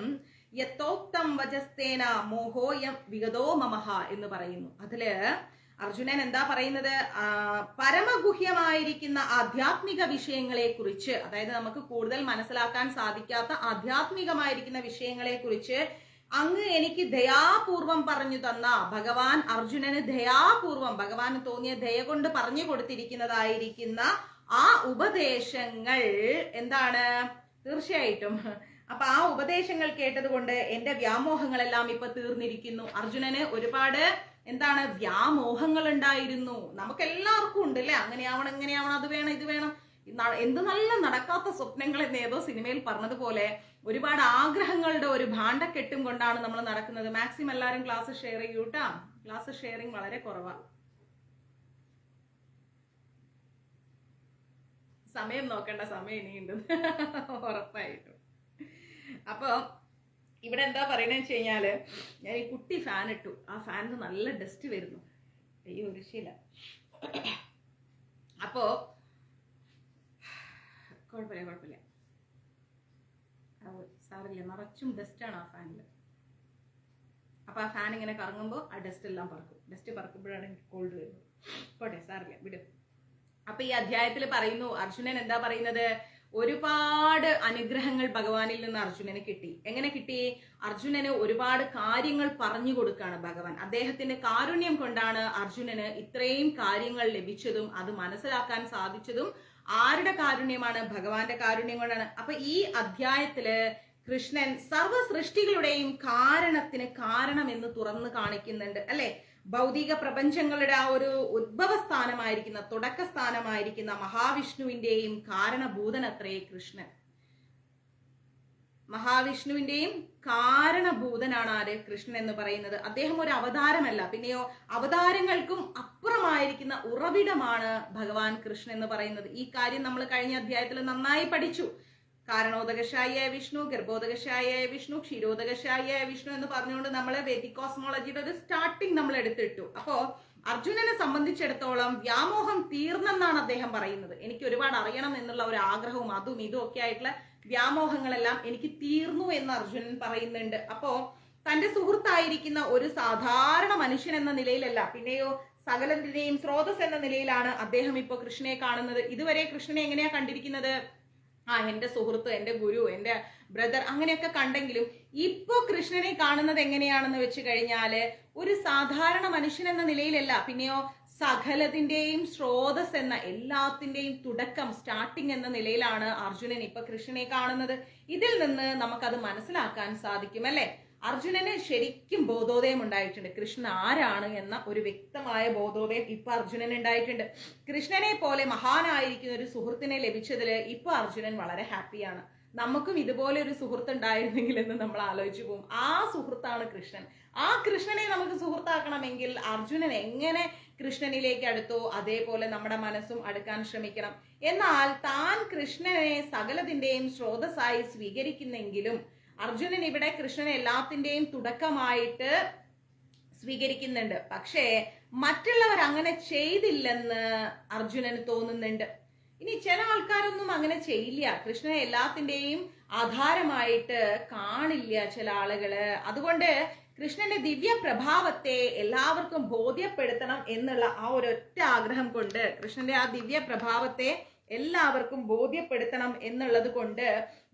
യത്തോക്തം വചസ്തേന മോഹോയം വിഗതോ മമഹ എന്ന് പറയുന്നു. അതില് അർജുനൻ എന്താ പറയുന്നത്? പരമഗുഹ്യമായിരിക്കുന്ന ആധ്യാത്മിക വിഷയങ്ങളെ കുറിച്ച്, അതായത് നമുക്ക് കൂടുതൽ മനസ്സിലാക്കാൻ സാധിക്കാത്ത ആധ്യാത്മികമായിരിക്കുന്ന വിഷയങ്ങളെ കുറിച്ച് അങ്ങ് എനിക്ക് ദയാപൂർവം പറഞ്ഞു തന്ന, ഭഗവാൻ അർജുനന് ദയാപൂർവം, ഭഗവാന് തോന്നിയ ദയ കൊണ്ട് പറഞ്ഞു കൊടുത്തിരിക്കുന്നതായിരിക്കുന്ന ആ ഉപദേശങ്ങൾ എന്താണ്? തീർച്ചയായിട്ടും. അപ്പൊ ആ ഉപദേശങ്ങൾ കേട്ടത് കൊണ്ട് എന്റെ വ്യാമോഹങ്ങളെല്ലാം ഇപ്പൊ തീർന്നിരിക്കുന്നു. അർജുനന് ഒരുപാട് എന്താണ് വ്യാമോഹങ്ങൾ ഉണ്ടായിരുന്നു. നമുക്ക് എല്ലാവർക്കും ഉണ്ട് അല്ലെ? അങ്ങനെയാവണം, ഇങ്ങനെയാവണം, അത് വേണം, ഇത് വേണം, എന്ത് നല്ല നടക്കാത്ത സ്വപ്നങ്ങൾ എന്ന് ഏതോ സിനിമയിൽ പറഞ്ഞതുപോലെ ഒരുപാട് ആഗ്രഹങ്ങളുടെ ഒരു ഭാണ്ഡക്കെട്ടും കൊണ്ടാണ് നമ്മൾ നടക്കുന്നത്. മാക്സിമം എല്ലാവരും ക്ലാസ് ഷെയർ ചെയ്യൂട്ടാ. ക്ലാസ് ഷെയറിങ് വളരെ കുറവാണ്. സമയം നോക്കണ്ട, സമയം ഇനിയുണ്ട് ഉറപ്പായിട്ടും. അപ്പൊ ഇവിടെ എന്താ പറയണെന്ന് വെച്ച് കഴിഞ്ഞാല്, ഞാൻ ഈ കുട്ടി ഫാൻ ഇട്ടു, ആ ഫാനിന് നല്ല ഡസ്റ്റ് വരുന്നു. അയ്യോ, രക്ഷയില്ല. അപ്പോ കുഴപ്പമില്ല, സാറില്ല, നിറച്ചും ഡസ്റ്റാണ് ആ ഫാനിൽ. അപ്പൊ ആ ഫാൻ ഇങ്ങനെ കറങ്ങുമ്പോൾ ആ ഡസ്റ്റ് എല്ലാം പറക്കും. ഡസ്റ്റ് പറക്കുമ്പോഴാണ് എനിക്ക് കോൾഡ് വരുന്നത്. പോട്ടെ, സാറില്ല, വിടും. അപ്പൊ ഈ അധ്യായത്തിൽ പറയുന്നു, അർജുനൻ എന്താ പറയുന്നത്? ഒരുപാട് അനുഗ്രഹങ്ങൾ ഭഗവാനിൽ നിന്ന് അർജുനന് കിട്ടി. എങ്ങനെ കിട്ടി? അർജുനന് ഒരുപാട് കാര്യങ്ങൾ പറഞ്ഞു കൊടുക്കാണ് ഭഗവാൻ. അദ്ദേഹത്തിന്റെ കാരുണ്യം കൊണ്ടാണ് അർജുനന് ഇത്രയും കാര്യങ്ങൾ ലഭിച്ചതും അത് മനസ്സിലാക്കാൻ സാധിച്ചതും. ആരുടെ കാരുണ്യമാണ്? ഭഗവാന്റെ കാരുണ്യം കൊണ്ടാണ്. അപ്പൊ ഈ അധ്യായത്തില് കൃഷ്ണൻ സർവ്വ സൃഷ്ടികളുടെയും കാരണത്തിന് കാരണം എന്ന് തുറന്നു കാണിക്കുന്നുണ്ട്, അല്ലെ? ഭൗതിക പ്രപഞ്ചങ്ങളുടെ ആ ഒരു ഉദ്ഭവ സ്ഥാനമായിരിക്കുന്ന, തുടക്ക സ്ഥാനമായിരിക്കുന്ന മഹാവിഷ്ണുവിന്റെയും കാരണഭൂതനത്രേ കൃഷ്ണൻ. മഹാവിഷ്ണുവിന്റെയും കാരണഭൂതനാണ് ആര്? കൃഷ്ണൻ എന്ന് പറയുന്നത്. അദ്ദേഹം ഒരു അവതാരമല്ല, പിന്നെയോ അവതാരങ്ങൾക്കും അപ്പുറമായിരിക്കുന്ന ഉറവിടമാണ് ഭഗവാൻ കൃഷ്ണൻ എന്ന് പറയുന്നത്. ഈ കാര്യം നമ്മൾ കഴിഞ്ഞ അധ്യായത്തിൽ നന്നായി പഠിച്ചു. കാരണോദകശായിയായ വിഷ്ണു, ഗർഭോദകശായിയായ വിഷ്ണു, ക്ഷീരോദകശായിയായ വിഷ്ണു എന്ന് പറഞ്ഞുകൊണ്ട് നമ്മൾ വേദിക് കോസ്മോളജിയുടെ ഒരു സ്റ്റാർട്ടിങ് നമ്മൾ എടുത്തിട്ടു. അപ്പോ അർജുനനെ സംബന്ധിച്ചിടത്തോളം വ്യാമോഹം തീർന്നെന്നാണ് അദ്ദേഹം പറയുന്നത്. എനിക്ക് ഒരുപാട് അറിയണം എന്നുള്ള ഒരു ആഗ്രഹവും അതും ഇതും ഒക്കെ ആയിട്ടുള്ള വ്യാമോഹങ്ങളെല്ലാം എനിക്ക് തീർന്നു എന്ന് അർജുനൻ പറയുന്നുണ്ട്. അപ്പോ തന്റെ സുഹൃത്തായിരിക്കുന്ന ഒരു സാധാരണ മനുഷ്യൻ എന്ന നിലയിലല്ല, പിന്നെയോ സകലത്തിന്റെയും സ്രോതസ് എന്ന നിലയിലാണ് അദ്ദേഹം ഇപ്പൊ കൃഷ്ണനെ കാണുന്നത്. ഇതുവരെ കൃഷ്ണനെ എങ്ങനെയാ കണ്ടിരിക്കുന്നത്? എന്റെ സുഹൃത്ത്, എന്റെ ഗുരു, എന്റെ ബ്രദർ, അങ്ങനെയൊക്കെ കണ്ടെങ്കിലും ഇപ്പോ കൃഷ്ണനെ കാണുന്നത് എങ്ങനെയാണെന്ന് വെച്ച് കഴിഞ്ഞാല് ഒരു സാധാരണ മനുഷ്യൻ എന്ന നിലയിലല്ല, പിന്നെയോ സകലത്തിന്റെയും സ്രോതസ് എന്ന, എല്ലാത്തിന്റെയും തുടക്കം, സ്റ്റാർട്ടിങ് എന്ന നിലയിലാണ് അർജുനൻ ഇപ്പൊ കൃഷ്ണനെ കാണുന്നത്. ഇതിൽ നിന്ന് നമുക്കത് മനസ്സിലാക്കാൻ സാധിക്കും, അല്ലെ? അർജുനന് ശരിക്കും ബോധോദയം ഉണ്ടായിട്ടുണ്ട്. കൃഷ്ണൻ ആരാണ് എന്ന ഒരു വ്യക്തമായ ബോധോദയം ഇപ്പൊ അർജുനൻ ഉണ്ടായിട്ടുണ്ട്. കൃഷ്ണനെ പോലെ മഹാനായിരിക്കുന്ന ഒരു സുഹൃത്തിനെ ലഭിച്ചതില് ഇപ്പൊ അർജുനൻ വളരെ ഹാപ്പിയാണ്. നമുക്കും ഇതുപോലെ ഒരു സുഹൃത്ത് ഉണ്ടായിരുന്നെങ്കിൽ എന്ന് നമ്മൾ ആലോചിച്ചു പോകും. ആ സുഹൃത്താണ് കൃഷ്ണൻ. ആ കൃഷ്ണനെ നമുക്ക് സുഹൃത്താക്കണമെങ്കിൽ അർജുനൻ എങ്ങനെ കൃഷ്ണനിലേക്ക് അടുത്തോ അതേപോലെ നമ്മുടെ മനസ്സും അടുക്കാൻ ശ്രമിക്കണം. എന്നാൽ താൻ കൃഷ്ണനെ സകലത്തിന്റെയും സ്രോതസ്സായി സ്വീകരിക്കുന്നെങ്കിലും അർജുനൻ ഇവിടെ കൃഷ്ണനെ എല്ലാത്തിന്റെയും തുടക്കമായിട്ട് സ്വീകരിക്കുന്നുണ്ട്. പക്ഷേ മറ്റുള്ളവർ അങ്ങനെ ചെയ്തില്ലെന്ന് അർജുനന് തോന്നുന്നുണ്ട്. ഇനി ചില ആൾക്കാരൊന്നും അങ്ങനെ ചെയ്യില്ല, കൃഷ്ണനെ എല്ലാത്തിന്റെയും ആധാരമായിട്ട് കാണില്ല ചില ആളുകള്. അതുകൊണ്ട് കൃഷ്ണന്റെ ദിവ്യ പ്രഭാവത്തെ എല്ലാവർക്കും ബോധ്യപ്പെടുത്തണം എന്നുള്ള ആ ഒരൊറ്റ ആഗ്രഹം കൊണ്ട്, കൃഷ്ണന്റെ ആ ദിവ്യ പ്രഭാവത്തെ എല്ലാവർക്കും ബോധ്യപ്പെടുത്തണം എന്നുള്ളത് കൊണ്ട്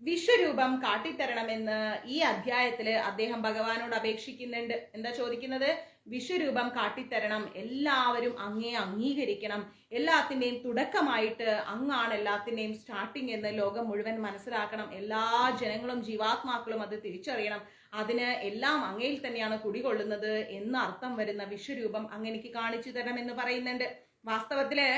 വിശ്വരൂപം കാട്ടിത്തരണമെന്ന് ഈ അധ്യായത്തില് അദ്ദേഹം ഭഗവാനോട് അപേക്ഷിക്കുന്നുണ്ട്. എന്താ ചോദിക്കുന്നത്? വിശ്വരൂപം കാട്ടിത്തരണം, എല്ലാവരും അങ്ങേ അംഗീകരിക്കണം, എല്ലാത്തിന്റെയും തുടക്കമായിട്ട് അങ്ങാണ് എല്ലാത്തിന്റെയും സ്റ്റാർട്ടിങ് എന്ന് ലോകം മുഴുവൻ മനസ്സിലാക്കണം, എല്ലാ ജനങ്ങളും ജീവാത്മാക്കളും അത് തിരിച്ചറിയണം, അതിന് എല്ലാം അങ്ങയിൽ തന്നെയാണ് കുടികൊള്ളുന്നത് എന്ന അർത്ഥം വരുന്ന വിശ്വരൂപം അങ്ങെനിക്ക് കാണിച്ചു തരണം എന്ന് പറയുന്നുണ്ട്. വാസ്തവത്തില്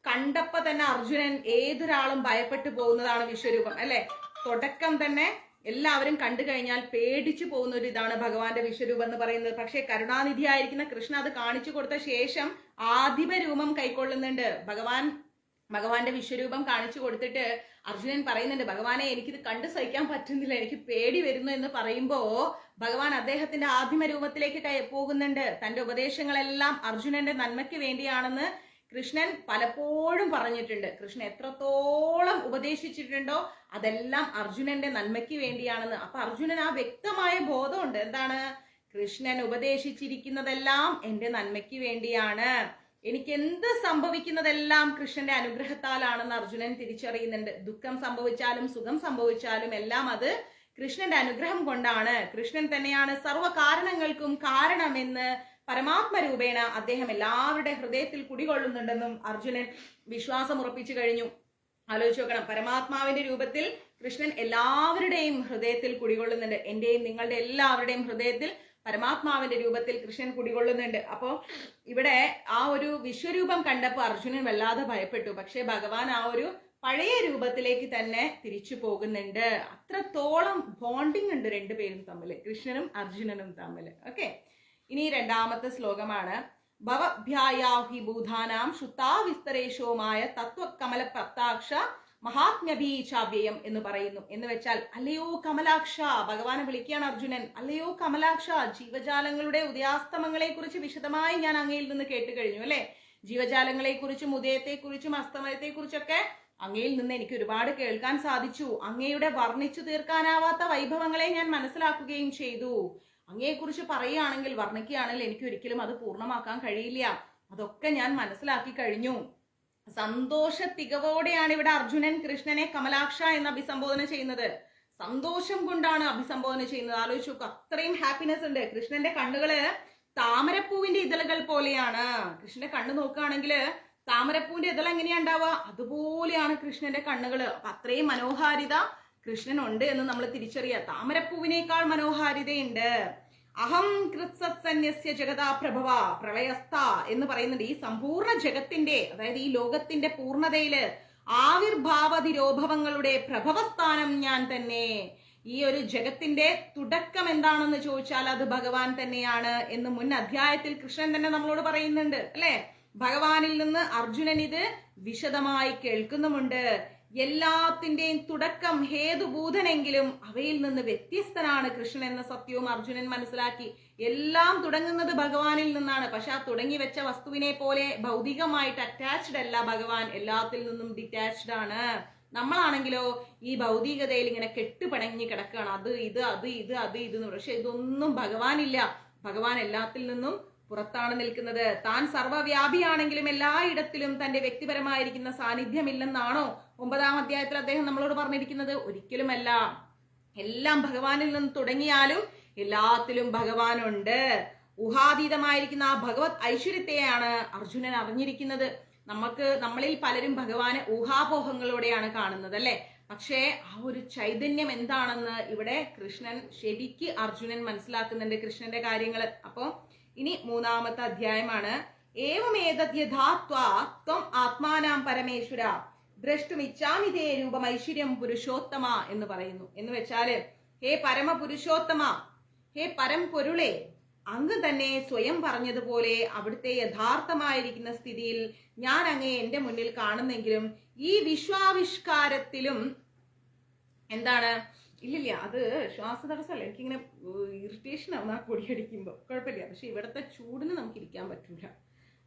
കണ്ടപ്പോ തന്നെ അർജുനൻ ഏതൊരാളും ഭയപ്പെട്ടു പോകുന്നതാണ് വിശ്വരൂപം, അല്ലെ? തുടക്കം തന്നെ എല്ലാവരും കണ്ടു കഴിഞ്ഞാൽ പേടിച്ചു പോകുന്ന ഒരു ഇതാണ് ഭഗവാന്റെ വിശ്വരൂപം എന്ന് പറയുന്നത്. പക്ഷെ കരുണാനിധിയായിരിക്കുന്ന കൃഷ്ണ അത് കാണിച്ചു കൊടുത്ത ശേഷം ആദിപരൂപം കൈക്കൊള്ളുന്നുണ്ട്. ഭഗവാന്റെ വിശ്വരൂപം കാണിച്ചു കൊടുത്തിട്ട് അർജുനൻ പറയുന്നുണ്ട്, ഭഗവാനെ എനിക്കിത് കണ്ടു സഹിക്കാൻ പറ്റുന്നില്ല, എനിക്ക് പേടി വരുന്നു എന്ന് പറയുമ്പോ ഭഗവാൻ അദ്ദേഹത്തിന്റെ ആദിമ രൂപത്തിലേക്ക് പോകുന്നുണ്ട്. തന്റെ ഉപദേശങ്ങളെല്ലാം അർജുനന്റെ നന്മയ്ക്ക് വേണ്ടിയാണെന്ന് കൃഷ്ണൻ പലപ്പോഴും പറഞ്ഞിട്ടുണ്ട്. കൃഷ്ണൻ എത്രത്തോളം ഉപദേശിച്ചിട്ടുണ്ടോ അതെല്ലാം അർജുനന്റെ നന്മയ്ക്ക് വേണ്ടിയാണെന്ന്. അപ്പൊ അർജുനൻ ആ വ്യക്തമായ ബോധമുണ്ട്, എന്താണ്? കൃഷ്ണൻ ഉപദേശിച്ചിരിക്കുന്നതെല്ലാം എന്റെ നന്മയ്ക്ക് വേണ്ടിയാണ്, എനിക്ക് എന്ത് സംഭവിക്കുന്നതെല്ലാം കൃഷ്ണന്റെ അനുഗ്രഹത്താലാണെന്ന് അർജുനൻ തിരിച്ചറിയുന്നുണ്ട്. ദുഃഖം സംഭവിച്ചാലും സുഖം സംഭവിച്ചാലും എല്ലാം അത് കൃഷ്ണന്റെ അനുഗ്രഹം കൊണ്ടാണ്. കൃഷ്ണൻ തന്നെയാണ് സർവ്വ കാരണങ്ങൾക്കും കാരണമെന്ന് പരമാത്മരൂപേണ അദ്ദേഹം എല്ലാവരുടെ ഹൃദയത്തിൽ കുടികൊള്ളുന്നുണ്ടെന്നും അർജുനൻ വിശ്വാസം ഉറപ്പിച്ചു കഴിഞ്ഞു. ആലോചിച്ച് നോക്കണം, പരമാത്മാവിന്റെ രൂപത്തിൽ കൃഷ്ണൻ എല്ലാവരുടെയും ഹൃദയത്തിൽ കുടികൊള്ളുന്നുണ്ട്. എന്റെയും നിങ്ങളുടെ എല്ലാവരുടെയും ഹൃദയത്തിൽ പരമാത്മാവിന്റെ രൂപത്തിൽ കൃഷ്ണൻ കുടികൊള്ളുന്നുണ്ട്. അപ്പോ ഇവിടെ ആ ഒരു വിശ്വരൂപം കണ്ടപ്പോൾ അർജുനൻ വല്ലാതെ ഭയപ്പെട്ടു. പക്ഷെ ഭഗവാൻ ആ ഒരു പഴയ രൂപത്തിലേക്ക് തന്നെ തിരിച്ചു പോകുന്നുണ്ട്. അത്രത്തോളം ബോണ്ടിങ് ഉണ്ട് രണ്ടുപേരും തമ്മിൽ, കൃഷ്ണനും അർജുനനും തമ്മിൽ. ഓക്കെ, ഇനി രണ്ടാമത്തെ ശ്ലോകമാണ്. ഭവഭ്യായാഹി ഭൂതാനാം ശുദ്ധാവിസ്തരേഷവുമായ തത്വകമല പ്രത്താക്ഷ മഹാത്മ്യഭീചാവ്യയം എന്ന് പറയുന്നു. എന്ന് വെച്ചാൽ, അല്ലയോ കമലാക്ഷ, ഭഗവാനെ വിളിക്കുകയാണ് അർജുനൻ, അല്ലയോ കമലാക്ഷ, ജീവജാലങ്ങളുടെ ഉദയാസ്തമങ്ങളെ കുറിച്ച് വിശദമായി ഞാൻ അങ്ങയിൽ നിന്ന് കേട്ട് കഴിഞ്ഞു, അല്ലെ? ജീവജാലങ്ങളെ കുറിച്ചും ഉദയത്തെ കുറിച്ചും അസ്തമയത്തെ കുറിച്ചൊക്കെ അങ്ങയിൽ നിന്ന് എനിക്ക് ഒരുപാട് കേൾക്കാൻ സാധിച്ചു. അങ്ങയുടെ വർണ്ണിച്ചു തീർക്കാനാവാത്ത വൈഭവങ്ങളെ ഞാൻ മനസ്സിലാക്കുകയും ചെയ്തു. അങ്ങയെക്കുറിച്ച് പറയുകയാണെങ്കിൽ, വർണ്ണിക്കുകയാണെങ്കിൽ എനിക്ക് ഒരിക്കലും അത് പൂർണ്ണമാക്കാൻ കഴിയില്ല. അതൊക്കെ ഞാൻ മനസ്സിലാക്കി കഴിഞ്ഞു. സന്തോഷ തികവോടെയാണ് ഇവിടെ അർജുനൻ കൃഷ്ണനെ കമലാക്ഷ എന്ന് അഭിസംബോധന ചെയ്യുന്നത്. സന്തോഷം കൊണ്ടാണ് അഭിസംബോധന ചെയ്യുന്നത്. ആലോചിച്ചു നോക്കുക, അത്രയും ഹാപ്പിനെസ് ഉണ്ട്. കൃഷ്ണന്റെ കണ്ണുകള് താമരപ്പൂവിന്റെ ഇതളുകൾ പോലെയാണ്. കൃഷ്ണന്റെ കണ്ണ് നോക്കുകയാണെങ്കിൽ താമരപ്പൂവിന്റെ ഇതൾ എങ്ങനെയാ ഉണ്ടാവുക, അതുപോലെയാണ് കൃഷ്ണന്റെ കണ്ണുകള്. അപ്പൊ അത്രയും മനോഹാരിത കൃഷ്ണനുണ്ട് എന്ന് നമ്മൾ തിരിച്ചറിയുക. താമരപ്പൂവിനേക്കാൾ മനോഹാരിതയുണ്ട്. അഹം കൃത്സന്യസ്യ ജഗതാ പ്രഭവ പ്രളയസ്ഥ എന്ന് പറയുന്നുണ്ട്. ഈ സമ്പൂർണ്ണ ജഗത്തിന്റെ, അതായത് ഈ ലോകത്തിന്റെ പൂർണ്ണതയില് ആവിർഭാവതിരോഭവങ്ങളുടെ പ്രഭവസ്ഥാനം ഞാൻ തന്നെ. ഈ ഒരു ജഗത്തിന്റെ തുടക്കം എന്താണെന്ന് ചോദിച്ചാൽ അത് ഭഗവാൻ തന്നെയാണ് എന്ന് മുൻ അധ്യായത്തിൽ കൃഷ്ണൻ തന്നെ നമ്മളോട് പറയുന്നുണ്ട്, അല്ലെ? ഭഗവാനിൽ നിന്ന് അർജുനൻ ഇത് വിശദമായി കേൾക്കുന്നുമുണ്ട്. എല്ലാത്തിന്റെയും തുടക്കം ഹേതുഭൂതനെങ്കിലും അവയിൽ നിന്ന് വ്യത്യസ്തനാണ് കൃഷ്ണൻ എന്ന സത്യവും അർജുനൻ മനസ്സിലാക്കി. എല്ലാം തുടങ്ങുന്നത് ഭഗവാനിൽ നിന്നാണ്. പക്ഷെ ആ തുടങ്ങി വെച്ച വസ്തുവിനെ പോലെ ഭൗതികമായിട്ട് അറ്റാച്ച്ഡ് അല്ല ഭഗവാൻ, എല്ലാത്തിൽ നിന്നും ഡിറ്റാച്ച്ഡ് ആണ്. നമ്മളാണെങ്കിലോ ഈ ഭൗതികതയിൽ ഇങ്ങനെ കെട്ടുപണങ്ങി കിടക്കുകയാണ്. അത് ഇത് അത് ഇത് അത് ഇതെന്ന്. പക്ഷെ ഇതൊന്നും ഭഗവാനില്ല. ഭഗവാൻ എല്ലാത്തിൽ നിന്നും പുറത്താണ് നിൽക്കുന്നത്. താൻ സർവ്വവ്യാപിയാണെങ്കിലും എല്ലായിടത്തിലും തന്റെ വ്യക്തിപരമായിരിക്കുന്ന സാന്നിധ്യമില്ലെന്നാണോ 9-ാം അധ്യായത്തിൽ അദ്ദേഹം നമ്മളോട് പറഞ്ഞിരിക്കുന്നത്? ഒരിക്കലുമല്ല. എല്ലാം ഭഗവാനിൽ നിന്ന് തുടങ്ങിയാലും എല്ലാത്തിലും ഭഗവാനുണ്ട്. ഊഹാതീതമായിരിക്കുന്ന ആ ഭഗവത് ഐശ്വര്യത്തെയാണ് അർജുനൻ അറിഞ്ഞിരിക്കുന്നത്. നമ്മളിൽ പലരും ഭഗവാനെ ഊഹാപോഹങ്ങളോടെയാണ് കാണുന്നത്, അല്ലെ? പക്ഷേ ആ ഒരു ചൈതന്യം എന്താണെന്ന് ഇവിടെ കൃഷ്ണൻ ശരിക്ക് അർജുനൻ മനസ്സിലാക്കുന്നുണ്ട്, കൃഷ്ണന്റെ കാര്യങ്ങള്. അപ്പൊ ഇനി 3-ാമത്തെ അധ്യായമാണ്. ഏവമേതദ് യഥാത്വാ ത്വം ആത്മാനാം പരമേശ്വര ദ്രഷ്ടുമിച്ഛാമി തേ രൂപം ഐശ്വര്യം പുരുഷോത്തമ എന്ന് പറയുന്നു. എന്ന് വെച്ചാല്, ഹേ പരമപുരുഷോത്തമ, ഹേ പരംപൊരുളെ, അങ്ങ് തന്നെ സ്വയം പറഞ്ഞതുപോലെ അവിടുത്തെ യഥാർത്ഥമായിരിക്കുന്ന സ്ഥിതിയിൽ ഞാൻ അങ്ങയെ എന്റെ മുന്നിൽ കാണുന്നെങ്കിലും ഈ വിശ്വാവിഷ്കാരത്തിലും എന്താണ്, ഇല്ലില്ല, അത് ശ്വാസതടസ്സമല്ല, എനിക്കിങ്ങനെ ഇറിറ്റേഷൻ ആവുന്ന ആ പൊടിയടിക്കുമ്പോ. കുഴപ്പമില്ല, പക്ഷെ ഇവിടുത്തെ ചൂടിന് നമുക്ക് ഇരിക്കാൻ പറ്റൂല.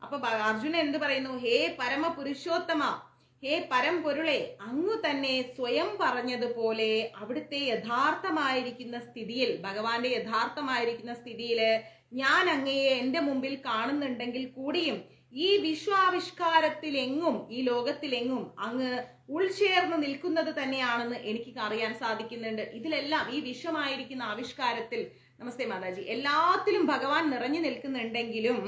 അപ്പൊ അർജുനൻ എന്ത് പറയുന്നു? ഹേ പരമപുരുഷോത്തമ, ഹേ പരംപൊരുളെ, അങ്ങു തന്നെ സ്വയം പറഞ്ഞതുപോലെ അവിടുത്തെ യഥാർത്ഥമായിരിക്കുന്ന സ്ഥിതിയിൽ, ഭഗവാന്റെ യഥാർത്ഥമായിരിക്കുന്ന സ്ഥിതിയില് ഞാൻ അങ്ങയെ എന്റെ മുമ്പിൽ കാണുന്നുണ്ടെങ്കിൽ കൂടിയും ഈ വിശ്വാവിഷ്കാരത്തിലെങ്ങും, ഈ ലോകത്തിലെങ്ങും അങ്ങ് ഉൾചേർന്ന് നിൽക്കുന്നത് തന്നെയാണെന്ന് എനിക്ക് അറിയാൻ സാധിക്കുന്നുണ്ട്. ഇതിലെല്ലാം, ഈ വിശ്വമായിരിക്കുന്ന ആവിഷ്കാരത്തിൽ, നമസ്തേ മാതാജി, എല്ലാത്തിലും ഭഗവാൻ നിറഞ്ഞു നിൽക്കുന്നുണ്ടെങ്കിലും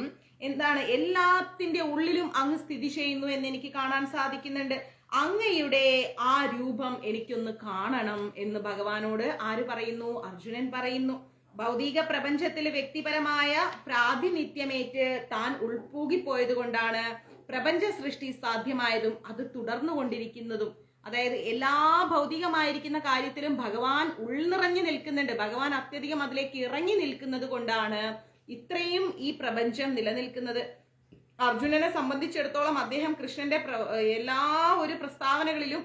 എന്താണ്, എല്ലാത്തിന്റെ ഉള്ളിലും അങ്ങ് സ്ഥിതി ചെയ്യുന്നു എന്ന് എനിക്ക് കാണാൻ സാധിക്കുന്നുണ്ട്. അങ്ങയുടെ ആ രൂപം എനിക്കൊന്ന് കാണണം എന്ന് ഭഗവാനോട് ആര് പറയുന്നു? അർജുനൻ പറയുന്നു. ഭൗതിക പ്രപഞ്ചത്തിൽ വ്യക്തിപരമായ പ്രാതിനിധ്യമേറ്റ് താൻ ഉൾപ്പൂകിപ്പോയത് കൊണ്ടാണ് പ്രപഞ്ച സൃഷ്ടി സാധ്യമായതും അത് തുടർന്നുകൊണ്ടിരിക്കുന്നതും. അതായത് എല്ലാ ഭൗതികമായിരിക്കുന്ന കാര്യത്തിലും ഭഗവാൻ ഉൾനിറഞ്ഞു നിൽക്കുന്നുണ്ട്. ഭഗവാൻ അത്യധികം അതിലേക്ക് ഇറങ്ങി നിൽക്കുന്നത് കൊണ്ടാണ് ഇത്രയും ഈ പ്രപഞ്ചം നിലനിൽക്കുന്നത്. അർജുനനെ സംബന്ധിച്ചിടത്തോളം അദ്ദേഹം കൃഷ്ണന്റെ എല്ലാ ഒരു പ്രസ്താവനകളിലും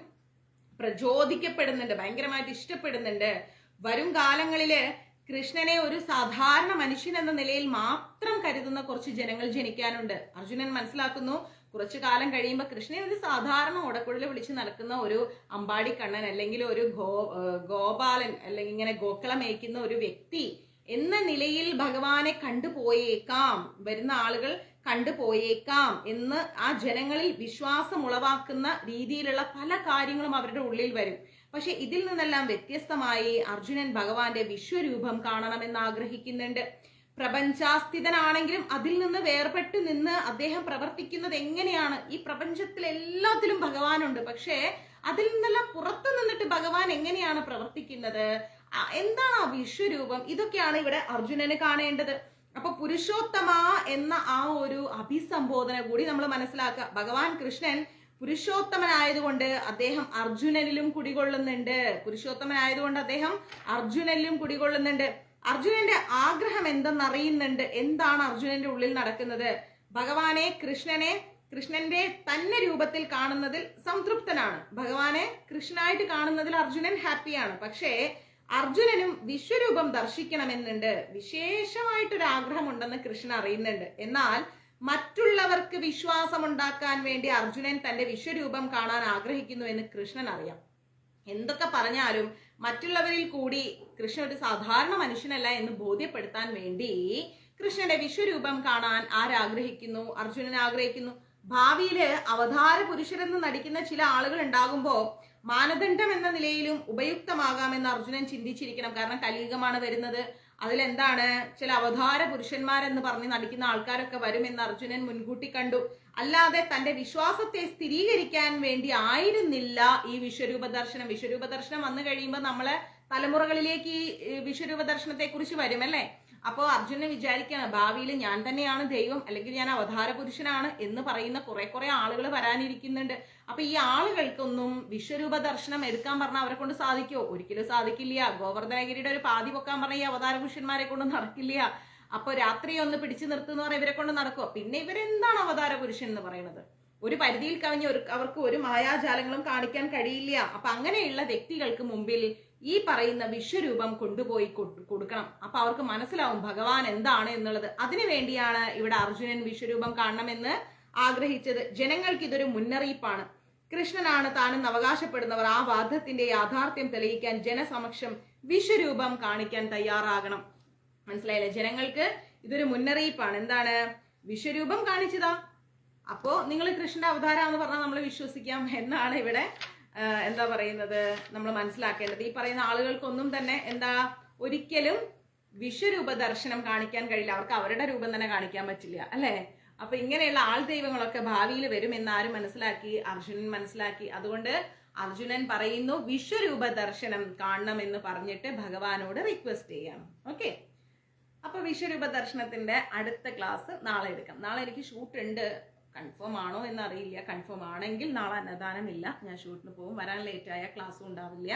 പ്രചോദിക്കപ്പെടുന്നുണ്ട്, ഭയങ്കരമായിട്ട് ഇഷ്ടപ്പെടുന്നുണ്ട്. വരും കാലങ്ങളില് കൃഷ്ണനെ ഒരു സാധാരണ മനുഷ്യൻ എന്ന നിലയിൽ മാത്രം കരുതുന്ന കുറച്ച് ജനങ്ങൾ ജനിക്കാനുണ്ട്. അർജുനൻ മനസ്സിലാക്കുന്നു, കുറച്ചു കാലം കഴിയുമ്പോൾ കൃഷ്ണനെ ഒരു സാധാരണ ഓടക്കുഴൽ വിളിച്ച് നടക്കുന്ന ഒരു അമ്പാടി കണ്ണൻ, അല്ലെങ്കിൽ ഒരു ഗോപാലൻ, അല്ലെങ്കിൽ ഇങ്ങനെ ഗോക്കള മേയ്ക്കുന്ന ഒരു വ്യക്തി എന്ന നിലയിൽ ഭഗവാനെ കണ്ടുപോയേക്കാം, വരുന്ന ആളുകൾ കണ്ടുപോയേക്കാം എന്ന് ആ ജനങ്ങളിൽ വിശ്വാസം ഉളവാക്കുന്ന രീതിയിലുള്ള പല കാര്യങ്ങളും അവരുടെ ഉള്ളിൽ വരും. പക്ഷെ ഇതിൽ നിന്നെല്ലാം വ്യത്യസ്തമായി അർജുനൻ ഭഗവാന്റെ വിശ്വരൂപം കാണണമെന്ന് ആഗ്രഹിക്കുന്നുണ്ട്. പ്രപഞ്ചാസ്ഥിതനാണെങ്കിലും അതിൽ നിന്ന് വേർപെട്ട് നിന്ന് അദ്ദേഹം പ്രവർത്തിക്കുന്നത് എങ്ങനെയാണ്? ഈ പ്രപഞ്ചത്തിൽ എല്ലാത്തിലും ഭഗവാനുണ്ട്, പക്ഷേ അതിൽ നിന്നെല്ലാം പുറത്തു നിന്നിട്ട് ഭഗവാൻ എങ്ങനെയാണ് പ്രവർത്തിക്കുന്നത്? എന്താണ് ആ വിശ്വരൂപം? ഇതൊക്കെയാണ് ഇവിടെ അർജുനന് കാണേണ്ടത്. അപ്പൊ പുരുഷോത്തമ എന്ന ആ ഒരു അഭിസംബോധന കൂടി നമ്മൾ മനസ്സിലാക്കുക. ഭഗവാൻ കൃഷ്ണൻ പുരുഷോത്തമനായതുകൊണ്ട് അദ്ദേഹം അർജുനനിലും കുടികൊള്ളുന്നുണ്ട്. പുരുഷോത്തമനായതുകൊണ്ട് അദ്ദേഹം അർജുനനിലും കുടികൊള്ളുന്നുണ്ട്. അർജുനന്റെ ആഗ്രഹം എന്തെന്നറിയുന്നുണ്ട്. എന്താണ് അർജുനന്റെ ഉള്ളിൽ നടക്കുന്നത്? ഭഗവാനെ, കൃഷ്ണന്റെ തന്നെ രൂപത്തിൽ കാണുന്നതിൽ സംതൃപ്തനാണ്. ഭഗവാനെ കൃഷ്ണനായിട്ട് കാണുന്നതിൽ അർജുനൻ ഹാപ്പിയാണ്. പക്ഷേ അർജുനനും വിശ്വരൂപം ദർശിക്കണമെന്നുണ്ട്, വിശേഷമായിട്ടൊരു ആഗ്രഹമുണ്ടെന്ന് കൃഷ്ണൻ അറിയുന്നുണ്ട്. എന്നാൽ മറ്റുള്ളവർക്ക് വിശ്വാസമുണ്ടാക്കാൻ വേണ്ടി അർജുനൻ തന്റെ വിശ്വരൂപം കാണാൻ ആഗ്രഹിക്കുന്നു എന്ന് കൃഷ്ണൻ അറിയാം. എന്തൊക്കെ പറഞ്ഞാലും മറ്റുള്ളവരിൽ കൂടി കൃഷ്ണൻ ഒരു സാധാരണ മനുഷ്യനല്ല എന്ന് ബോധ്യപ്പെടുത്താൻ വേണ്ടി കൃഷ്ണന്റെ വിശ്വരൂപം കാണാൻ ആരാഗ്രഹിക്കുന്നു? അർജുനൻ ആഗ്രഹിക്കുന്നു. ഭാവിയില് അവതാര പുരുഷരെന്ന് നടിക്കുന്ന ചില ആളുകൾ ഉണ്ടാകുമ്പോ മാനദണ്ഡം എന്ന നിലയിലും ഉപയുക്തമാകാമെന്ന് അർജുനൻ ചിന്തിച്ചിരിക്കണം. കാരണം കലിയുഗമാണ് വരുന്നത്. അതിലെന്താണ്, ചില അവതാര പുരുഷന്മാരെന്ന് പറഞ്ഞ് നടിക്കുന്ന ആൾക്കാരൊക്കെ വരുമെന്ന് അർജുനൻ മുൻകൂട്ടി കണ്ടു. അല്ലാതെ തന്റെ വിശ്വാസത്തെ സ്ഥിരീകരിക്കാൻ വേണ്ടി ആയിരുന്നില്ല ഈ വിശ്വരൂപ ദർശനം. വിശ്വരൂപ ദർശനം വന്നു കഴിയുമ്പോൾ നമ്മളെ തലമുറകളിലേക്ക് ഈ വിശ്വരൂപ ദർശനത്തെ കുറിച്ച് വരുമല്ലേ. അപ്പോൾ അർജുനൻ വിചാരിക്കുകയാണ്, ഭാവിയിൽ ഞാൻ തന്നെയാണ് ദൈവം, അല്ലെങ്കിൽ ഞാൻ അവതാര പുരുഷനാണ് എന്ന് പറയുന്ന കുറെ ആളുകൾ വരാനിരിക്കുന്നുണ്ട്. അപ്പൊ ഈ ആളുകൾക്കൊന്നും വിശ്വരൂപ ദർശനം എടുക്കാൻ പറഞ്ഞാൽ അവരെ കൊണ്ട് സാധിക്കുമോ? ഒരിക്കലും സാധിക്കില്ല. ഗോവർദ്ധനഗിരിയുടെ ഒരു പാതി പൊക്കാൻ പറഞ്ഞ ഈ അവതാര പുരുഷന്മാരെ കൊണ്ട് നടക്കില്ല. അപ്പൊ രാത്രി ഒന്ന് പിടിച്ചു നിർത്തുന്ന പറഞ്ഞാൽ ഇവരെ കൊണ്ട് നടക്കുമോ? പിന്നെ ഇവരെന്താണ് അവതാര പുരുഷൻ എന്ന് പറയുന്നത്? ഒരു പരിധിയിൽ കവിഞ്ഞ് അവർക്ക് ഒരു മായാജാലങ്ങളും കാണിക്കാൻ കഴിയില്ല. അപ്പൊ അങ്ങനെയുള്ള വ്യക്തികൾക്ക് മുമ്പിൽ ഈ പറയുന്ന വിശ്വരൂപം കൊണ്ടുപോയി കൊടുക്കണം. അപ്പൊ അവർക്ക് മനസ്സിലാവും ഭഗവാൻ എന്താണ് എന്നുള്ളത്. അതിനു വേണ്ടിയാണ് ഇവിടെ അർജുനൻ വിശ്വരൂപം കാണണമെന്ന് ആഗ്രഹിച്ചത്. ജനങ്ങൾക്ക് ഇതൊരു മുന്നറിയിപ്പാണ്. കൃഷ്ണനാണ് താനെന്ന് അവകാശപ്പെടുന്നവർ ആ വാദത്തിന്റെ യാഥാർത്ഥ്യം തെളിയിക്കാൻ ജനസമക്ഷം വിശ്വരൂപം കാണിക്കാൻ തയ്യാറാകണം. മനസ്സിലായില്ലേ? ജനങ്ങൾക്ക് ഇതൊരു മുന്നറിയിപ്പാണ്. എന്താണ്? വിശ്വരൂപം കാണിച്ചതാ. അപ്പോ നിങ്ങൾ കൃഷ്ണന്റെ അവതാരാന്ന് പറഞ്ഞാൽ നമ്മൾ വിശ്വസിക്കാം എന്നാണ് ഇവിടെ എന്താ പറയുന്നത്, നമ്മൾ മനസ്സിലാക്കേണ്ടത്. ഈ പറയുന്ന ആളുകൾക്കൊന്നും തന്നെ ഒരിക്കലും വിശ്വരൂപ ദർശനം കാണിക്കാൻ കഴിയില്ല. അവർക്ക് അവരുടെ രൂപം തന്നെ കാണിക്കാൻ പറ്റില്ല, അല്ലേ? അപ്പൊ ഇങ്ങനെയുള്ള ആൾ ദൈവങ്ങളൊക്കെ ഭാവിയിൽ വരും എന്നാരും മനസ്സിലാക്കി, അർജുനൻ മനസ്സിലാക്കി. അതുകൊണ്ട് അർജുനൻ പറയുന്നു വിശ്വരൂപ ദർശനം കാണണം എന്ന് പറഞ്ഞിട്ട് ഭഗവാനോട് റിക്വസ്റ്റ് ചെയ്യണം. ഓക്കെ, അപ്പൊ വിശ്വരൂപ ദർശനത്തിന്റെ അടുത്ത ക്ലാസ് നാളെ എടുക്കാം. നാളെ എനിക്ക് ഷൂട്ട് ഉണ്ട്. കൺഫേം ആണോ എന്നറിയില്ല. കൺഫേം ആണെങ്കിൽ നാളെ അന്നദാനമില്ല, ഞാൻ ഷൂട്ടിന് പോകും. വരാൻ ലേറ്റായ ക്ലാസ്സും ഉണ്ടാവില്ല.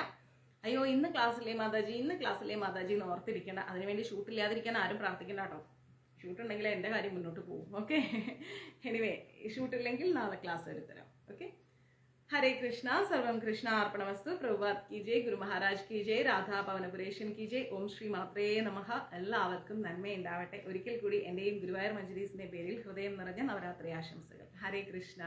അയ്യോ ഇന്ന് ക്ലാസ്സിലെ മാതാജി എന്ന് ഓർത്തിരിക്കേണ്ട. അതിനുവേണ്ടി ഷൂട്ട് ഇല്ലാതിരിക്കാൻ ആരും പ്രാർത്ഥിക്കേണ്ട കേട്ടോ. ഷൂട്ട് ഉണ്ടെങ്കിൽ എൻ്റെ കാര്യം മുന്നോട്ട് പോകും. ഓക്കെ, എനിവേ ഷൂട്ടില്ലെങ്കിൽ നാളെ ക്ലാസ് എടുത്തരാം. ഓക്കെ, ഹരേ കൃഷ്ണ. സർവം കൃഷ്ണ അർപ്പണമസ്തു. പ്രഭുപാദ് കി ജയ്, ഗുരു മഹാരാജ് കി ജയ്, രാധാ പവനപുരേഷൻ കി ജയ്. ഓം ശ്രീ മാത്രേ നമഃ. എല്ലാവർക്കും നന്മയുണ്ടാവട്ടെ. ഒരിക്കൽ കൂടി എൻ്റെയും ഗുരുവായൂർ മഞ്ജരീസിന്റെ പേരിൽ ഹൃദയം നിറഞ്ഞ നവരാത്രി ആശംസകൾ. ഹരേ കൃഷ്ണ.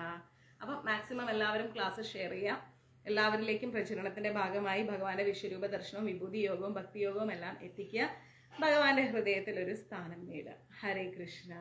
അപ്പം മാക്സിമം എല്ലാവരും ക്ലാസ് ഷെയർ ചെയ്യാം. എല്ലാവരിലേക്കും പ്രചരണത്തിന്റെ ഭാഗമായി ഭഗവാന്റെ വിശ്വരൂപ ദർശനവും വിഭൂതി യോഗവും ഭക്തിയോഗവും എല്ലാം എത്തിക്കുക. ഭഗവാന്റെ ഹൃദയത്തിൽ ഒരു സ്ഥാനം നേടുക. ഹരേ കൃഷ്ണ.